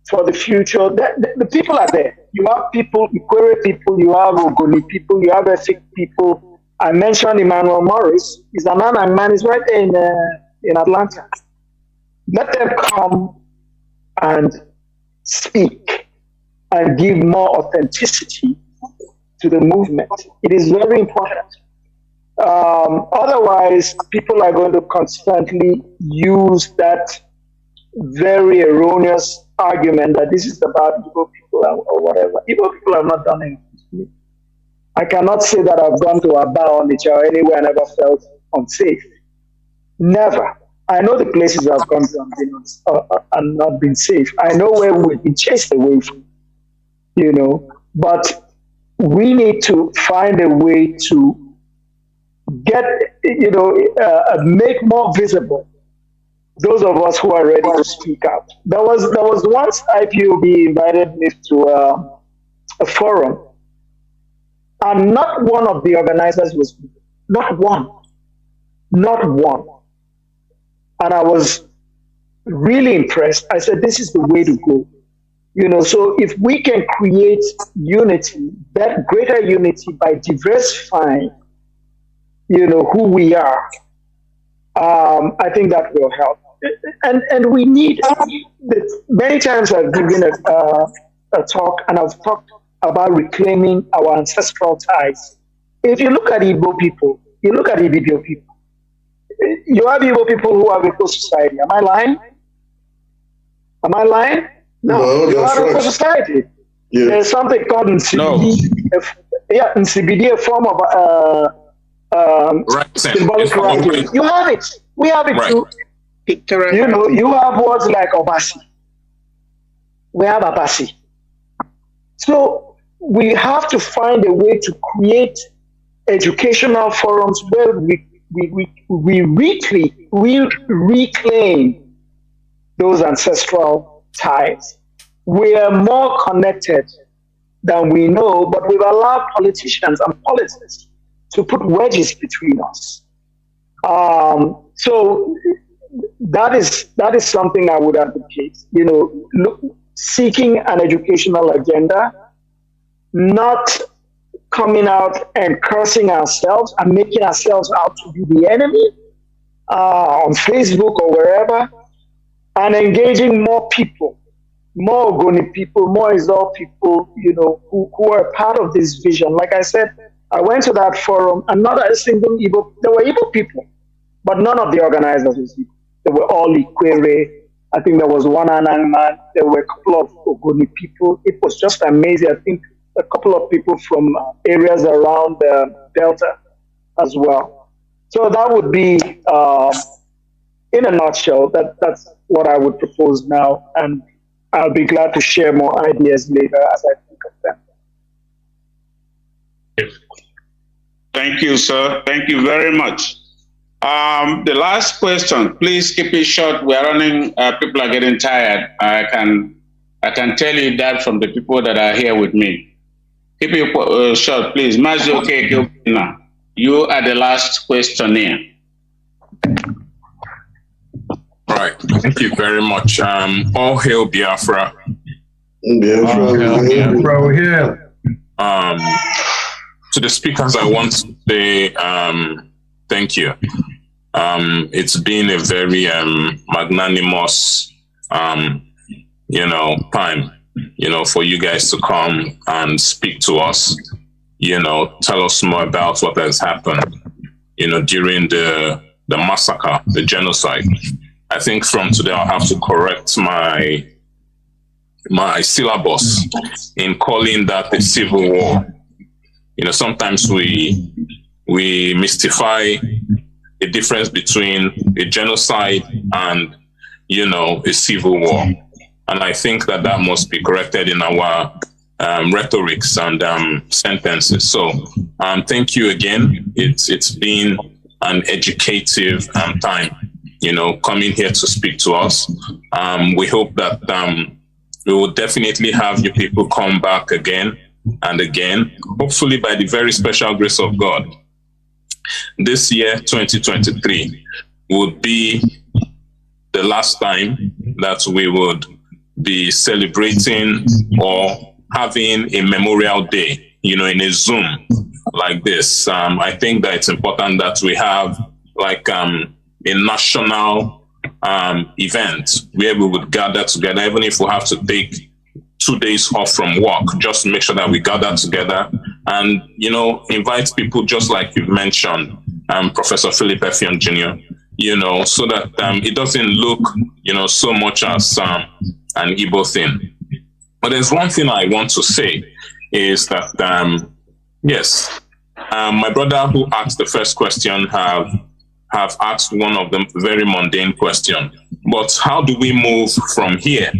for the future, the people are there. You have people, Ikwere people, you have Ogoni people, you have Efik people. I mentioned Emmanuel Morris. He's a man, and man is right there in Atlanta. Let them come and speak and give more authenticity to the movement. It is very important. Otherwise, people are going to constantly use that very erroneous argument that this is about Igbo people or whatever. Igbo people have not done anything to me. I cannot say that I've gone to Aba or Onitsha or anywhere and never felt unsafe. Never. I know the places I've gone to and not been safe. I know where we've been chased away from, but we need to find a way to get, make more visible those of us who are ready to speak out. There was once IPOB invited me to a forum, and not one of the organizers was, not one. And I was really impressed. I said, this is the way to go. So if we can create unity, that greater unity by diversifying, who we are, I think that will help. And we need, many times I've given a talk, and I've talked about reclaiming our ancestral ties. If you look at Igbo people, you look at Ibibio people, you have Igbo people who have eco society. Am I lying? Am I lying? No, you have eco society. Yeah. There's something called NCBD, NCBD, a form of symbolic writing. You have it. We have it too. You know, you have words like Obasi. We have Abasi. So we have to find a way to create educational forums where we reclaim those ancestral ties. We are more connected than we know, but we've allowed politicians and politics to put wedges between us. So that is something I would advocate. You know, seeking an educational agenda, not coming out and cursing ourselves and making ourselves out to be the enemy on Facebook or wherever, and engaging more people, more Ogoni people, more Izol people, you know, who are part of this vision. Like I said, I went to that forum, and not a single Igbo, there were Igbo people, but none of the organizers was Igbo. They were all Ikwere. I think there was one Anang man. There were a couple of Ogoni people. It was just amazing. I think a couple of people from areas around the Delta as well. So that would be, in a nutshell, that's what I would propose now. And I'll be glad to share more ideas later as I think of them. Thank you, sir. Thank you very much. The last question, please keep it short. We are running, people are getting tired. I can tell you that from the people that are here with me. Keep it short, please. Mazi, okay, you are the last questionnaire. All right, thank you very much. All hail Biafra. Biafra here. To the speakers, I want to say thank you. It's been a very magnanimous, you know, time, you know, for you guys to come and speak to us, you know, tell us more about what has happened, you know, during the massacre, the genocide. I think from today I'll have to correct my syllabus in calling that a civil war. You know, sometimes we mystify the difference between a genocide and, you know, a civil war. And I think that must be corrected in our rhetorics and sentences. So thank you again. It's been an educative time, you know, coming here to speak to us. We hope that we will definitely have you people come back again and again, hopefully by the very special grace of God. This year, 2023, would be the last time that we would be celebrating or having a memorial day, you know, in a Zoom like this. I think that it's important that we have like a national event where we would gather together, even if we have to take 2 days off from work, just to make sure that we gather together and, you know, invite people just like you've mentioned, Professor Philip Effiong Jr., you know, so that it doesn't look, you know, so much as an Igbo thing. But there's one thing I want to say is that, yes, my brother who asked the first question have asked one of them very mundane question, but how do we move from here?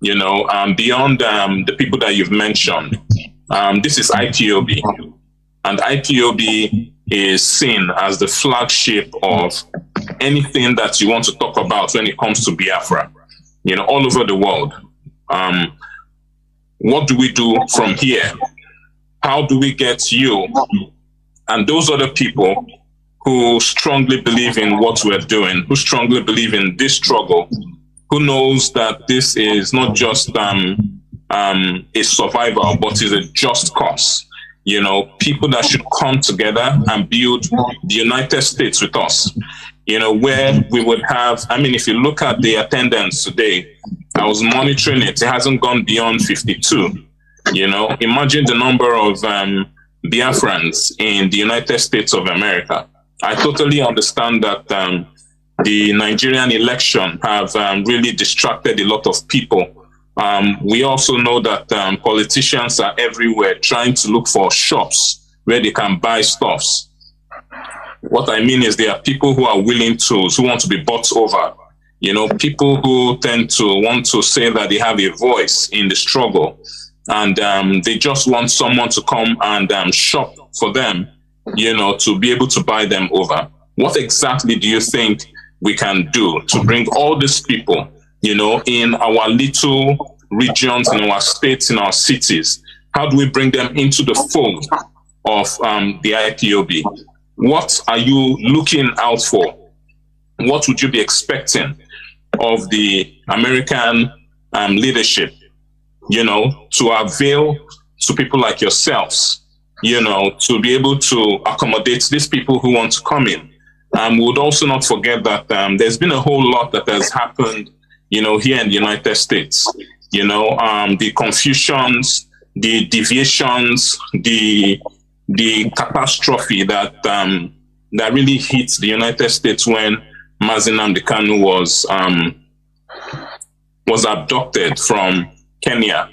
You know, beyond the people that you've mentioned, this is IPOB, and IPOB is seen as the flagship of anything that you want to talk about when it comes to Biafra, you know, all over the world. What do we do from here? How do we get you and those other people who strongly believe in what we're doing, who strongly believe in this struggle, who knows that this is not just a survival, but is a just cause? You know, people that should come together and build the United States with us, you know, where we would have, I mean, if you look at the attendance today, I was monitoring it, it hasn't gone beyond 52. You know, imagine the number of Biafrans in the United States of America. I totally understand that the Nigerian election have really distracted a lot of people. We also know that politicians are everywhere trying to look for shops where they can buy stuffs. What I mean is there are people who are willing to, who want to be bought over. You know, people who tend to want to say that they have a voice in the struggle, and they just want someone to come and shop for them, you know, to be able to buy them over. What exactly do you think we can do to bring all these people, you know, in our little regions, in our states, in our cities? How do we bring them into the fold of the IPOB? What are you looking out for? What would you be expecting of the American leadership, you know, to avail to people like yourselves, you know, to be able to accommodate these people who want to come in? We would also not forget that there's been a whole lot that has happened, you know, here in the United States. You know, the confusions, the deviations, the catastrophe that that really hit the United States when Mazi Nnamdi Kanu was abducted from Kenya.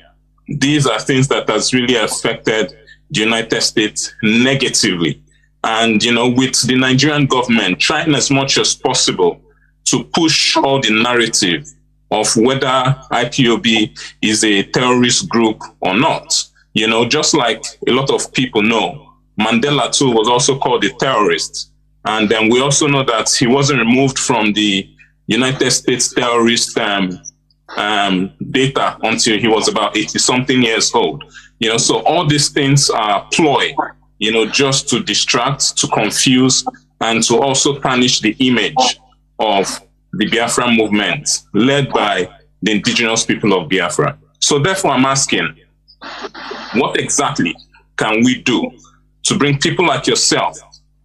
These are things that has really affected the United States negatively. And, you know, with the Nigerian government trying as much as possible to push all the narrative of whether IPOB is a terrorist group or not. You know, just like a lot of people know, Mandela too was also called a terrorist. And then we also know that he wasn't removed from the United States terrorist data until he was about 80-something years old. You know, so all these things are ploy, you know, just to distract, to confuse, and to also tarnish the image of the Biafra movement led by the indigenous people of Biafra. So therefore, I'm asking, what exactly can we do to bring people like yourself,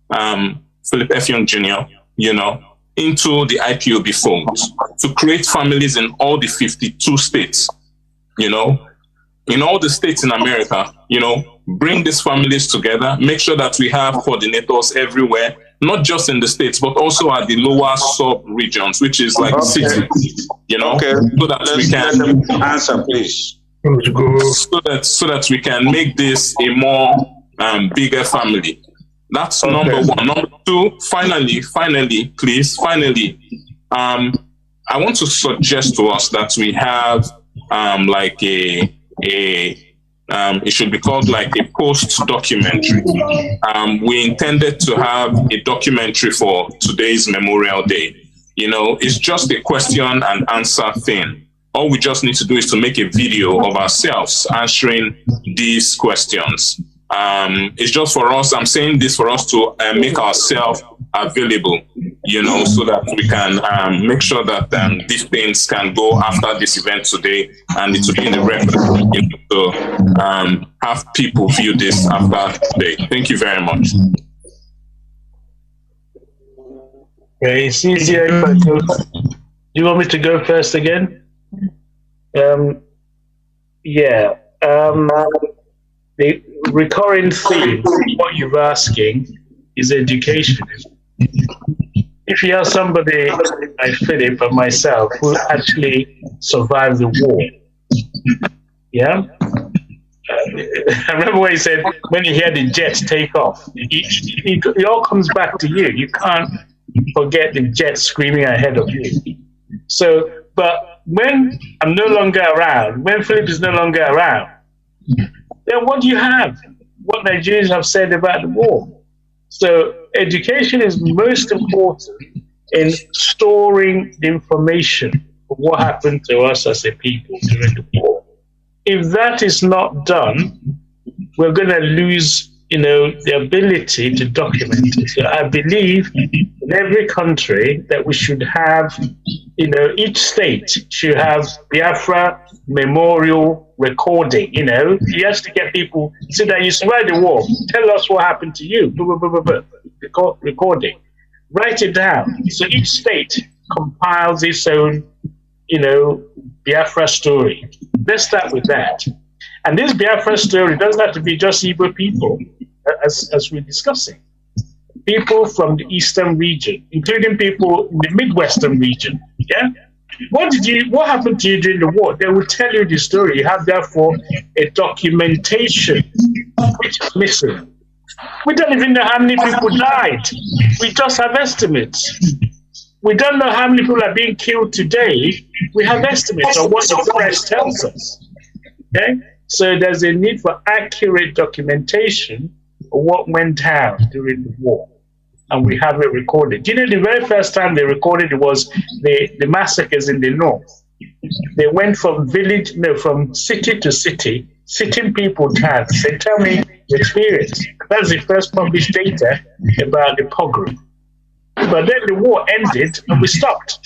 Philip F. Young Jr., you know, into the IPOB fold, to create families in all the 52 states, you know, in all the states in America, you know, bring these families together, make sure that we have coordinators everywhere, not just in the states, but also at the lower sub-regions, which is like cities, you know, so that we can answer, please. So that we can make this a more bigger family. That's number one. Number two, finally, please, I want to suggest to us that we have like it should be called like a post-documentary. We intended to have a documentary for today's Memorial Day. You know, it's just a question and answer thing. All we just need to do is to make a video of ourselves answering these questions. It's just for us, I'm saying this for us to make ourselves available, you know, so that we can make sure that these things can go after this event today, and it will be in the record, you know, to have people view this after today. Thank you very much. Okay, it's easier if I go. Do you want me to go first again? The recurring theme, what you're asking, is education. If you have somebody like Philip and myself who actually survived the war, yeah? I remember what he said, when you hear the jets take off, it all comes back to you. You can't forget the jet screaming ahead of you. So, but when I'm no longer around, when Philip is no longer around, then what do you have? What Nigerians have said about the war. So education is most important in storing the information of what happened to us as a people during the war. If that is not done, we're going to lose, you know, the ability to document it. So I believe in every country that we should have, you know, each state should have Biafra memorial recording. You know, you have to get people, so that you survived the war, tell us what happened to you, recording. Write it down. So each state compiles its own, you know, Biafra story. Let's start with that. And this Biafra story doesn't have to be just Igbo people, as we're discussing. People from the eastern region, including people in the Midwestern region. Yeah? What happened to you during the war? They will tell you the story. You have therefore a documentation which is missing. We don't even know how many people died. We just have estimates. We don't know how many people are being killed today. We have estimates of what the press tells us. Okay? So there's a need for accurate documentation of what went down during the war. And we have it recorded. You know, the very first time they recorded it was the massacres in the north. They went from from city to city, sitting people down. They tell me the experience. That's the first published data about the pogrom. But then the war ended and we stopped.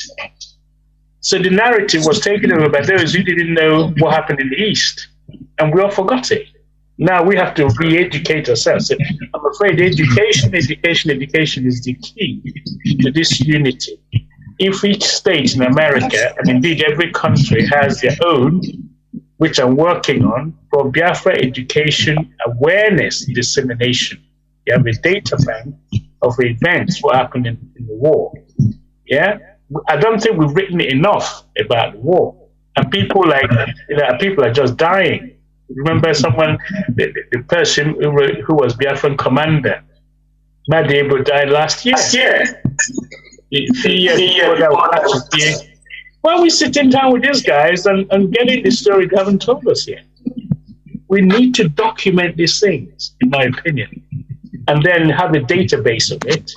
So the narrative was taken over by those who didn't know what happened in the East. And we all forgot it. Now we have to re-educate ourselves. I'm afraid education is the key to this unity. If each state in America, and indeed every country, has their own, which I'm working on, for Biafra education, awareness, dissemination. You have a data bank of events, what happened in the war. Yeah? I don't think we've written enough about the war. And people people are just dying. Remember someone, the person who was Biafran commander, Nnamdi died last year. Well, we're sitting down with these guys and getting the story they haven't told us yet. We need to document these things, in my opinion, and then have a database of it.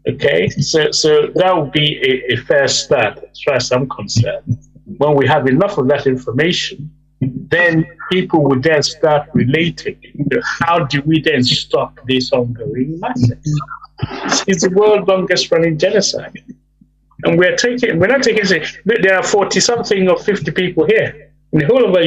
Okay, so that would be a fair start as far as I'm concerned. When we have enough of that information, then people will then start relating. How do we then stop this ongoing massacre? It's the world's longest running genocide. And we're not taking, say, there are 40 something or 50 people here. In the whole of our